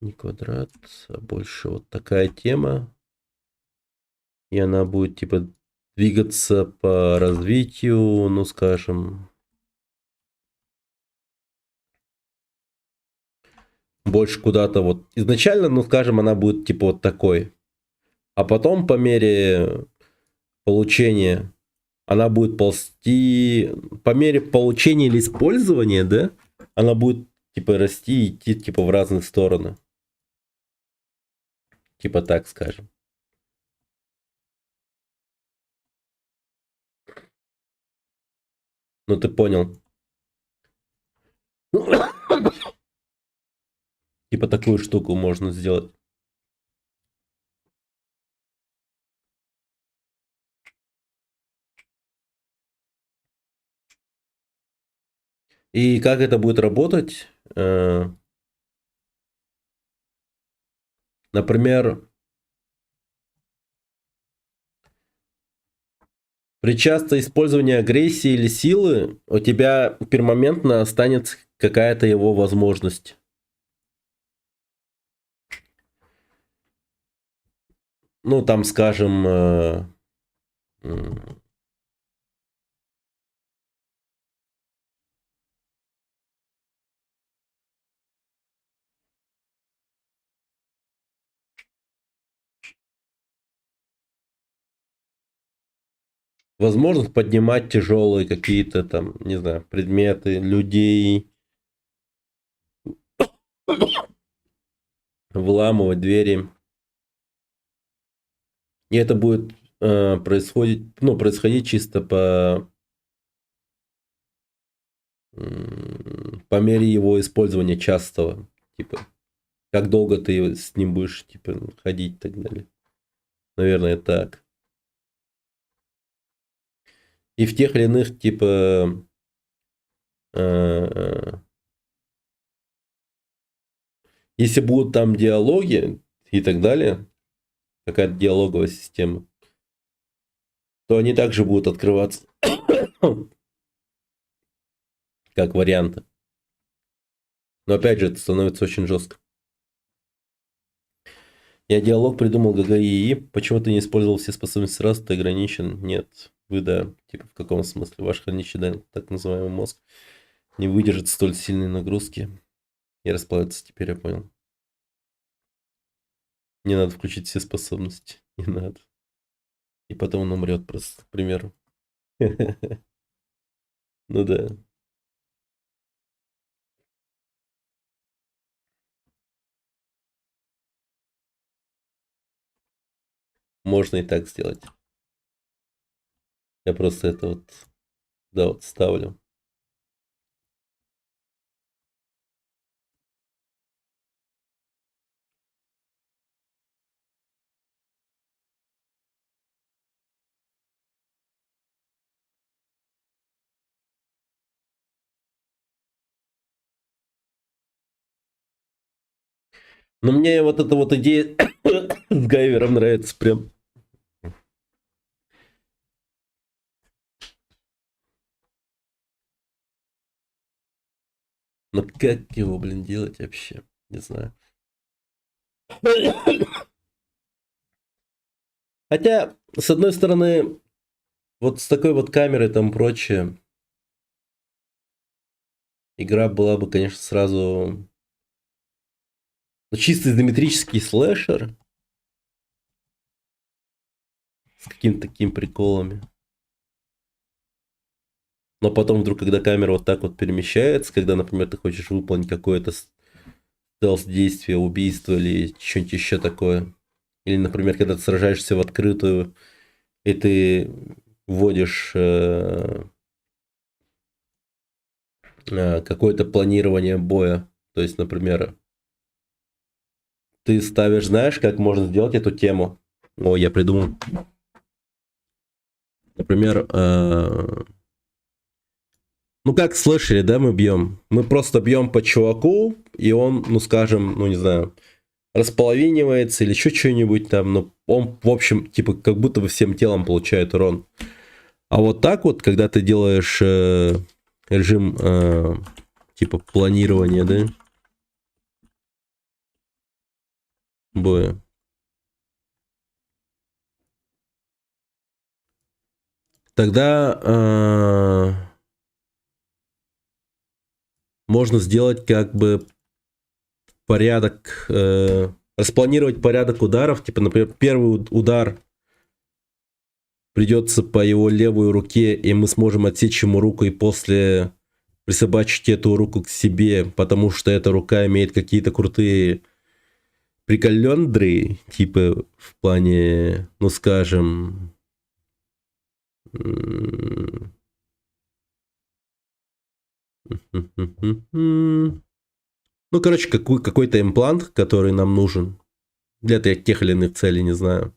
не квадрат, а больше вот такая тема. И она будет типа двигаться по развитию, ну скажем, больше куда-то вот. Изначально, ну скажем, она будет типа вот такой. А потом по мере получения она будет ползти, по мере получения или использования, да, она будет типа расти и идти типа в разные стороны. Типа так скажем. Ну ты понял. Типа такую штуку можно сделать. И как это будет работать? Например, при частом использовании агрессии или силы у тебя пермоментно останется какая-то его возможность. Ну, там, скажем, возможность поднимать тяжелые какие-то там, не знаю, предметы, людей, выламывать двери. И это будет происходить чисто по мере его использования частого. Типа, как долго ты с ним будешь типа, ходить и так далее. Наверное, так. И в тех или иных, типа, если будут там диалоги и так далее, какая-то диалоговая система, то они также будут открываться как варианты. Но опять же, это становится очень жестко. Я диалог придумал ГГИИ. Почему ты не использовал все способности сразу? Ты ограничен? Нет. Вы, да. Типа, в каком смысле? Ваш хранилище, да, так называемый мозг, не выдержит столь сильной нагрузки. И расплавится теперь, я понял. Не надо включить все способности. Не надо. И потом он умрет просто, к примеру. Ну да. Можно и так сделать. Я просто это вот, да, вот ставлю. Но мне вот эта вот идея с Гайвером нравится прям. Но как его, блин, делать вообще? Не знаю. Хотя, с одной стороны, вот с такой вот камерой там прочее, игра была бы, конечно, сразу... Ну, чисто изометрический слэшер. С какими-то такими приколами. Но потом вдруг, когда камера вот так вот перемещается, когда, например, ты хочешь выполнить какое-то стелс-действие, убийство или что-нибудь еще такое. Или, например, когда ты сражаешься в открытую, и ты вводишь какое-то планирование боя. То есть, например, ты ставишь, знаешь, как можно сделать эту тему? О, я придумал. Например, ну как в слэшере, да, мы бьем? Мы просто бьем по чуваку, и он, ну скажем, ну не знаю, располовинивается или еще что-нибудь там, но он, в общем, типа, как будто бы всем телом получает урон. А вот так вот, когда ты делаешь режим, типа, планирования, да, боя. Тогда можно сделать как бы порядок, распланировать порядок ударов. Типа, например, первый удар придется по его левой руке, и мы сможем отсечь ему руку и после присобачить эту руку к себе, потому что эта рука имеет какие-то крутые приколендры, типа в плане, ну скажем... Ну, короче, какой-то имплант, который нам нужен для тех или иных целей, не знаю.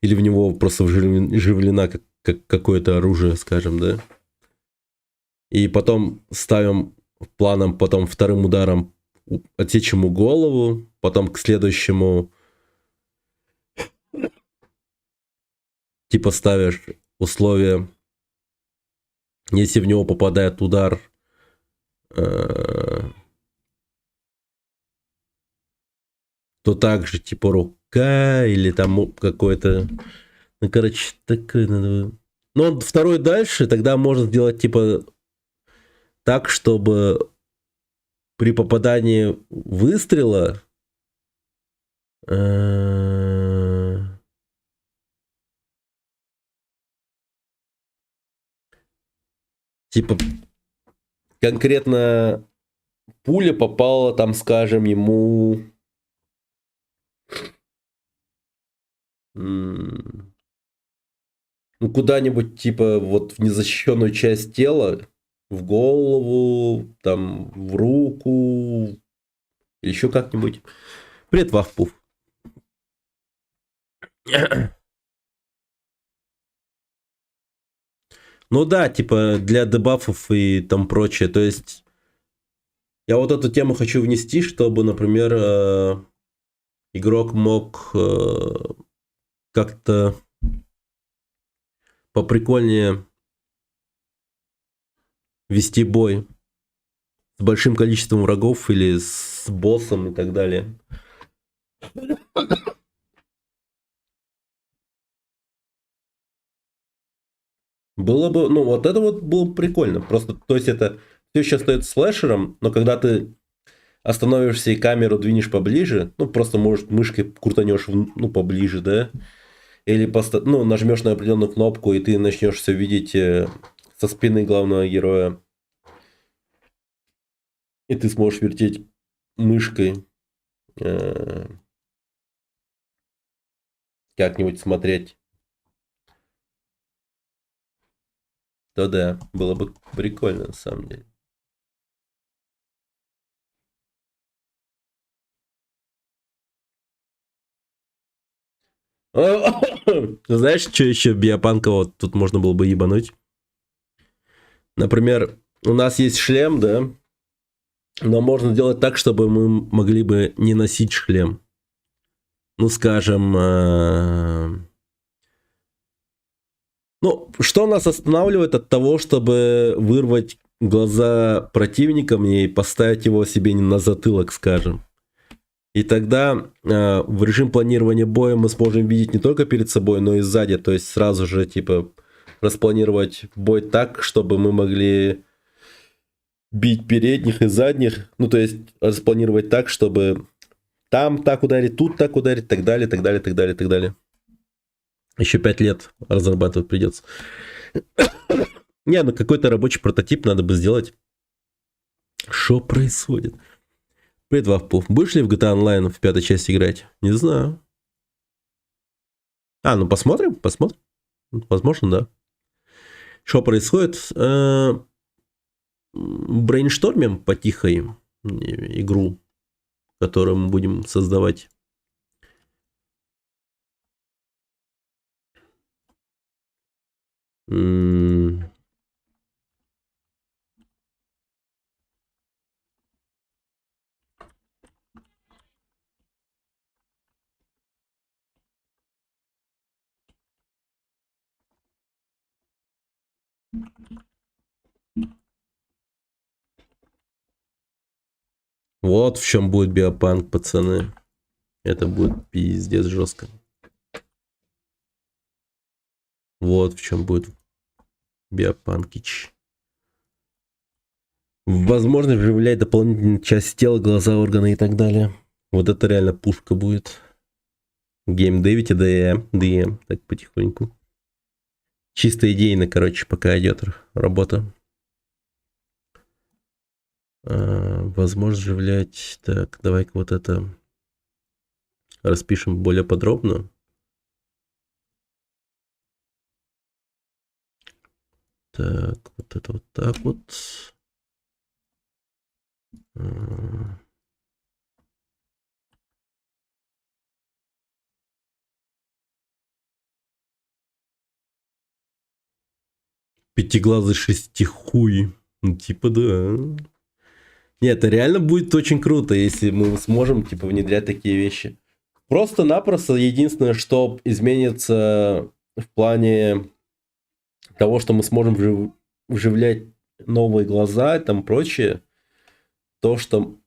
Или в него просто вживлена какое-то оружие, скажем, да. И потом ставим планом, потом вторым ударом отсечь ему голову, потом к следующему типа ставишь условие, если в него попадает удар, то также типа рука или там какой-то, ну короче, такой надо. Ну второй дальше, тогда можно сделать типа так, чтобы при попадании выстрела типа конкретно пуля попала там, скажем, ему ну куда-нибудь типа вот в незащищенную часть тела, в голову, там в руку, или еще как-нибудь. Привет, Вахпуф. Ну да, типа для дебафов и там прочее. То есть я вот эту тему хочу внести, чтобы, например, игрок мог как-то поприкольнее вести бой с большим количеством врагов или с боссом и так далее. Было бы, ну вот это вот было бы прикольно. Просто, то есть это все еще остается слэшером, но когда ты остановишься и камеру двинешь поближе, ну просто, может, мышкой крутанешь, ну, поближе, да, или ну, нажмешь на определенную кнопку, и ты начнешь все видеть со спины главного героя. И ты сможешь вертеть мышкой, как-нибудь смотреть. То да, было бы прикольно на самом деле. Знаешь, что еще биопанка вот тут можно было бы ебануть? Например, у нас есть шлем, да? Но можно сделать так, чтобы мы могли бы не носить шлем. Ну, скажем... Ну, что нас останавливает от того, чтобы вырвать глаза противникам и поставить его себе на затылок, скажем. И тогда в режим планирования боя мы сможем видеть не только перед собой, но и сзади. То есть сразу же, типа, распланировать бой так, чтобы мы могли бить передних и задних. Ну, то есть распланировать так, чтобы там так ударить, тут так ударить, так далее, так далее, так далее, так далее. Еще 5 лет разрабатывать придется. Не, ну какой-то рабочий прототип надо бы сделать. Что происходит? Привет, Вавпу. Будешь ли в GTA Online в 5-й части играть? Не знаю. Ну посмотрим, посмотрим. Возможно, да. Что происходит? Брейнштормим по-тихой игру, которую мы будем создавать. Вот в чем будет биопанк, пацаны. Это будет пиздец жестко. Вот в чем будет биопанкич. Возможно, вживлять дополнительную часть тела, глаза, органы и так далее. Вот это реально пушка будет. Геймдевите DM, так потихоньку. Чисто идейно, короче, пока идет работа. Возможно, вживлять. Так, давай-ка вот это распишем более подробно. Так, вот это вот так вот. Пятиглазый шестихуй. Ну, типа, да. Нет, это реально будет очень круто, если мы сможем, типа, внедрять такие вещи. Просто-напросто единственное, что изменится в плане того, что мы сможем вживлять новые глаза и там прочее, то, что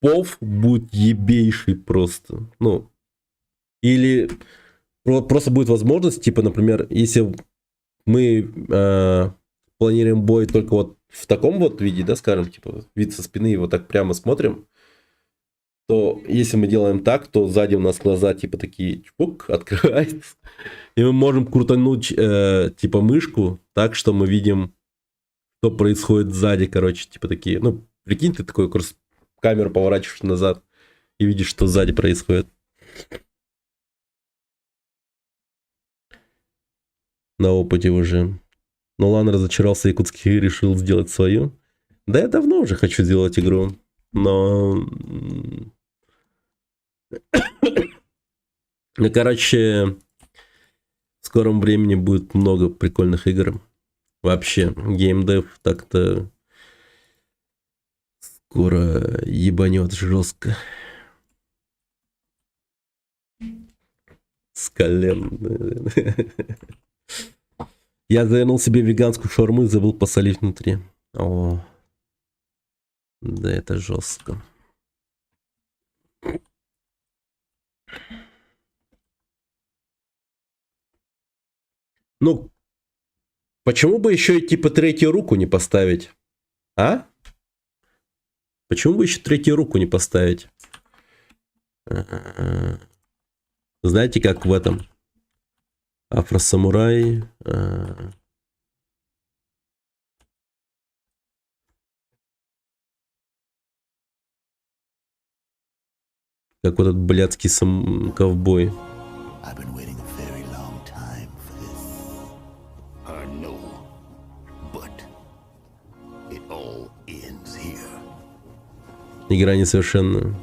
пов будет ебейший просто. Ну, или просто будет возможность, типа, например, если мы планируем бой только вот в таком вот виде, да, скажем, типа, вид со спины, и вот так прямо смотрим, то если мы делаем так, то сзади у нас глаза, типа, такие, чпок, открываются, и мы можем крутануть, типа, мышку так, что мы видим, что происходит сзади, короче, типа, такие, ну, прикинь, ты такой камеру поворачиваешь назад и видишь, что сзади происходит. На опыте уже. Нолан разочаровался в якутских и решил сделать свою. Да я давно уже хочу сделать игру, но... Ну, короче, в скором времени будет много прикольных игр. Вообще, геймдев так-то скоро ебанет жестко. С колен. Я завернул себе веганскую шаурму и забыл посолить внутри. О, да это жестко. Ну, почему бы еще и типа третью руку не поставить? А? Почему бы еще третью руку не поставить? Знаете, как в этом? Афросамурай. Как вот этот блядский ковбой. Игра несовершенная.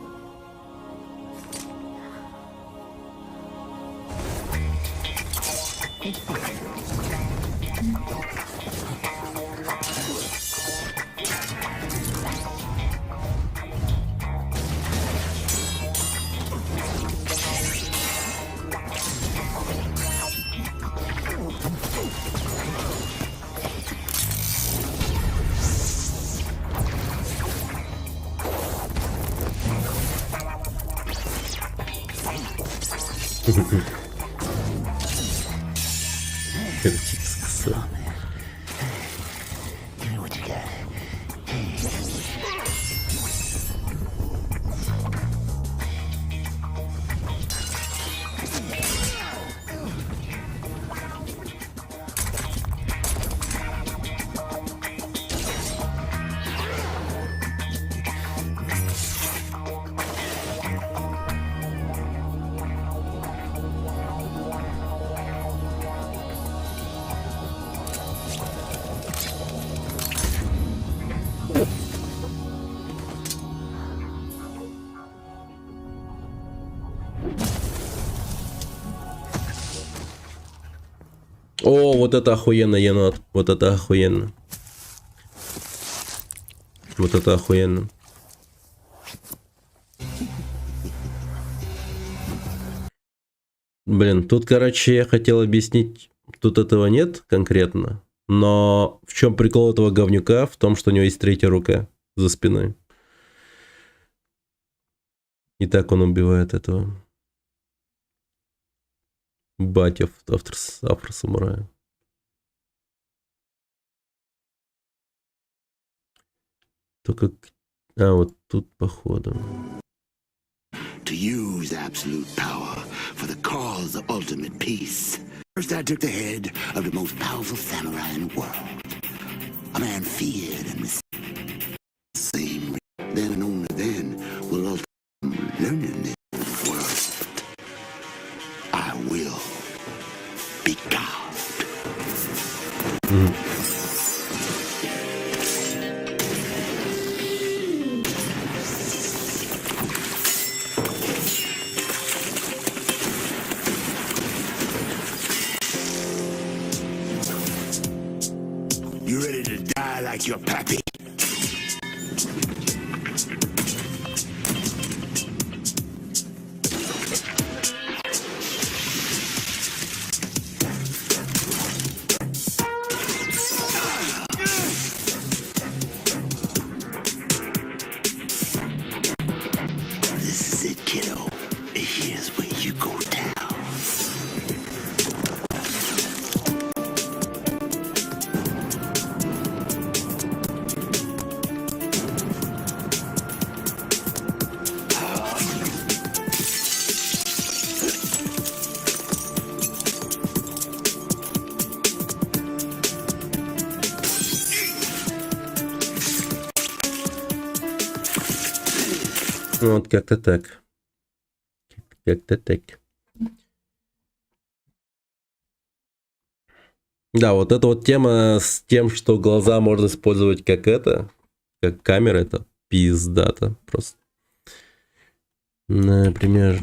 Эротическая. О, вот это охуенно, енот. Вот это охуенно. Вот это охуенно. Блин, тут, короче, я хотел объяснить, тут этого нет конкретно, но в чем прикол этого говнюка? В том, что у него есть третья рука за спиной. И так он убивает этого батя афросамурая. Только... А, вот тут походу. To use absolute power for the cause of ultimate peace. First, I took the head of the most powerful samurai in the world. A man feared and same. Then and only then will ultimately learn this world. I will be God. You ready to die like your pappy? This is it, kiddo. Here's where you go down. Вот как-то так. Как-то так. Да, вот эта вот тема с тем, что глаза можно использовать как это, как камера, это пиздата просто. Например...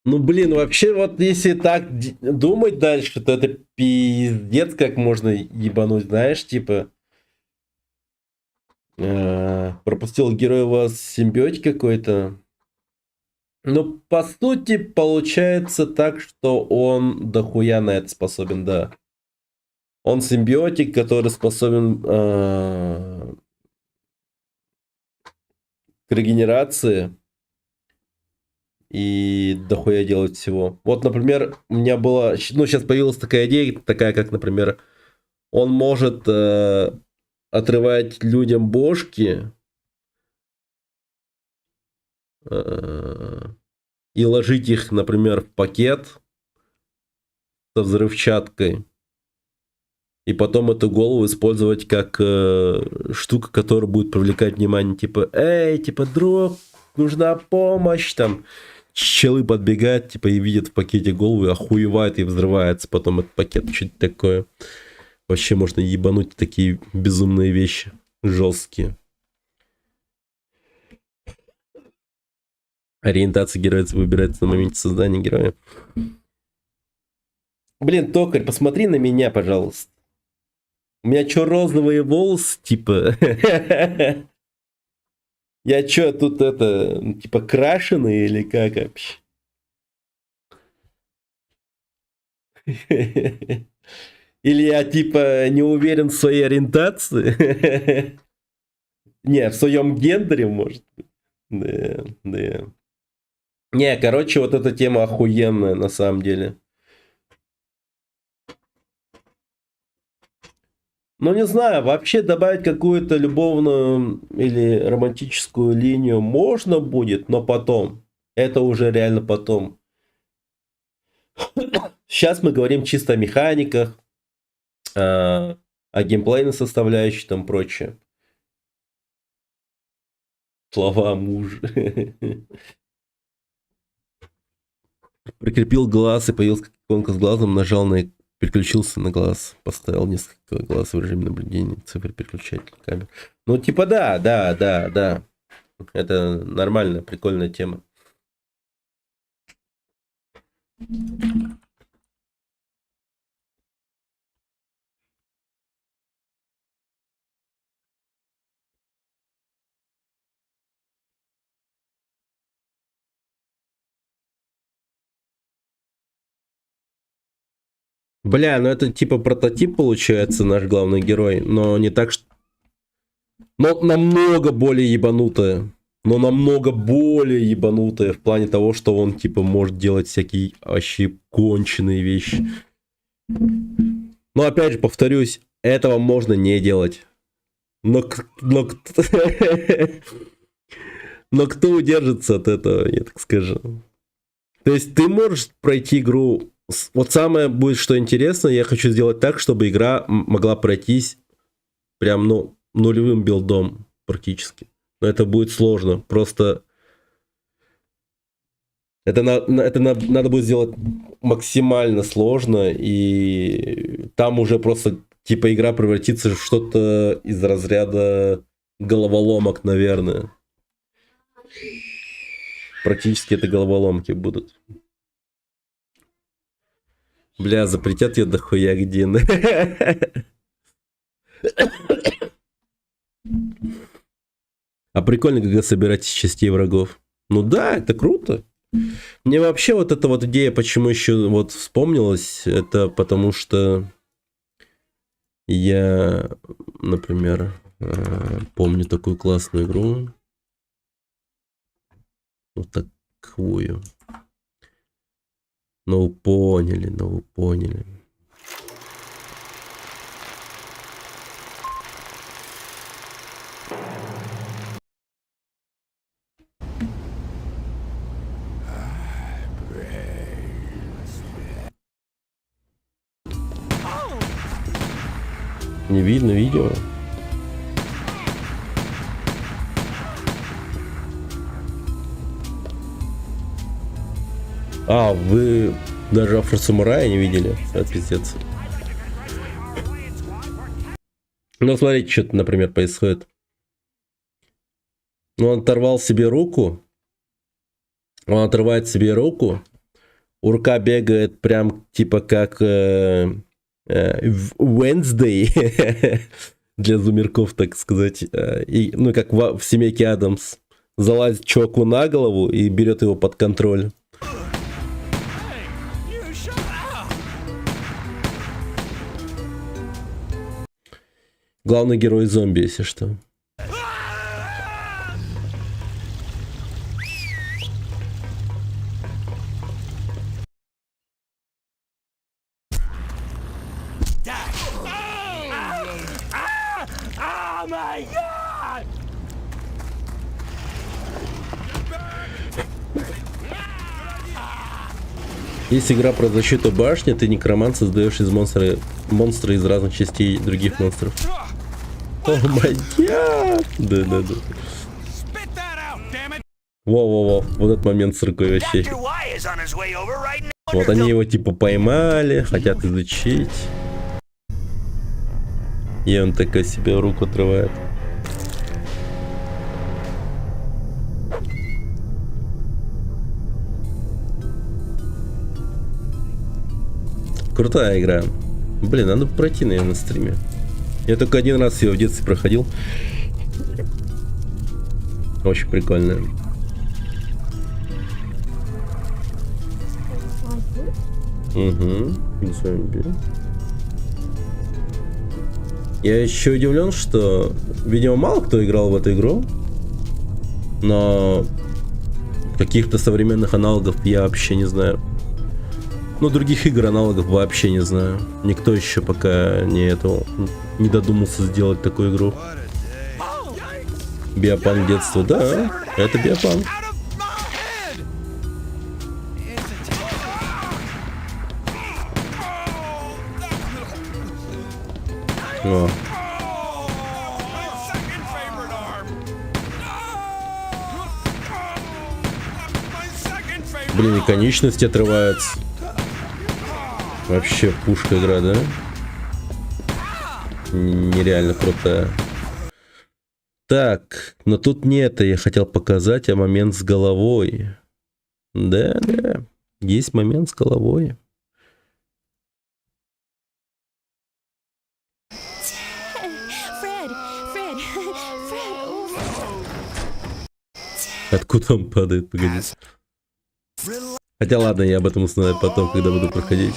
Ну, блин, вообще, вот если так думать дальше, то это пиздец, как можно ебануть, знаешь, типа... пропустил героя у вас симбиотик какой-то. Ну, по сути, получается так, что он дохуя на это способен, да. Он симбиотик, который способен к регенерации. И дохуя делать всего. Вот, например, у меня была... Ну, сейчас появилась такая идея, такая, как, например, он может отрывать людям бошки и ложить их, например, в пакет со взрывчаткой. И потом эту голову использовать как штука, которая будет привлекать внимание. Типа, эй, типа, друг, нужна помощь, там челы подбегают, типа, и видят в пакете голову, и охуевает, и взрывается потом этот пакет, что-то такое. Вообще можно ебануть такие безумные вещи, жесткие. Ориентация героя выбирается на моменте создания героя. Блин, токарь, посмотри на меня, пожалуйста. У меня чё, розовые волосы, типа? Я чё, тут это, типа, крашеный или как вообще? Или я, типа, не уверен в своей ориентации? Не, в своем гендере, может быть. Да, да. Не, короче, вот эта тема охуенная, на самом деле. Ну, не знаю, вообще добавить какую-то любовную или романтическую линию можно будет, но потом. Это уже реально потом. Сейчас мы говорим чисто о механиках, о геймплейной составляющей, там прочее. Слова мужа. Прикрепил глаз и появилась иконка с глазом, нажал на... Переключился на глаз, поставил несколько глаз в режиме наблюдения, цифры переключатель камер. Ну, типа, да. Это нормальная, прикольная тема. Бля, ну это типа прототип получается, наш главный герой, но не так, что... Но намного более ебанутая. Но намного более ебанутая в плане того, что он типа может делать всякие вообще конченые вещи. Но опять же, повторюсь, этого можно не делать. Но кто удержится от этого, я так скажу. То есть ты можешь пройти игру... Вот самое будет, что интересно, я хочу сделать так, чтобы игра могла пройтись прям, ну, нулевым билдом практически. Но это будет сложно. Просто это надо будет сделать максимально сложно, и там уже просто типа игра превратится в что-то из разряда головоломок, наверное. Практически это головоломки будут. Бля, запретят ее дохуя где. А прикольно, когда собирать из частей врагов. Ну да, это круто. Мне вообще вот эта вот идея, почему еще вот вспомнилась, это потому что я, например, помню такую классную игру. Вот такую. Ну, вы поняли, Не видно видео. А, вы даже Афросамурая не видели? Это пиздец. Ну, смотрите, что-то, например, происходит. Ну, он оторвал себе руку. Он отрывает себе руку. У рука бегает прям типа как Wednesday. Для зумерков, так сказать. И, ну, как в семейке Адамс. Залазит чуваку на голову и берет его под контроль. Главный герой зомби, если что. Есть игра про защиту башни, ты некромант, создаешь из монстра из разных частей других монстров. О май гад! Да. Во-во-во, вот этот момент с рукой вообще. Dr. Y is on his way over right now. Вот они его типа поймали, хотят изучить. И он такой себе руку отрывает. Крутая игра. Блин, надо пройти, наверное, на стриме. Я только один раз ее в детстве проходил. Очень прикольная. Угу. Я еще удивлен, что, видимо, мало кто играл в эту игру, но каких-то современных аналогов я вообще не знаю. Ну, других игр аналогов вообще не знаю. Никто еще пока не додумался сделать такую игру. Биопанк детства, да, это биопанк. О. Блин, и конечности отрываются. Вообще пушка игра, да? Нереально крутая. Так, но тут не это я хотел показать, а момент с головой. Да, есть момент с головой. Откуда он падает, погоди. Хотя ладно, я об этом узнаю потом, когда буду проходить.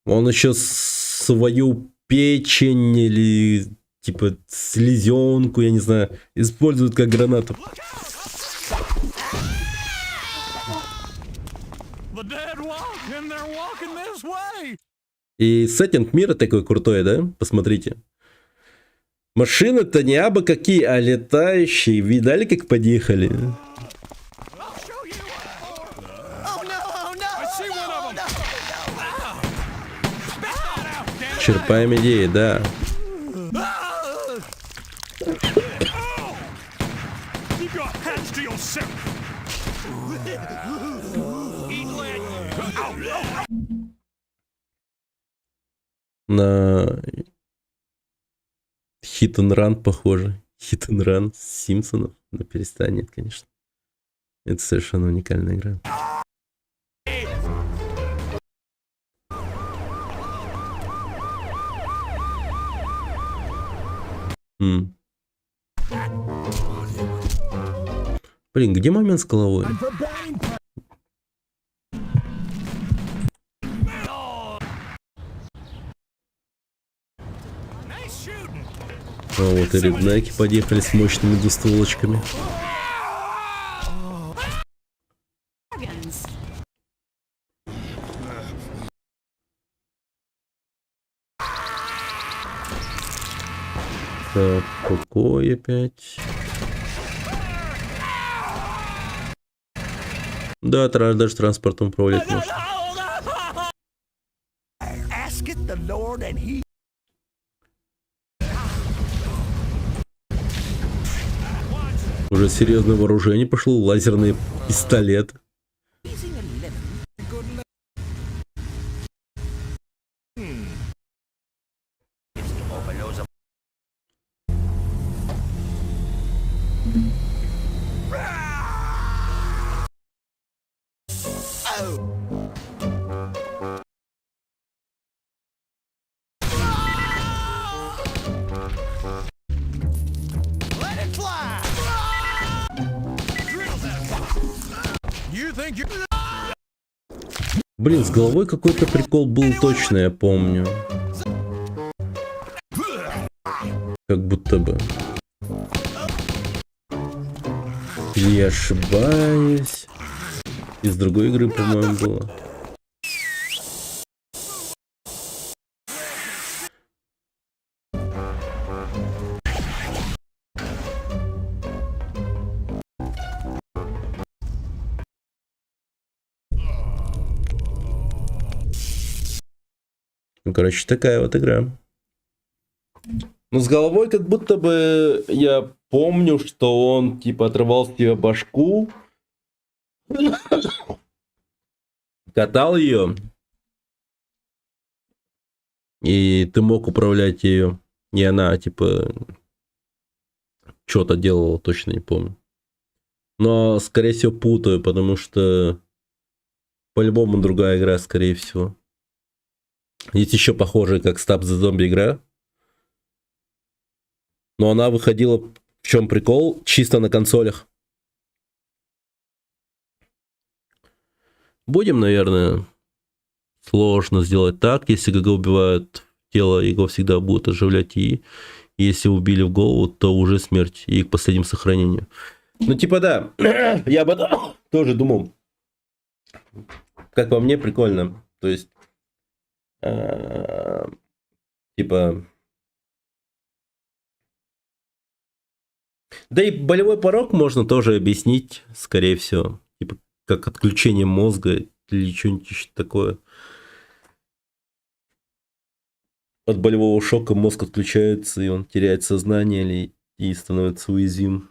Он еще свою печень или типа селезенку, я не знаю, использует как гранату. И сеттинг мира такой крутой, да? Посмотрите. Машины-то не абы какие, а летающие. Видали, как подъехали? Черпаем идеи, да. На Hit and Run похоже. Hit and Run Симпсонов. Но перестань, нет, конечно. Это совершенно уникальная игра. Блин, где момент с головой? А вот и реднеки подъехали с мощными двустволочками. Так, покой опять. Да, даже транспортом управлять можно. Уже серьезное вооружение пошло, лазерные пистолеты. Блин, с головой какой-то прикол был точно, я помню. Как будто бы. Или я ошибаюсь. Из другой игры, по-моему, было. Ну, короче, такая вот игра. Ну, с головой как будто бы я помню, что он, типа, отрывал с тебя башку, катал ее, и ты мог управлять ее. И она, типа, что-то делала, точно не помню. Но, скорее всего, путаю, потому что по-любому другая игра, скорее всего. Есть еще похожая, как Stop the Zombie игра. Но она выходила, в чем прикол, чисто на консолях. Будем, наверное, сложно сделать так. Если ГГ убивают тело, его всегда будут оживлять, и если убили в голову, то уже смерть и к последнему сохранению. Ну, типа, да, я об этом тоже думал. Как по мне, прикольно. То есть, типа... Да и болевой порог можно тоже объяснить, скорее всего. Типа, как отключение мозга или что-нибудь еще такое. От болевого шока мозг отключается, и он теряет сознание и становится уязвим.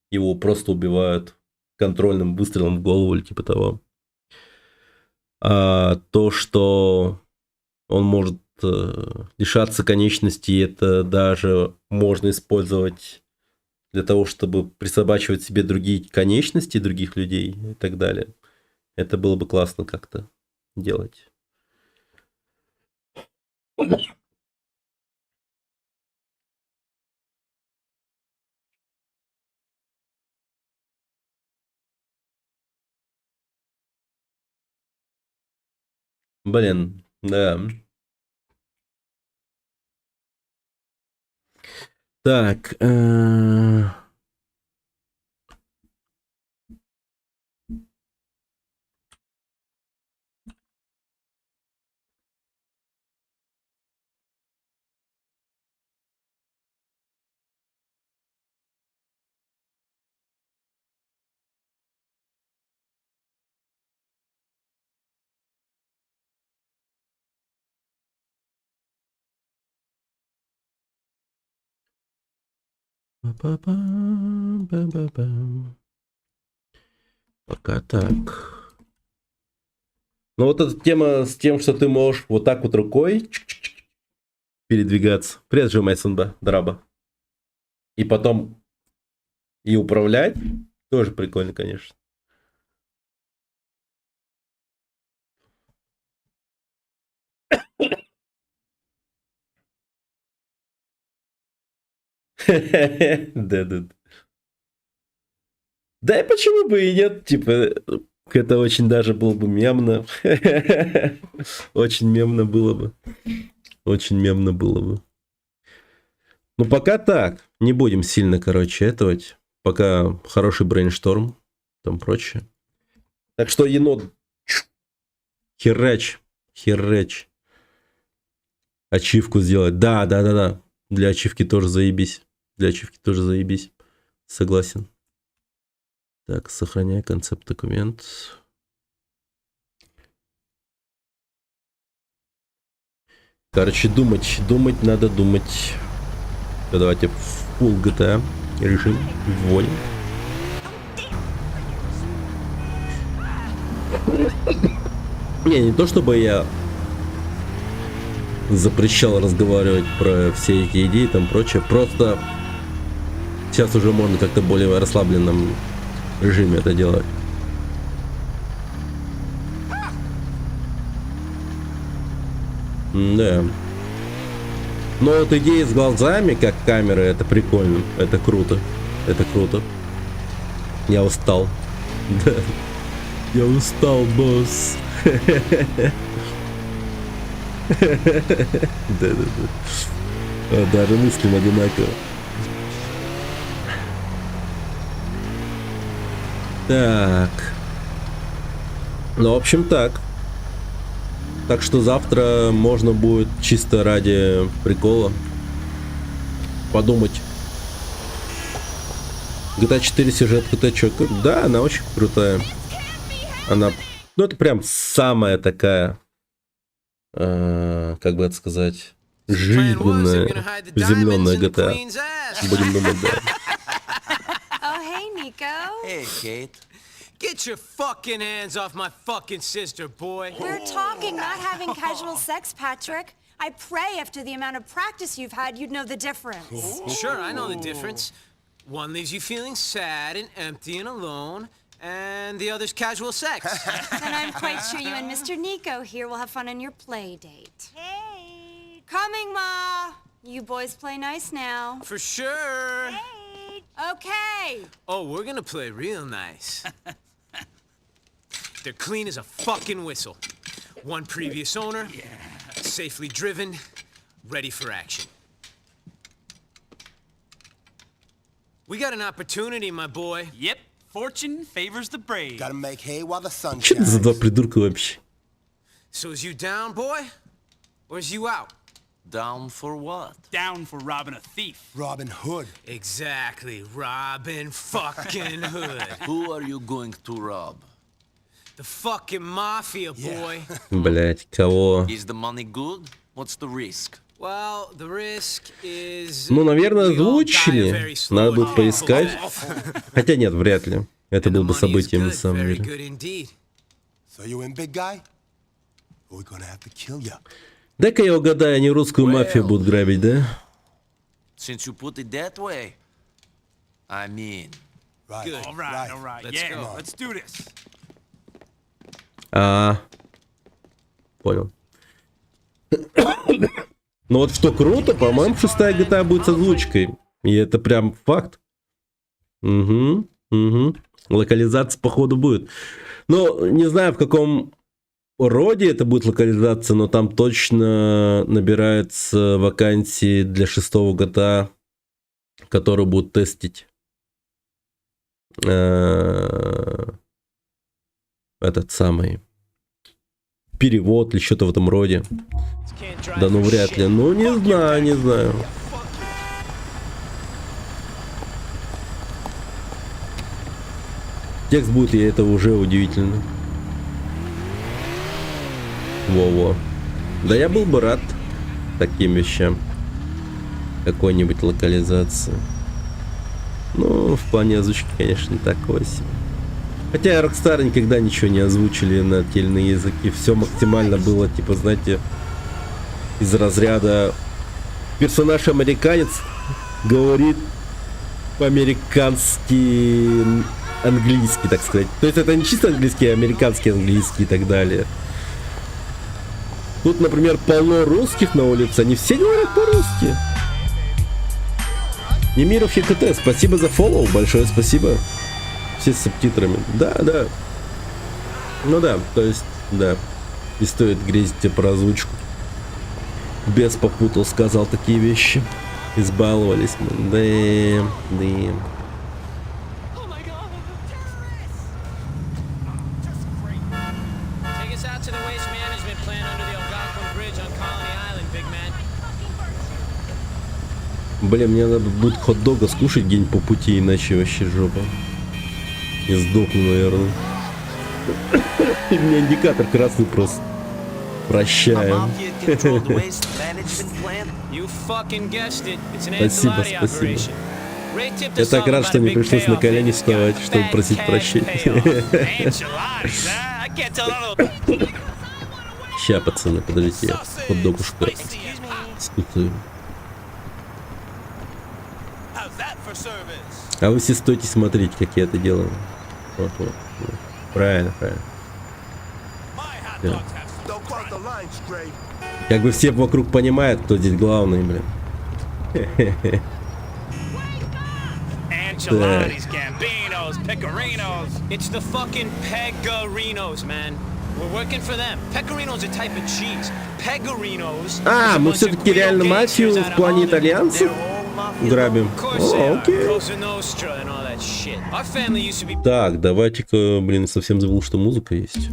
Его просто убивают контрольным выстрелом в голову или типа того. А то, что он может лишаться конечностей, это даже можно использовать для того, чтобы присобачивать себе другие конечности других людей и так далее. Это было бы классно как-то делать. Блин, да. Так. Пока так. Ну вот эта тема с тем, что ты можешь вот так вот рукой передвигаться. Привет, Джо Мэйсон, Драба. И потом и управлять. Тоже прикольно, конечно. Да. Да и почему бы и нет, типа, это очень даже было бы мемно. Очень мемно было бы. Очень мемно было бы. Ну, пока так. Не будем сильно, короче, этого. Пока хороший брейншторм. Там прочее. Так что, енот, херач. Ачивку сделать. Да. Для ачивки тоже заебись. Согласен. Так, сохраняй концепт документ. Короче, думать надо думать. Давайте в Full GTA режим вводим. Не то чтобы я запрещал разговаривать про все эти идеи, там прочее. Просто сейчас уже можно как-то более расслабленном режиме это делать. Да. Но вот идея с глазами, как камеры, это прикольно. Это круто. Я устал. Да. Я устал, босс. Да. Даже мыслим одинаково. Так. Ну, в общем, так. Так что завтра можно будет чисто ради прикола подумать. GTA 4 сюжетка-то чё? Да, она очень крутая. Она... Ну, это прям самая такая как бы это сказать, жизненная, приземленная GTA. Будем думать, да. Oh, hey, Nico. Hey, Kate. Get your fucking hands off my fucking sister, boy. We're talking, not having casual sex, Patrick. I pray after the amount of practice you've had, you'd know the difference. Sure, I know the difference. One leaves you feeling sad and empty and alone, and the other's casual sex. And I'm quite sure you and Mr. Nico here will have fun on your play date. Hey. Coming, Ma. You boys play nice now. For sure. Hey. Okay. Oh, we're gonna play real nice. They're clean as a fucking whistle. One previous owner, safely driven, ready for action. We got an opportunity, my boy. Yep, fortune favors the brave. Gotta make hay while the sun Что это за два придурка вообще? So is you down, boy? Or is you out? Down for what? Down for robbing a thief. Robin Hood. Exactly, Robin fucking Hood. Who are you going to rob? The fucking mafia, boy. Блять, кого? Is the money good? What's the risk? Well, the risk is... Ну, наверное, we all die a озвучили. very slow Надо будет and поискать. painful death. Хотя нет, вряд ли. Это And the было бы money is событием на good, самом very деле. good indeed. So you in, big guy? Or we gonna have to kill you? Дай-ка я угадаю, они русскую мафию будут грабить, да? Since you put it that way, I mean... Right. Good. All right. Let's yeah, go. let's do this. Понял. Ну вот что круто, по-моему, 6-я GTA будет с озвучкой. И это прям факт. Угу. Локализация, походу, будет. Ну, не знаю, в каком роде это будет локализация, но там точно набирается вакансии для 6-го GTA, которые будут тестить этот самый перевод или что-то в этом роде. Да ну вряд ли. Ну не знаю. Текст будет, и это уже удивительно. Во-во. Да я был бы рад таким вещам. Какой-нибудь локализации. Ну, в плане озвучки, конечно, не такое себе. Хотя Rockstar никогда ничего не озвучили на те или иные языки. Все максимально было, типа, знаете, из разряда персонаж американец говорит по-американски английский, так сказать. То есть это не чисто английский, а американский английский и так далее. Тут, например, полно русских на улице, они все говорят по-русски. Немиров ХКТ, спасибо за фоллоу, большое спасибо. Все с субтитрами. Да. Ну да, то есть, да. Не стоит грезить про озвучку. Бес попутал, сказал такие вещи. Избаловались мы. Да. Take us out to the waste management plant under the Algonquin Bridge on Colony Island, big man. Бля, мне надо будет хот-дога скушать где-нибудь по пути, иначе вообще жопа. И сдохну, наверное. У меня индикатор красный просто. Прощаем. Спасибо. Я так рад, что не пришлось на колени вставать, чтобы просить прощения. Ща, пацаны, подождите, я хот-догушку скутаю. А вы все стойте смотреть, как я это делаю. Вот. Правильно. Да. Как бы все вокруг понимают, кто здесь главный, блин. Enchiladas, Gambinos, Pecorinos. It's the fucking Pegarinos, man. We're working for them. Pecorinos a type of cheese. Pegarinos. А, мы все-таки реально мафию в плане итальянцев грабим. О, окей. Так, давайте-ка, блин, совсем забыл, что музыка есть.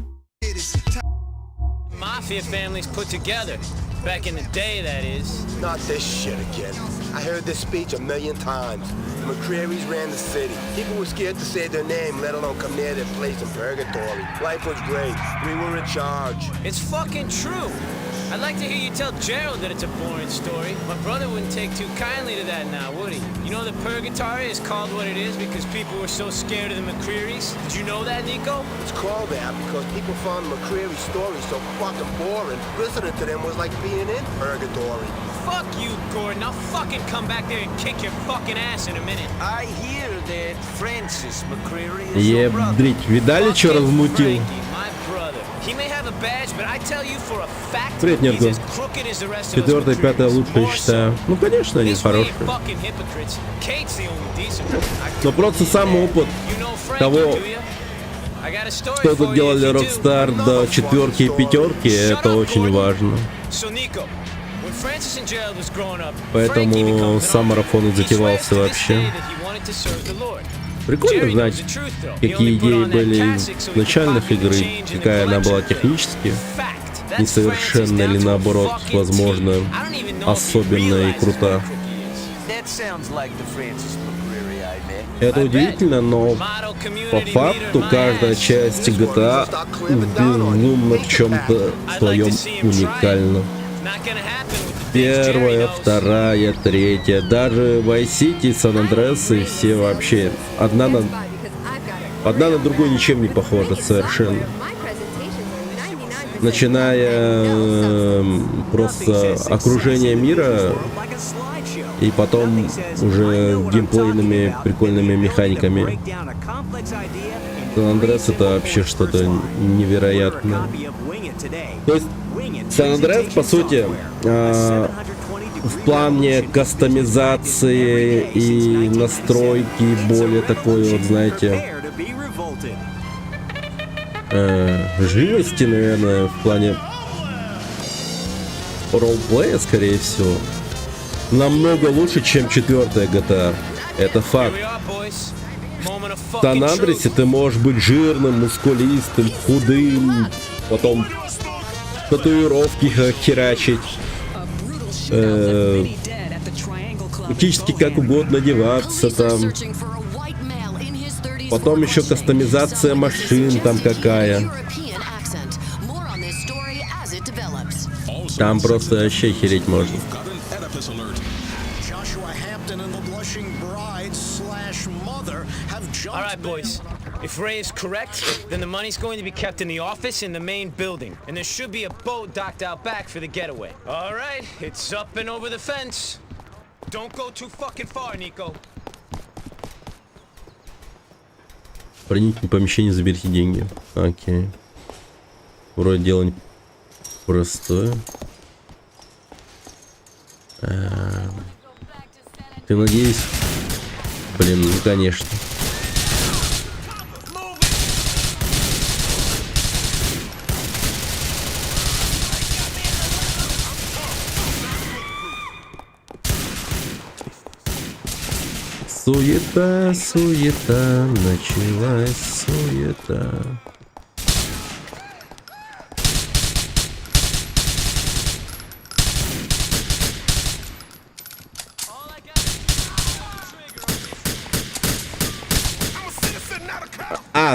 Mafia families put together. Back in the day, that is. Not this shit again. I heard this speech 1,000,000 times. The McCreary's ran the city. People were scared to say their name, let alone come near their place in purgatory. Life was great. We were in charge. It's fucking true. I'd like to hear you tell Gerald that it's a boring story. My brother wouldn't take too kindly to that now, would he? You know the Purgatory is called what it is because people were so scared of the McCrearys? Did you know that, Nico? It's called that because people found McCreary stories so fucking boring. Listening to them was like being in purgatory. Fuck you, Gordon. I'll fucking come back there and kick your fucking ass in a minute. I hear that Francis McCreary is your brother. Едрить, видали, что размутил? Frankie, my brother. He may have a badge, but I tell you for a fact, Привет, he's Нерко. as crooked as the rest of us Четвертая, пятая McCrearys. лучшая, More считаю. so. Ну, конечно, они This way хорошие. fucking hypocrites. Kate's the only decent one. I Но просто сам опыт You know Frankie, того, do you? I got a story что for тут you делали if you do. Rockstar до четверки и пятерки, Shut это up, очень Gordon. важно. So, Nico, when Francis and Gerald was growing up, Frankie Поэтому becomes an сам марафон и author. He затевался swears to this вообще. day that he wanted to serve the Lord. Прикольно Jerry knows знать, the truth, though. He какие only put идеи on that были cassock so he в could начальных popularly игры, change in the какая она была collection. технически Fact. That's несовершенна Francis или down to a наоборот, fucking возможно, T. I don't even know if he особенная и realizes крута. how crooked he is. That sounds like the Francis McCreary I met. Это удивительно, но Motto по community факту leader, my каждая ass. часть GTA безумно в чем-то своем уникальна. Not gonna happen with the things Jerry Первая, knows. вторая, третья, даже Vice City, San Andreas и все вообще. Одна на другой ничем не похожа совершенно. Начиная просто окружение мира и потом уже геймплейными прикольными механиками. San Andreas это вообще что-то невероятное. То есть San Andreas, по сути, в плане кастомизации и настройки более такой, вот знаете, живости, наверное, в плане роллплея, скорее всего, намного лучше, чем четвертая GTA. Это факт. В Сан Андресе ты можешь быть жирным, мускулистым, худым, потом татуировки херачить, практически как угодно одеваться там. Потом еще кастомизация машин там какая. Там просто вообще хереть можно. All right, boys. If Ray is correct, then the money's going to be kept in the office in the main building, and there should be a boat docked out back for the getaway. All right, it's up and over the fence. Don't go too fucking far, Nico. Проникните в помещение, заберите деньги. Окей. Вроде дело простое. Ты надеюсь? Блин, ну конечно. Суета, суета, началась суета.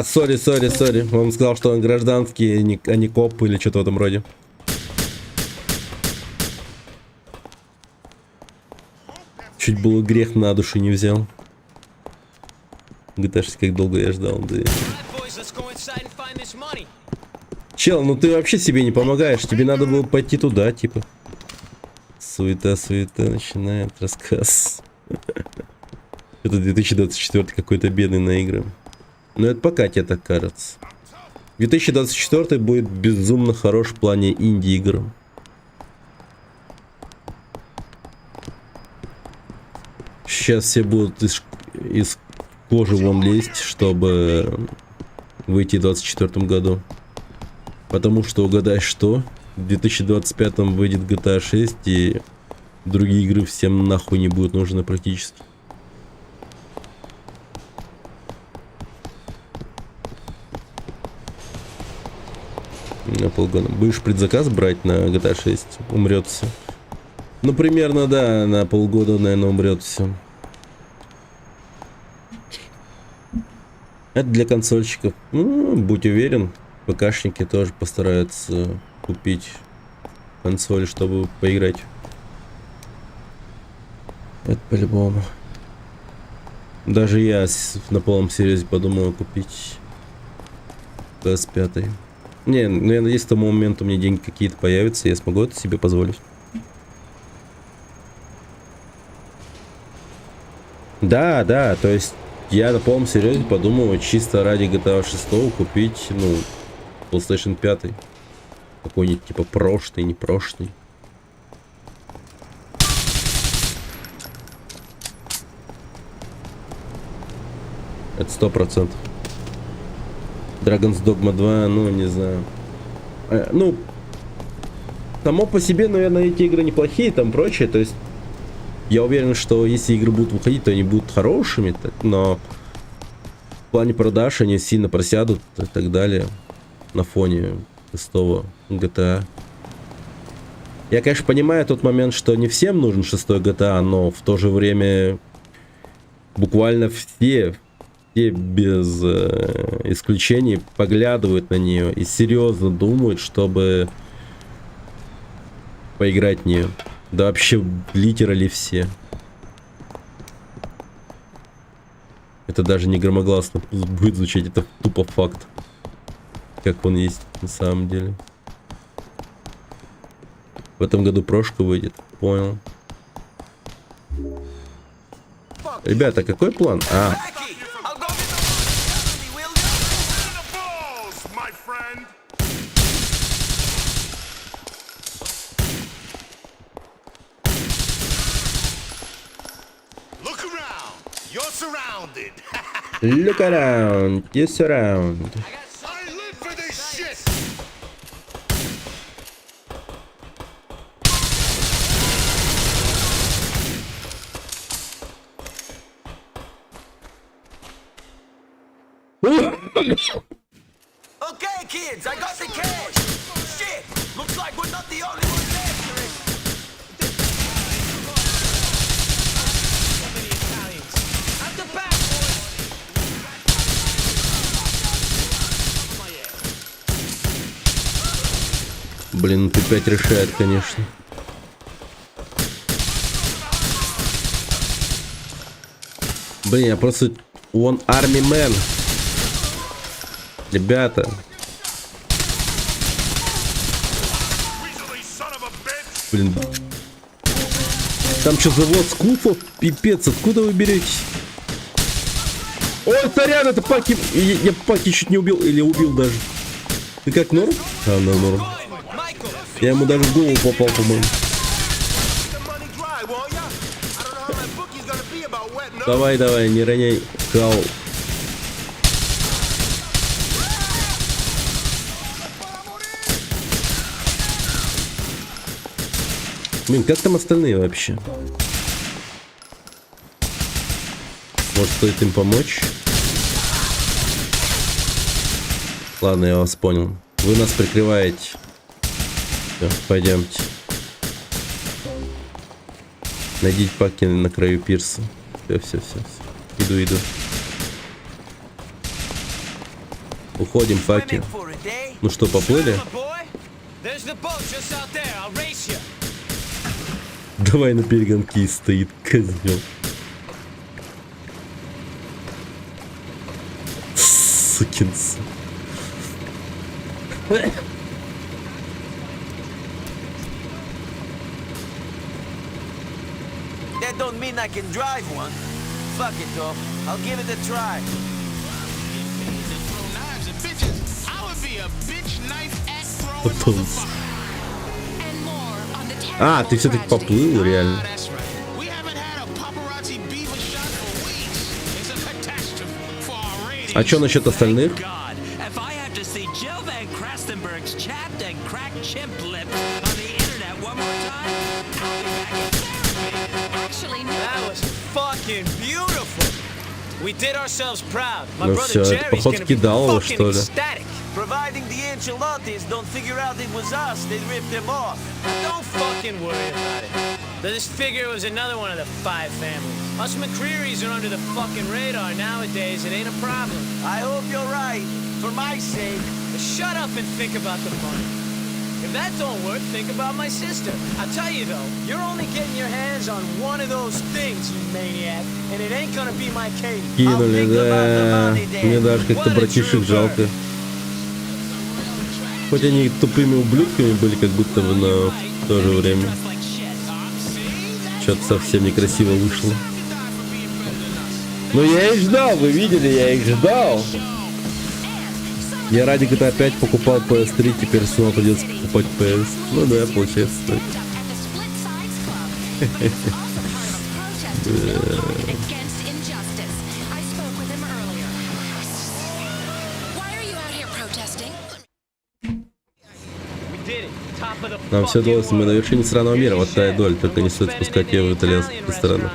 Сори. Он сказал, что он гражданский, а не коп или что-то в этом роде. Чуть было грех на душу не взял. GTA 6, как долго я ждал, да. Чел, ну ты вообще себе не помогаешь. Тебе надо было пойти туда, типа. Суета, начинает рассказ. Это 2024 какой-то бедный на игры. Но это пока тебе так кажется. 2024 будет безумно хорош в плане инди-игр. Сейчас все будут из кожи вон лезть, чтобы выйти в 2024 году. Потому что, угадай что, в 2025 выйдет GTA 6 и другие игры всем нахуй не будут нужны практически. На полгода. Будешь предзаказ брать на GTA 6, умрет все. Ну, примерно, да, на полгода, наверное, умрет все. Это для консольщиков. Ну, будь уверен, ПКшники тоже постараются купить консоль, чтобы поиграть. Это по-любому. Даже я на полном серьезе подумал купить PS5. Не, ну я надеюсь, к тому моменту у меня деньги какие-то появятся, и я смогу это себе позволить. Да, то есть я на полном серьезе подумал чисто ради GTA 6 купить, ну, PlayStation 5. Какой-нибудь типа прошлый, не прошлый. Это 100%. Dragon's Dogma 2, ну, не знаю. Ну, само по себе, наверное, эти игры неплохие, там прочее. То есть, я уверен, что если игры будут выходить, то они будут хорошими. Но в плане продаж они сильно просядут и так далее. На фоне шестого GTA. Я, конечно, понимаю тот момент, что не всем нужен шестой GTA, но в то же время буквально все без исключений поглядывают на нее и серьезно думают, чтобы поиграть в нее. Да вообще литерали все. Это даже не громогласно будет звучать, это тупо факт. Как он есть на самом деле. В этом году прошка выйдет. Понял. Ребята, какой план? Look around, you're surrounded. Okay, kids, I got the cash. Shit, looks like we're not the only ones after it. Блин, Т5 решает, конечно. Блин, я просто One Army Man. Ребята. Блин. Там что, завод скуфов? Пипец, откуда вы беретесь? Ой, сорян, это Паки. Я Паки чуть не убил, или убил даже. Ты как, норм? А, да, норм. Я ему даже в голову попал, по-моему. Давай, не роняй кал. Блин, как там остальные вообще? Может, стоит им помочь? Ладно, я вас понял. Вы нас прикрываете. Все, пойдемте. Найдите Паки на краю пирса. Все. Иду. Уходим, Паки. Ну что, поплыли? Давай на перегонки стоит козел. Сукин сын. That don't mean I can drive one. Fuck it though. I'll give it a try. А, ты все-таки поплыл, реально. А что насчет остальных? Ну все, это походу кидалово, что ли? Providing the Ancelottis don't figure out it was us, they ripped them off. Don't fucking worry about it. This figure was another one of the 5 families. Us McCreary's are under the fucking radar nowadays. It ain't a problem. I hope you're right. For my sake. Shut up and think about the money. If that don't work, think about my sister. I'll tell you though, you're only getting your hands on one of those things, you maniac, and it ain't gonna be my Katie. Кинули, да. Мне даже как-то братишек жалко. Хоть они тупыми ублюдками были, как будто бы, но в то же время что-то совсем некрасиво вышло. Но я их ждал, вы видели, я их ждал. Я ради GTA 5 покупал PS3, теперь снова придется покупать PS. Ну да, получается так. Нам все удалось, мы на вершине сраного мира, вот та доль, только не стоит спускать ее в итальянских ресторанах.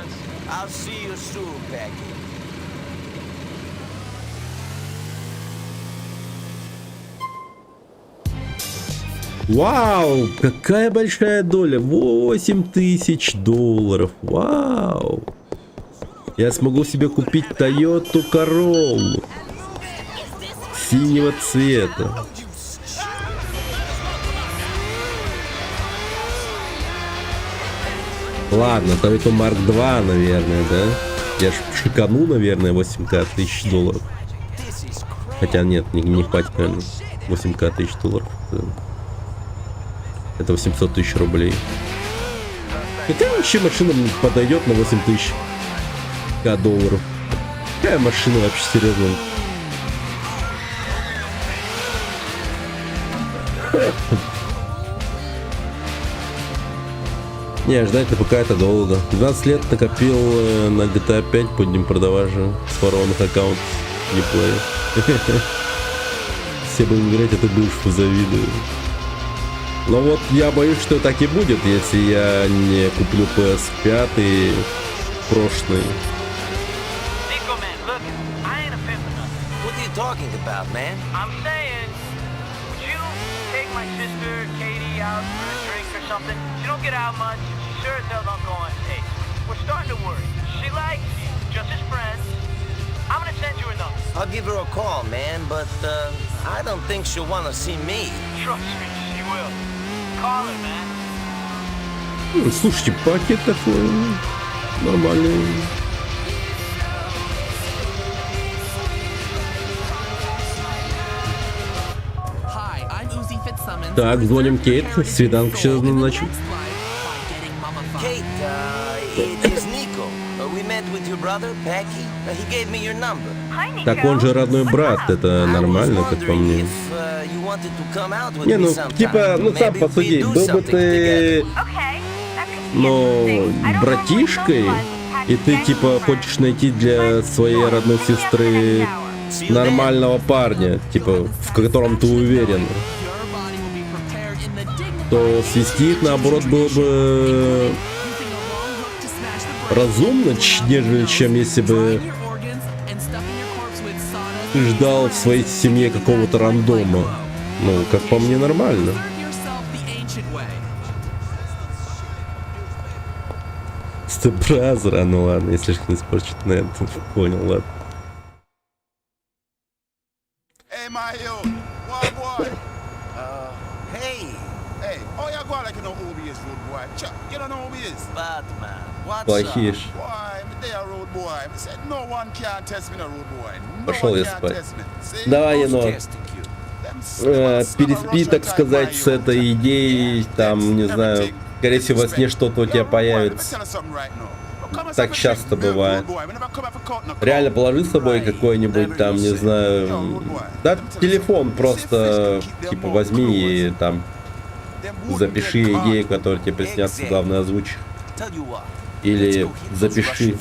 Вау, какая большая доля, $8000, вау. Я смогу себе купить Toyota Corolla синего цвета. Ладно, Toyota Mark II, наверное, да? Я ж шикану, наверное, $8000. Хотя нет, не хватит, наверное, $8000. Это 800 тысяч рублей. Какая вообще машина подойдет на 8000 долларов? Какая машина вообще, серьезно? Не, ждать на ПК это долго. 12 лет накопил на GTA 5, будем продавать же с ворованных аккаунтов геймплея. Все будем играть, а ты будешь позавидовать. Но вот я боюсь, что так и будет, если я не куплю PS5 прошлый. Talking about, man? I'm saying, would you take my sister Katie out for a drink or something? She don't get out much. She sure as hell don't go on dates. We're starting to worry. She likes you, just as friends. I'm gonna send you a number. I'll give her a call, man, but I don't think she'll want to see me. Trust me, she will. Call her, man. Слушайте, пакет такой нормальный. Так, звоним Кейт, свиданку сейчас назначим. Kate, it's Nico. We met with your brother, Packy. He gave me your number. Так он же родной брат, это нормально, как по мне. Не, ну, типа, ну сам посуди, был бы ты, ну, братишкой, и ты, типа, хочешь найти для своей родной сестры нормального парня, типа, в котором ты уверен, то свести их, наоборот, было бы разумно, нежели чем если бы ты ждал в своей семье какого-то рандома. Ну, как по мне, нормально. Стебразера, ну ладно, если же не испорчит на это, понял, ладно. Hey, Mario, what boy? Hey. Hey, oh, you're going like you know who he is, road boy. Chuck, you don't know who he is? Batman, what's Плохие. up? Boy, me there, road boy. I said no one can test me, no road boy. No Пошел one я can спать. test me. See? Давай, Who's енот. testing you? Переспи, так сказать, с этой идеей, там, не знаю, скорее всего, во сне что-то у тебя появится. Так часто бывает. Реально положи с собой какой-нибудь там, не знаю, да, телефон просто, типа, возьми и там запиши идею, которая тебе приснятся, главное озвучь. Или запиши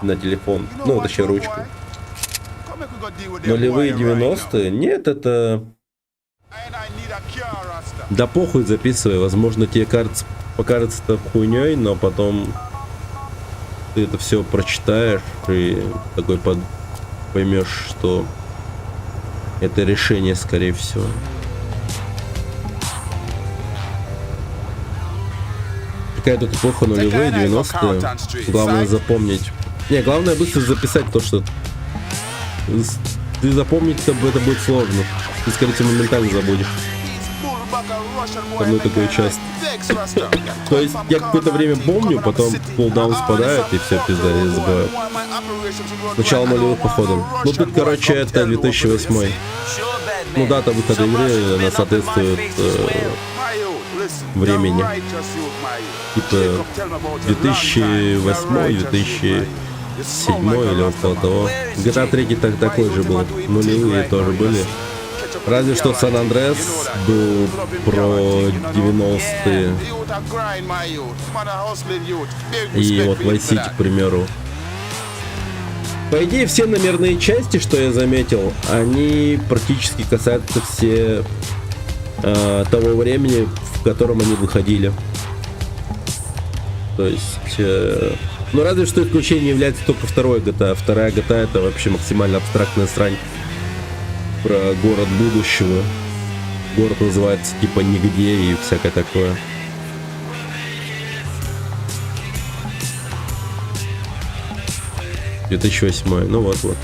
на телефон, ну, точнее, ручку. Нулевые 90-е? Нет, это... Да похуй, записывай. Возможно, тебе покажется это хуйней, но потом ты это все прочитаешь и такой поймешь, что это решение, скорее всего. Какая тут эпоха, нулевые 90-е. Главное запомнить. Не, главное быстро записать то, что... Ты запомнить это будет сложно. Ты, скорее всего, моментально забудешь. одну такую часть. То есть я какое-то время помню, потом кулдаун спадает и все, пизда, я забываю. Начало нулевых походов. Ну тут, короче, это 2008. Ну дата выхода игры, она соответствует времени. Типа 2008, 2007 или около того. GTA 3 такой же был. Нулевые тоже были. Разве что Сан-Андреас был про 90-е. И вот Vice City, к примеру. По идее, все номерные части, что я заметил, они практически касаются все того времени, в котором они выходили. То есть... ну, разве что исключением является только второй GTA. Вторая GTA — это вообще максимально абстрактная срань про город будущего. Город называется типа нигде и всякое такое. — 2008. Ну вот-вот.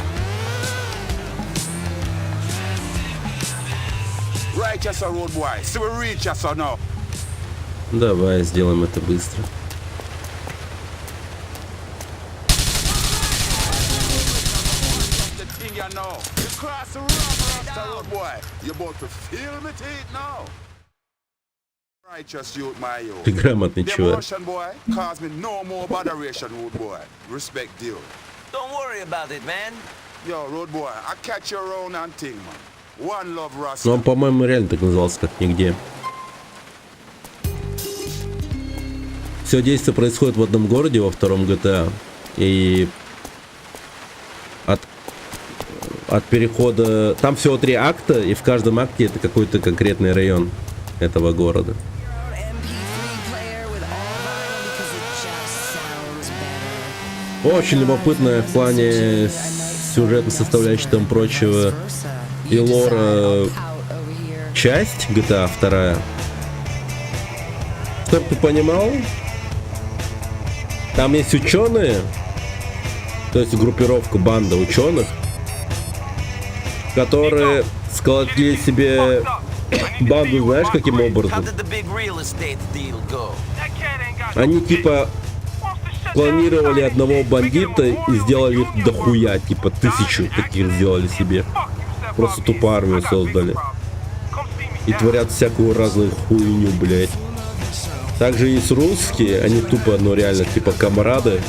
Давай сделаем это быстро. Ты грамотный чувак. Ну, он, по-моему, реально так назывался, как нигде. Все действие происходит в одном городе, во втором GTA. И от перехода... Там всего 3 акта, и в каждом акте это какой-то конкретный район этого города. Очень любопытная в плане сюжетной составляющей, там прочего, и лора часть GTA 2. Чтоб ты понимал, там есть ученые, то есть группировка, банда ученых, которые сколотили себе банду, знаешь, каким образом? Они типа планировали одного бандита и сделали их дохуя, типа 1000 таких сделали себе. Просто тупо армию создали. И творят всякую разную хуйню, блять. Также есть русские, они тупо, ну реально, типа камрады.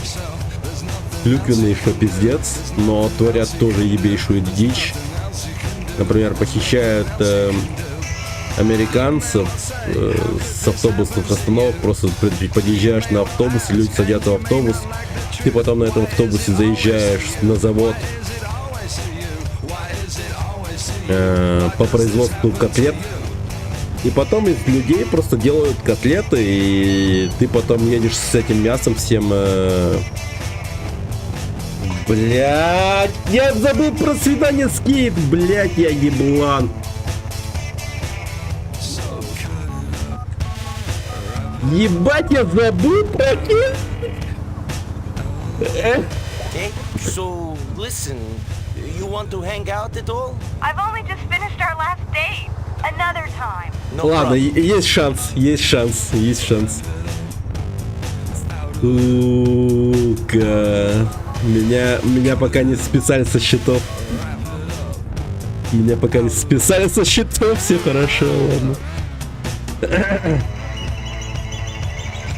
Клюквенные, что пиздец, но творят тоже ебейшую дичь. Например, похищают американцев с автобусных остановок, просто подъезжаешь на автобус, люди садятся в автобус, ты потом на этом автобусе заезжаешь на завод по производству котлет, и потом из людей просто делают котлеты, и ты потом едешь с этим мясом всем... Блять, я забыл про свидание с Кейт, блять, я еблан. Ебать, я забыл про Кейт. Okay, so listen, you want to hang out at all? I've only just finished our last date. Another time. Ладно, есть шанс, есть шанс, есть шанс. Сука. Меня пока не списали со счетов. Меня пока не списали со счетов, все хорошо, ладно.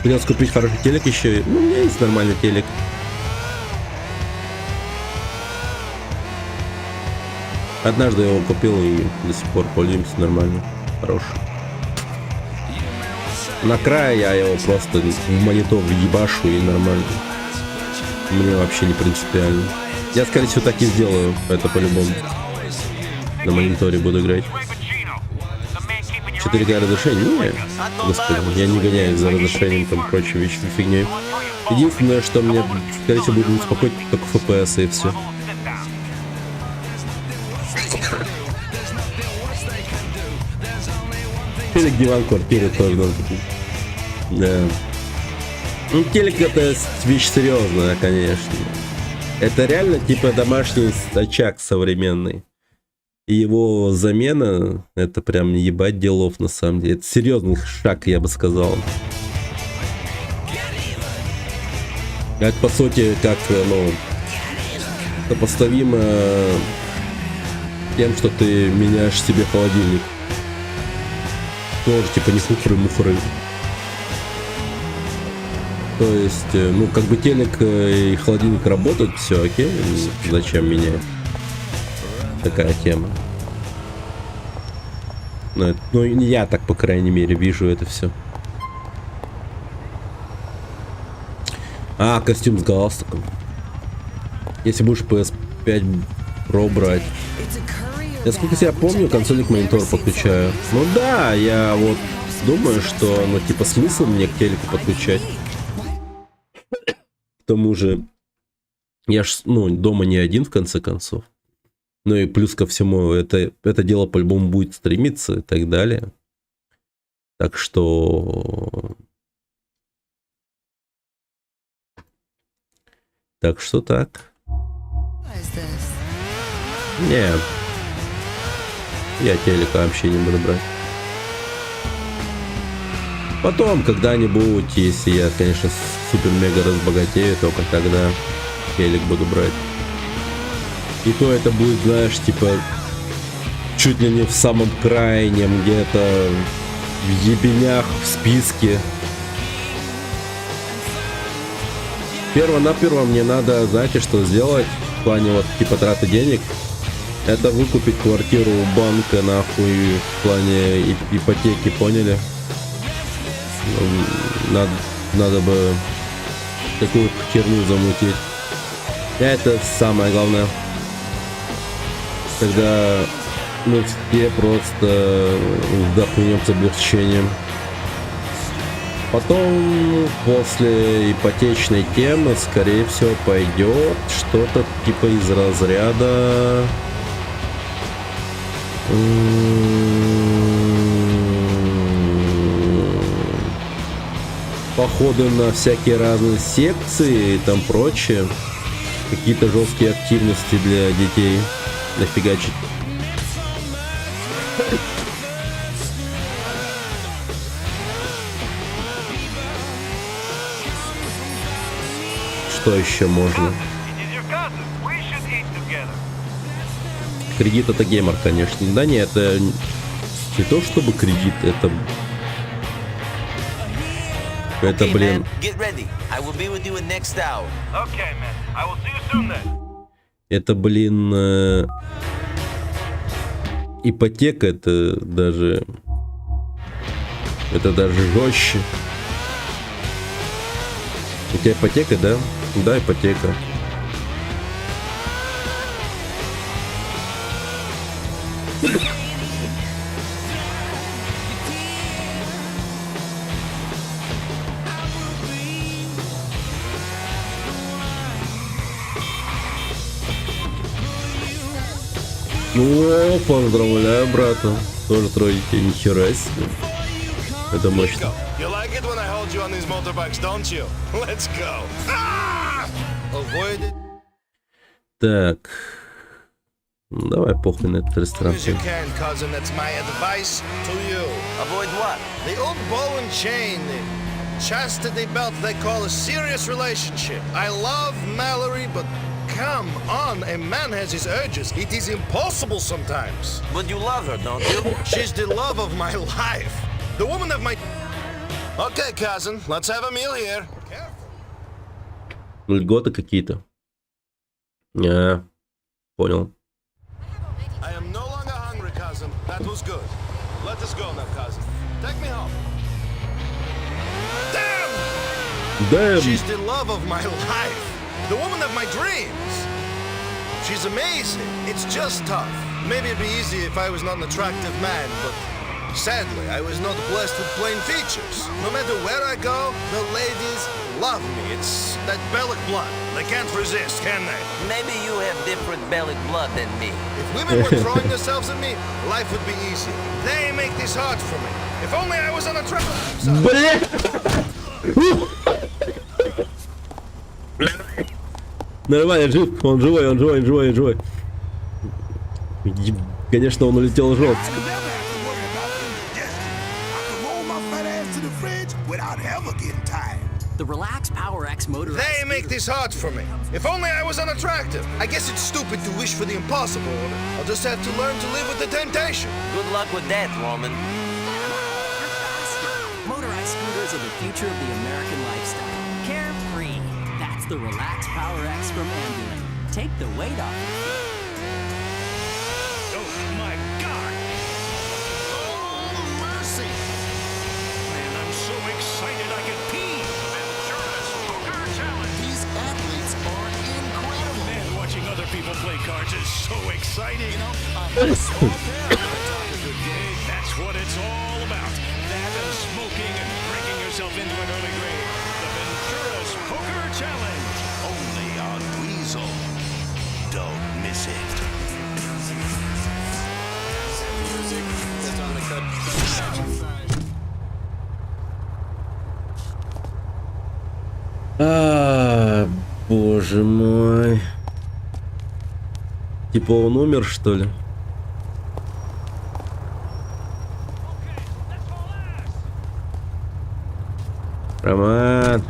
Придется купить хороший телек еще. Ну, у меня есть нормальный телек. Однажды я его купил и до сих пор пользуемся нормально. Хороший. На крае я его просто в монитор ебашу и нормально. Мне вообще не принципиально. Я, скорее всего, так и сделаю. Это по-любому. На мониторе буду играть. 4К разрешение? Нет. Господи, я не гоняюсь за разрешением, там прочей вещи, фигней. Единственное, что мне, скорее всего, будет беспокоить, только FPS и все. Телек, диван, квартира тоже надо купить. Да. Ну, телек это вещь серьезная, конечно. Это реально типа домашний очаг современный. И его замена, это прям ебать делов на самом деле. Это серьезный шаг, я бы сказал. Это по сути как, ну, сопоставимо тем, что ты меняешь себе холодильник. Тоже типа не хухры-мухры. То есть, ну, как бы телек и холодильник работают, все окей, зачем менять? Такая тема. Ну, я так, по крайней мере, вижу это все. А, костюм с галстуком. Если будешь PS5 Pro брать. Я, сколько себя помню, консольный монитор подключаю. Ну да, я вот думаю, что, ну, типа, смысл мне к телеку подключать. К тому же, я ж, ну, дома не один, в конце концов. Ну и плюс ко всему, это дело по-любому будет стремиться и так далее. Так что... Так что так. Не. Я телека вообще не буду брать. Потом, когда-нибудь, если я, конечно, супер-мега разбогатею, только тогда телек буду брать. И то это будет, знаешь, типа, чуть ли не в самом крайнем, где-то в ебенях, в списке. Перво-наперво мне надо, знаете, что сделать в плане вот типа траты денег? Это выкупить квартиру у банка, нахуй, в плане ипотеки, поняли? Надо бы такую херню замутить. Это самое главное. Тогда мы все просто вдохнем с облегчением. Потом, после ипотечной темы, скорее всего, пойдет что-то типа из разряда... походы на всякие разные секции и там прочее. Какие-то жесткие активности для детей. Нафигачить. Что еще можно? Кредит это геймер, конечно. Да не, это не то чтобы кредит, это блин. Это, блин, ипотека, это даже жестче. У тебя ипотека, да? Да, ипотека. Ну, поздравляю, брата. Тоже трое детей, нихера себе. Это мощно. Так. Ну, давай похуй на этот ресторан. Chastity belt they call a serious relationship. I love Mallory, but come on, a man has his urges. It is impossible sometimes. But you love her, don't you? She's the love of my life. The woman of my... Okay, cousin, let's have a meal here. Льготы какие-то. Понял. I am no longer hungry, cousin. That was good. Let us go now, cousin. Take me home. Damn! She's the love of my life. The woman of my dreams. She's amazing. It's just tough. Maybe it'd be easy if I was not an attractive man, but sadly, I was not blessed with plain features. No matter where I go, the ladies love me. It's that Bellic blood. They can't resist, can they? Maybe you have different Bellic blood than me. If women were throwing themselves at me, life would be easy. They make this hard for me. If only I was unattractive. Нормально, жив, он живой. Конечно, он улетел жестко. The Relax Power X motor. They make this hard for me. If only I was unattractive. I guess it's stupid to wish for the impossible. I'll just have to learn to live with the temptation. Good luck with that, woman. Motorized scooters are the future of the American lifestyle. Carefree. That's the Relax Power X from Ambulance. Take the weight off your feet. Oh my God! Oh mercy! Man, I'm so excited I can pee. Venturas Poker Challenge. These athletes are incredible. Man, watching other people play cards is so exciting. You know, I'm a small town. That's what it's all about. That and smoking and drinking yourself into an early grave. The Venturas Poker Challenge. Only on Weasel. Don't miss it. Music that's on the cut. Боже мой. Типа он умер, что ли? Роман.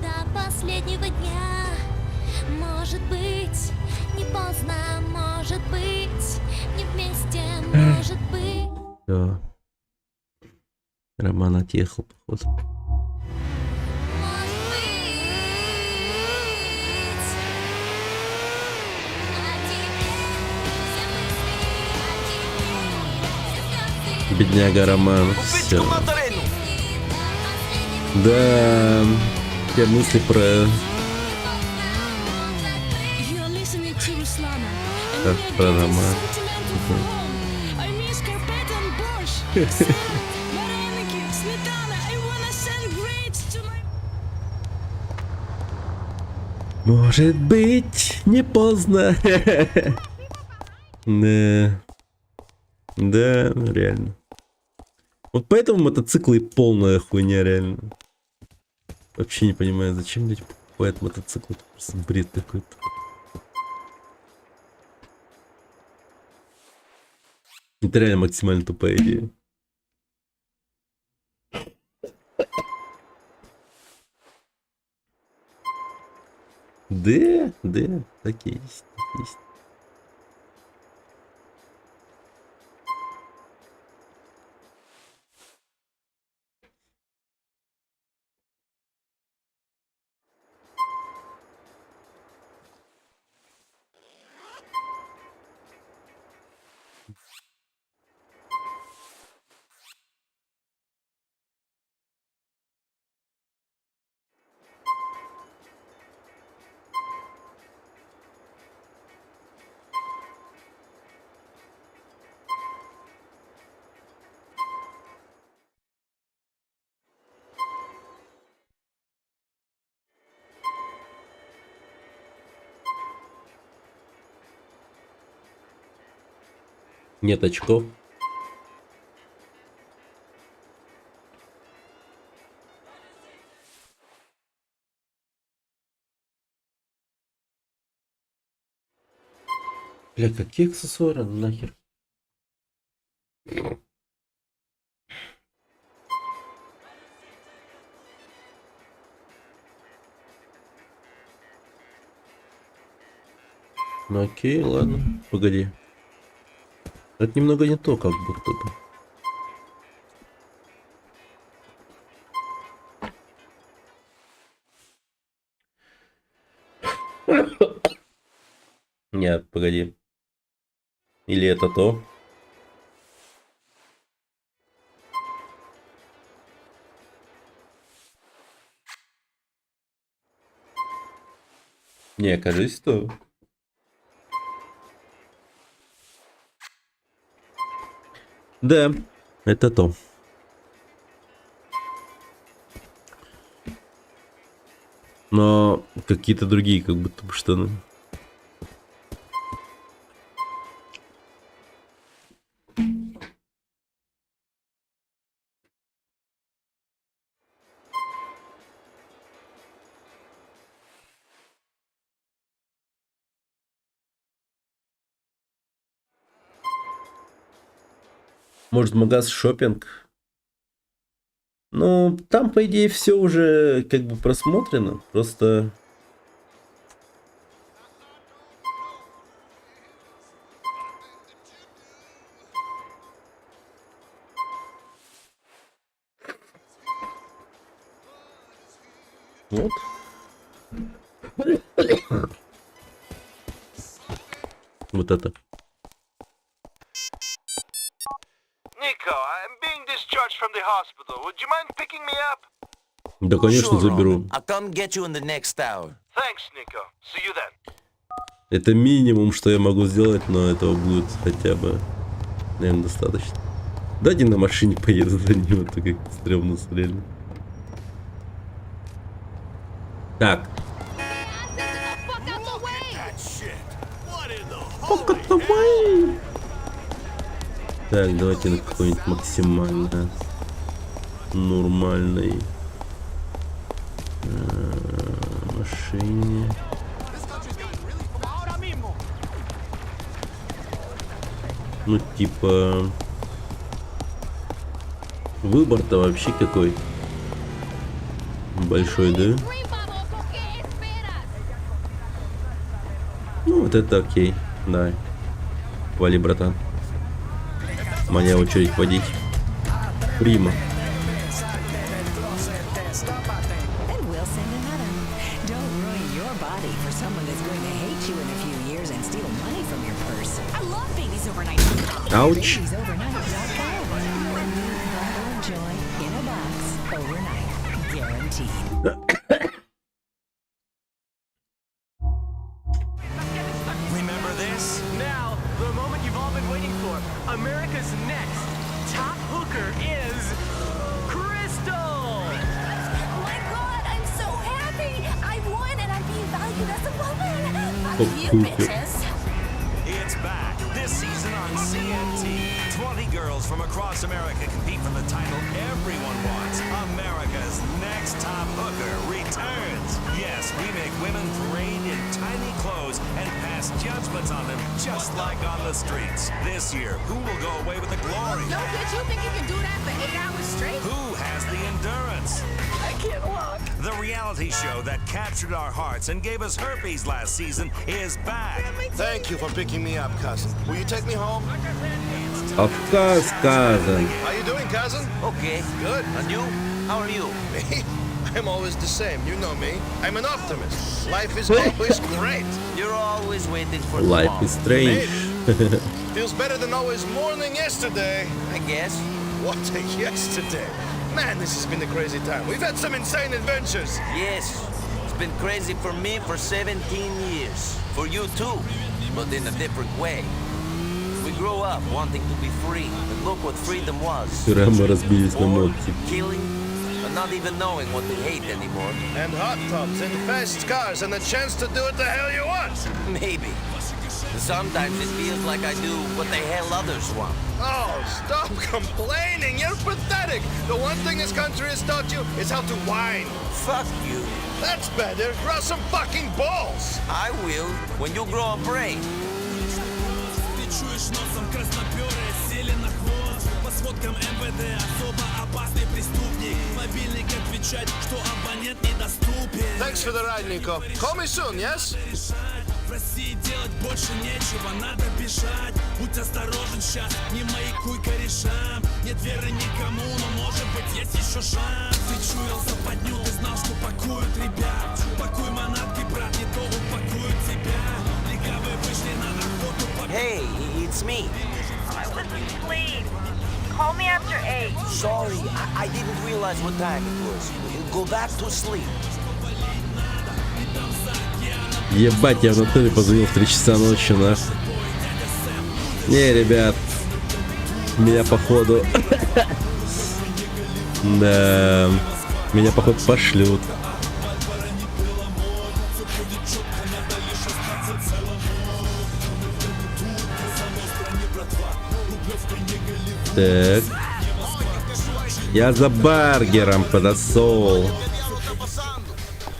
До последнего дня, может быть, не поздно, может быть, не вместе, может быть. Всё. Роман отъехал, походу. Бедняга Роман. Всё. Да, все мысли про... Как про Роман. Может быть, не поздно. Да. Да, реально. Вот поэтому мотоциклы полная хуйня, реально. Вообще не понимаю, зачем люди покупают мотоциклы. Это просто бред какой-то. Это реально максимально тупая идея. Да, так и есть, так и есть. Нет очков. Бля, какие аксессуары нахер? Ну окей, ладно, погоди. Это немного не то, как будто бы. Нет, погоди. Или это то? Не, кажись, то. Да, это то. Но какие-то другие, как будто бы штаны. Может, магаз шопинг? Ну, там, по идее, все уже как бы просмотрено. Просто... Вот. Вот это. Nico, I'm being discharged from the hospital. Would you mind picking me up? Да, конечно, Sure, заберу. Roman. I'll come get you in the next hour. Thanks, Nico. See you then. Это минимум, что я могу сделать, но этого будет хотя бы, наверное, достаточно. Дайте на машине поеду за ним, это как стрёмно реально. Так. Так, давайте на какой-нибудь максимально нормальной машине. Ну, типа... Выбор-то вообще какой? Большой, да? Ну, вот это окей. Давай. Вали, братан. Моя очередь водить. Прима. Ауч. Remember this? Now, the moment you've all been waiting for. America's next top hooker is Crystal! My God, I'm so happy! I won and I'm being valued as a woman! Oh, Fuck you, cool. bitches! It's back this season on CNT. 20 girls from across America compete for the title everyone wants. America's next top hooker returns. Yes, we make women parade in tiny clothes and pass judgments on them just like on the streets. This year, who will go away with the glory? No, bitch, you think you can do that for 8 hours straight? Who has the endurance? I can't walk. The reality show that captured our hearts and gave us herpes last season is back. Thank you for picking me up, cousin. Will you take me home? Of course, cousin. How you doing, cousin? Okay. Good. And you? How are you? Me? I'm always the same. You know me. I'm an optimist. Life is always great. You're always waiting for Life tomorrow. is strange. Feels better than always mourning yesterday. I guess. What a yesterday. Man, this has been a crazy time. We've had some insane adventures. Yes. It's been crazy for me for 17 years. For you too, but in a different way. We grew up wanting to be free, and look what freedom was. Вчера мы разбились на ногти. Killing, and not even knowing what to hate anymore. And hot tubs and fast cars and a chance to do what the hell you want. Maybe. Sometimes it feels like I do what the hell others want. Oh, stop complaining. You're pathetic. The one thing this country has taught you is how to whine. Fuck you. That's better. Grow some fucking balls. I will when you grow a brain. Thanks for the ride, Nico. Call me soon, yes? В России делать больше нечего, надо бежать. Будь осторожен сейчас, не маякуй корешам. Нет веры никому, но может быть есть еще шанс. Ты чуял западню, ты знал, что пакуют ребят. Пакуй манатки, брат, не то упакуют тебя. Легавые вышли на охоту. Hey, it's me. Listen, please. Call me after 8. Sorry, I didn't realize what time it was. Go back to sleep. Ебать, я в натуре позвонил в 3 часа ночи, нахуй. Не, ребят. Меня походу... Да... Меня походу пошлют. Так. Я за бургером подошел.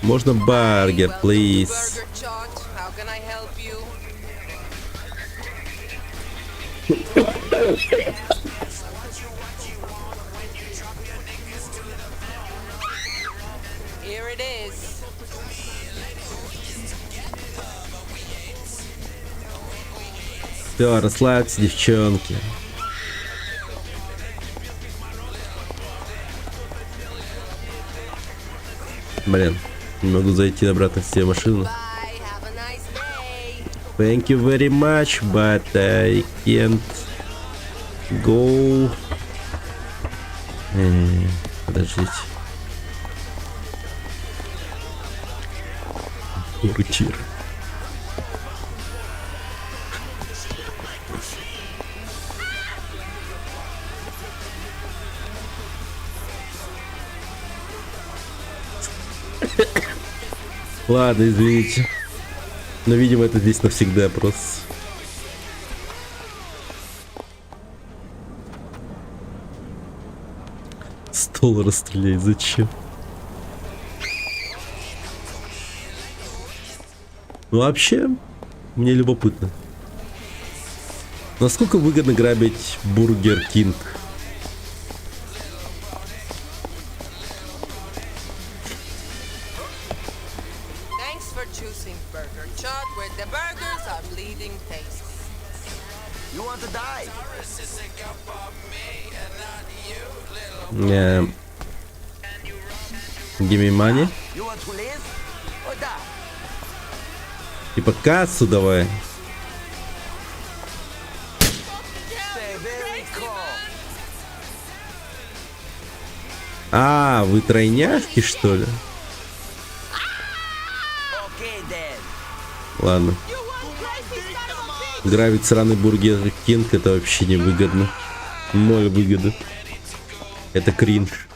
Можно бургер, please? How can I help you? Here it is. Все, расслабьтесь, девчонки. Блин, не могу зайти обратно в все машины. Thank you very much, but I can't go. Подождите. Бургер. Ладно, извините. Но, видимо, это здесь навсегда просто. Стол расстрелять зачем? Ну, вообще, мне любопытно. Насколько выгодно грабить Бургер Кинг? Thanks for choosing Burger Chut, where the burgers are bleeding tasty. You want to die? Give me money. You want to live or die? Типа кассу давай. Stay very calm. А, вы тройняшки, что ли? Okay then. Ладно. Грабить сраный Бургер Кинг — это вообще невыгодно. Ноль выгоды. Это кринж.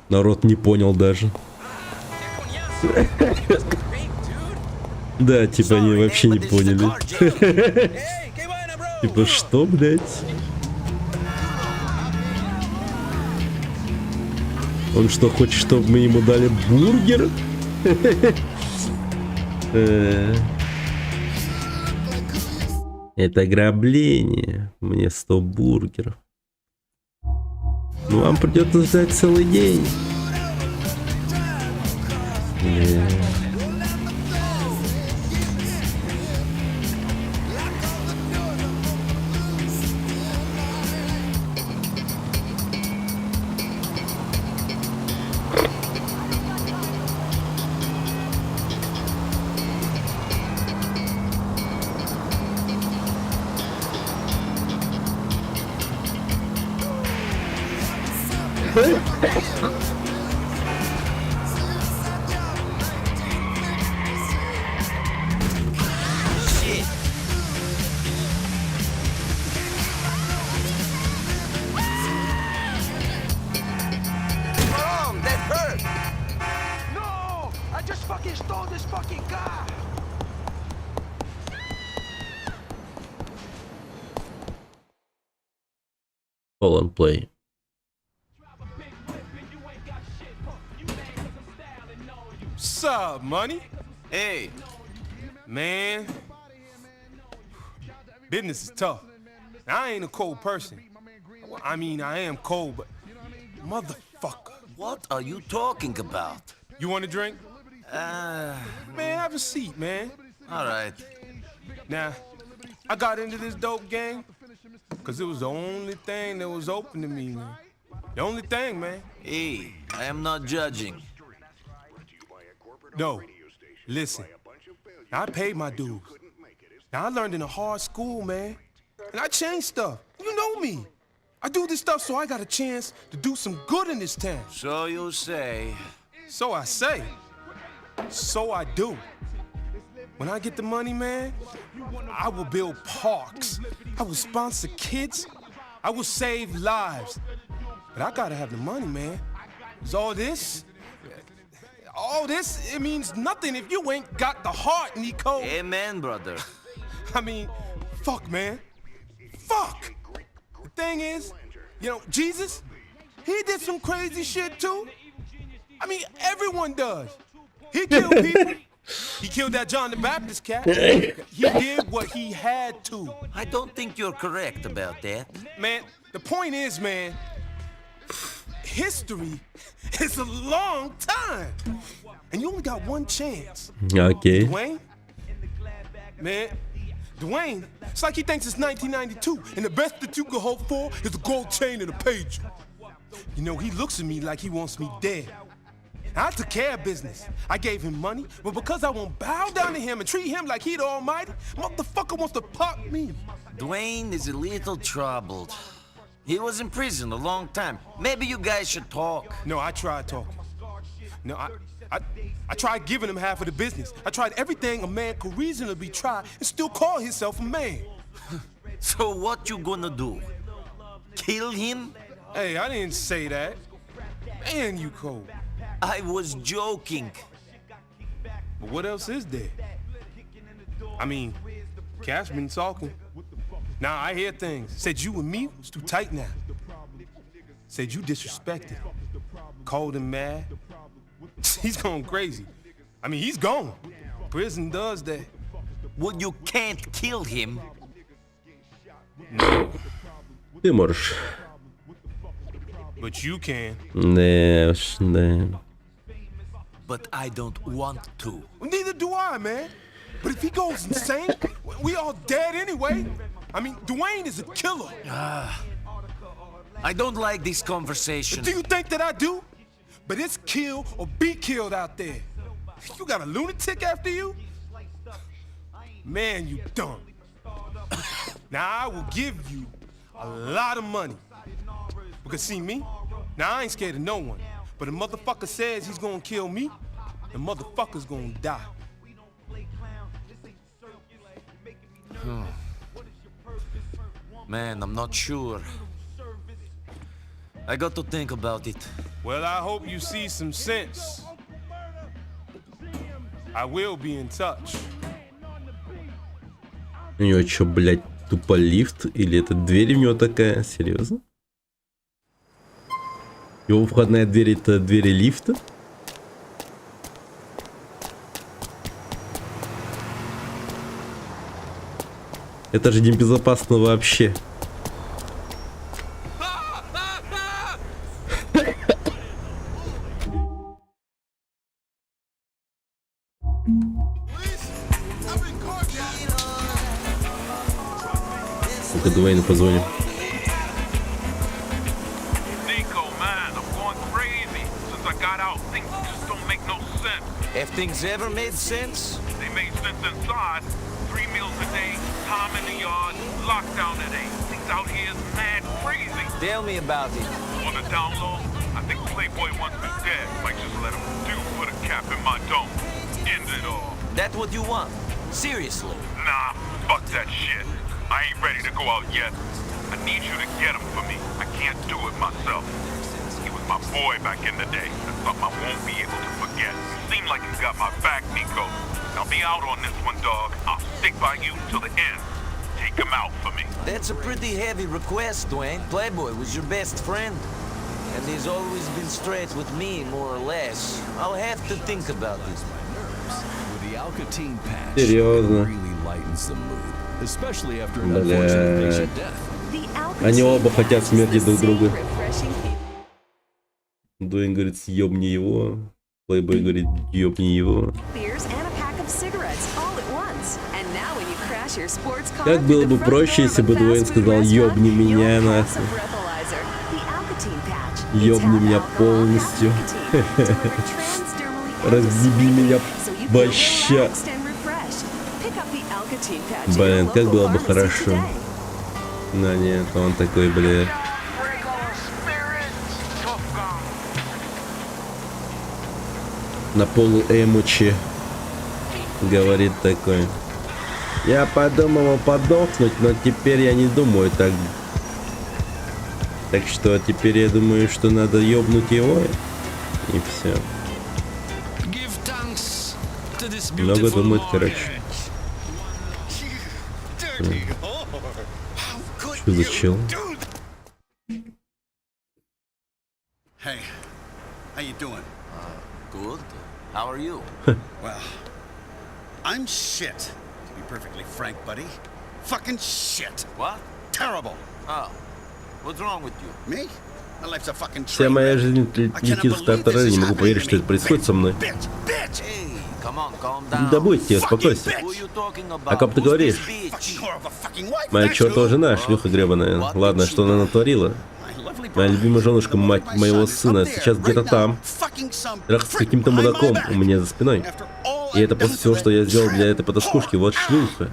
Народ не понял даже. Да, типа они вообще не поняли. Типа что, блять? Он что, хочет, чтобы мы ему дали бургер? Это ограбление. Мне 100 бургеров. Ну, вам придется ждать целый день. Mom, that hurt! No! I just fucking stole this fucking car! Call and play. What's up, money? Hey, man. Business is tough. Now, I ain't a cold person. Well, I mean, I am cold, but motherfucker. What are you talking about? You want a drink? Man, have a seat, man. All right. Now, I got into this dope game because it was the only thing that was open to me, man. The only thing, man. Hey, I am not judging. No, listen. Now, I paid my dues. Now, I learned in a hard school, man. And I changed stuff. You know me. I do this stuff so I got a chance to do some good in this town. So you say. So I say. So I do. When I get the money, man, I will build parks. I will sponsor kids. I will save lives. But I gotta have the money, man. 'Cause all this, it means nothing if you ain't got the heart, Nico. Amen, brother. I mean, fuck, man. Fuck. The thing is, you know, Jesus, he did some crazy shit too. I mean, everyone does. He killed people. He killed that John the Baptist cat. He did what he had to. I don't think you're correct about that. Man, the point is, man, history is a long time. And you only got one chance. Окей. Dwayne? Man, Dwayne, it's like he thinks it's 1992, and the best that you could hope for is a gold chain and a pager. You know, he looks at me like he wants me dead. I took care of business. I gave him money, but because I won't bow down to him and treat him like he the almighty, motherfucker wants to pop me. Dwayne is a little troubled. He was in prison a long time. Maybe you guys should talk. No, I tried talking. No, I tried giving him half of the business. I tried everything a man could reasonably try and still call himself a man. So what you gonna do? Kill him? Hey, I didn't say that. Man, you cold. I was joking. But what else is there? I mean, Cashman talking. Now I hear things. Said you and me was too tight now. Said you disrespected. Cold and mad. He's going crazy. I mean, he's gone. Prison does that. Well, you can't kill him. Ты можешь. But you can. Да уж, да. But I don't want to. Neither do I, man. But if he goes insane, we all dead anyway. I mean, Dwayne is a killer. I don't like this conversation. Do you think that I do? But it's kill or be killed out there. You got a lunatic after you? Man, you dumb. Now, I will give you a lot of money. Because see me? Now, I ain't scared of no one. But a motherfucker says he's gonna kill me, the motherfucker's gonna die. Man, I'm not sure. I got to think about it. Well, I hope you see some sense. I will be in touch. У него что, блядь, тупо лифт? Или это дверь у него такая? Серьезно? Его входная дверь — это двери лифта? Это же небезопасно вообще. Ну-ка, Дуэйну позвоним. If things ever made sense? They made sense inside. 3 meals a day, time in the yard, lockdown today. Things out here is mad crazy. Tell me about it. On the down low, I think Playboy wants me dead. Might just let him put a cap in my dome. End it all. That's what you want? Seriously? Nah, fuck that shit. I ain't ready to go out yet. I need you to get him for me. I can't do it myself. He was my boy back in the day. That's something I won't be able to forget. Seemed like you got my back, Nico. I'll be out on this one, dog. I'll stick by you till the end. Take him out for me. That's a pretty heavy request, Dwayne. Playboy was your best friend. And he's always been straight with me, more or less. I'll have to think about this. With the Alcatine patch, Серьезно. it really lightens the mood, especially after an unfortunate patient death. Они оба хотят смерти друг друга. Дуэйн говорит, съебни его. Плейбой говорит, ёбни его. Как было бы проще, если бы Дуэйн сказал, ёбни меня нахуй. Ёбни меня полностью. Разъеби меня баща. Блин, как было бы хорошо. Но нет, он такой, блядь. На полуэмуче говорит такой: я подумал подохнуть, но теперь я не думаю так. Так что теперь я думаю, что надо ёбнуть его. И все. Много думает, короче. Что за чел? Hey, how you doing? Good. How are you? Well, I'm shit, to be perfectly frank, buddy. Fucking shit. What? Terrible. Oh. What's wrong with you? Me? My life's a fucking Вся train моя wreck. жизнь летит в тартарары, не могу поверить, что это происходит со мной. Hey, come on, calm down. Да будь тебе, успокойся. Who you talking about? О ком ты Who's говоришь? this bitch? Whore of a fucking wife, Моя that's чертова who. жена, шлюха гребаная. Ладно, что она натворила? Моя любимая женушка, мать моего сына, сейчас где-то там. Трахается с каким-то мудаком у меня за спиной. И это после всего, что я сделал для этой потаскушки. Вот шлюха.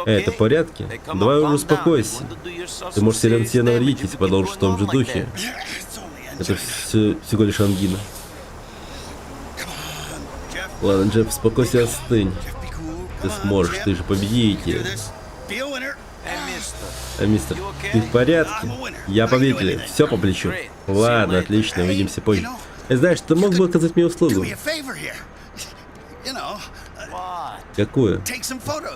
Это в порядке? Давай уже успокойся. Ты можешь себе навредить, если продолжишь в том же духе. Это всего лишь ангина. Ладно, Джефф, успокойся, остынь. Ты сможешь, ты же победитель. Мистер, ты в порядке? Я победитель, все по плечу. Ладно, отлично, увидимся позже. Знаешь, ты мог бы оказать мне услугу? Какую?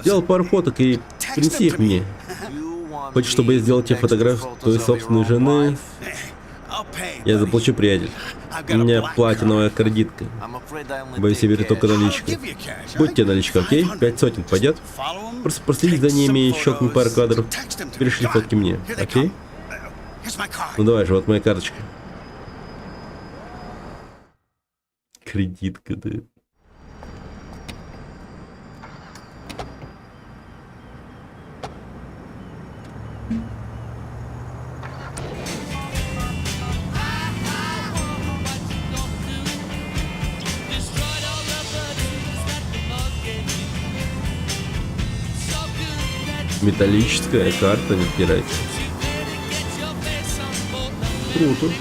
Сделал пару фоток и принеси их мне. Хочешь, чтобы я сделал тебе фотографию твоей собственной жены? Я заплачу, приятель. У меня платиновая кредитка. Боюсь, я беру только наличку. Будь тебе наличка, окей? 5 сотен пойдет? Просто проследи за ними и щелкни пару кадров. Перешли фотки мне, окей? Ну давай же, вот моя карточка. Кредитка, да. Металлическая карта, не втирайте. Круто.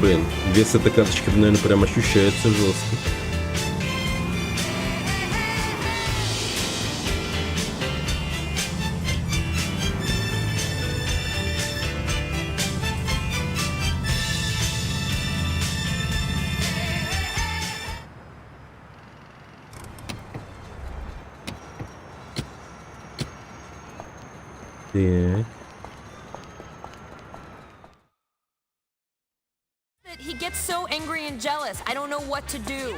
Блин, вес этой карточки, наверное, прям ощущается жестко. Так. He gets so angry and jealous. I don't know what to do.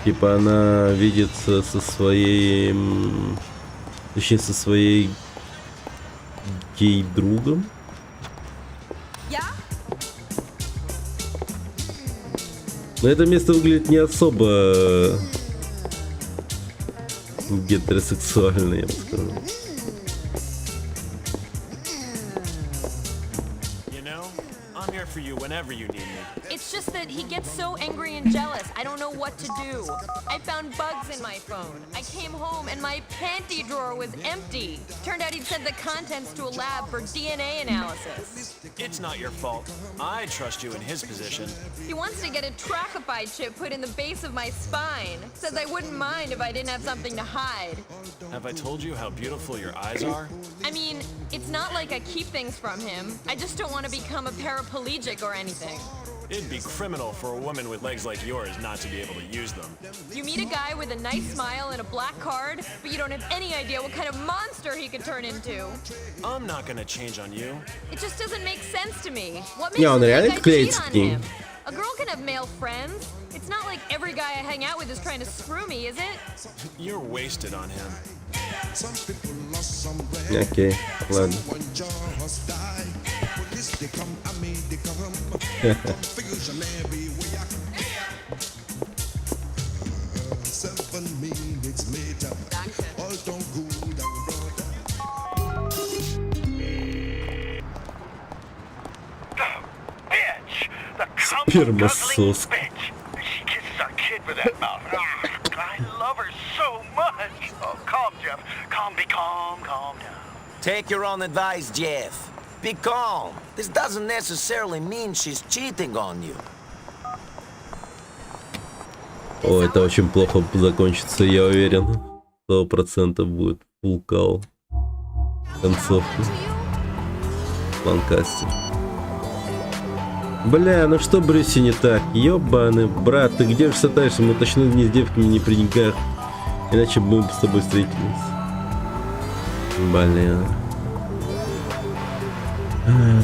Типа она видится со своей... Точнее, со своей гей-другом. Но это место выглядит не особо гетеросексуально, я бы сказал. It's just that he gets so angry and jealous. I don't know what to do. I found bugs in my phone. I came home and my panty drawer was empty. Turned out he'd sent the contents to a lab for DNA analysis. It's not your fault. I trust you in his position. He wants to get a Trachify chip put in the base of my spine. Says I wouldn't mind if I didn't have something to hide. Have I told you how beautiful your eyes are? I mean, it's not like I keep things from him. I just don't want to become a paraplegic or anything. It'd be criminal for a woman with legs like yours not to be able to use them. You meet a guy with a nice smile and a black card, but you don't have any idea what kind of monster he could turn into. I'm not gonna change on you. It just doesn't make sense to me. What makes Не, он you реально think I cheat клеится on к ним. him? A girl can have male friends. It's not like every guy I hang out with is trying to screw me, is it? You're wasted on him. Окей, ладно. Спермосос. Take your own advice, Jeff. Be calm. This doesn't necessarily mean she's cheating on you. О, это очень плохо закончится, я уверен. 100% будет фулл кал. концовку. Ланкастер. Бля, ну что, Брюси, не так? Ёбаный брат, ты где же шатаешься? Мы точно не с девками, не при деньгах. Иначе будем с тобой встретились. Блин.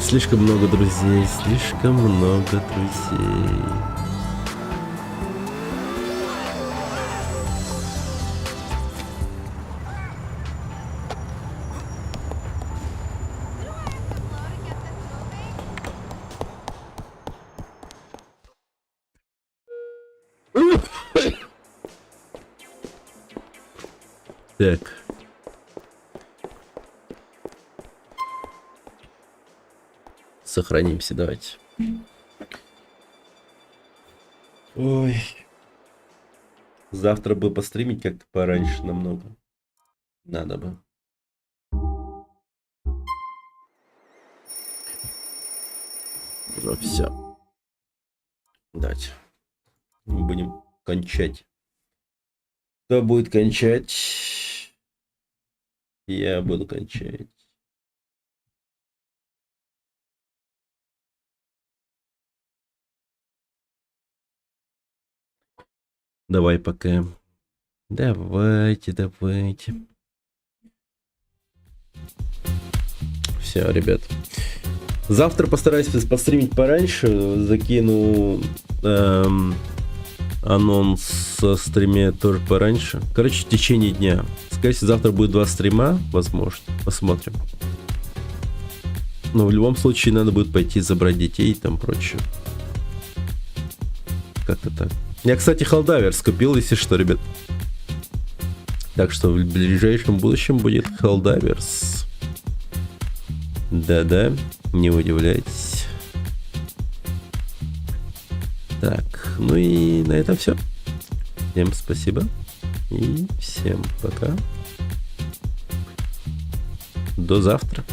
Слишком много друзей, слишком много друзей. Так. Сохранимся, давайте. Ой. Завтра бы постримить как-то пораньше намного. Надо бы. Ну все. Давайте. Будем кончать. Кто будет кончать? Я буду кончать. Давай пока. Давайте. Все, ребят. Завтра постараюсь постримить пораньше. Закину анонс со стриме тоже пораньше. Короче, в течение дня. Скорее всего, завтра будет 2 стрима, возможно. Посмотрим. Но в любом случае надо будет пойти забрать детей и там прочее. Как-то так. Я, кстати, Helldivers купил, если что, ребят. Так что в ближайшем будущем будет Helldivers. Да-да, не удивляйтесь. Так, ну и на этом все. Всем спасибо. И всем пока. До завтра.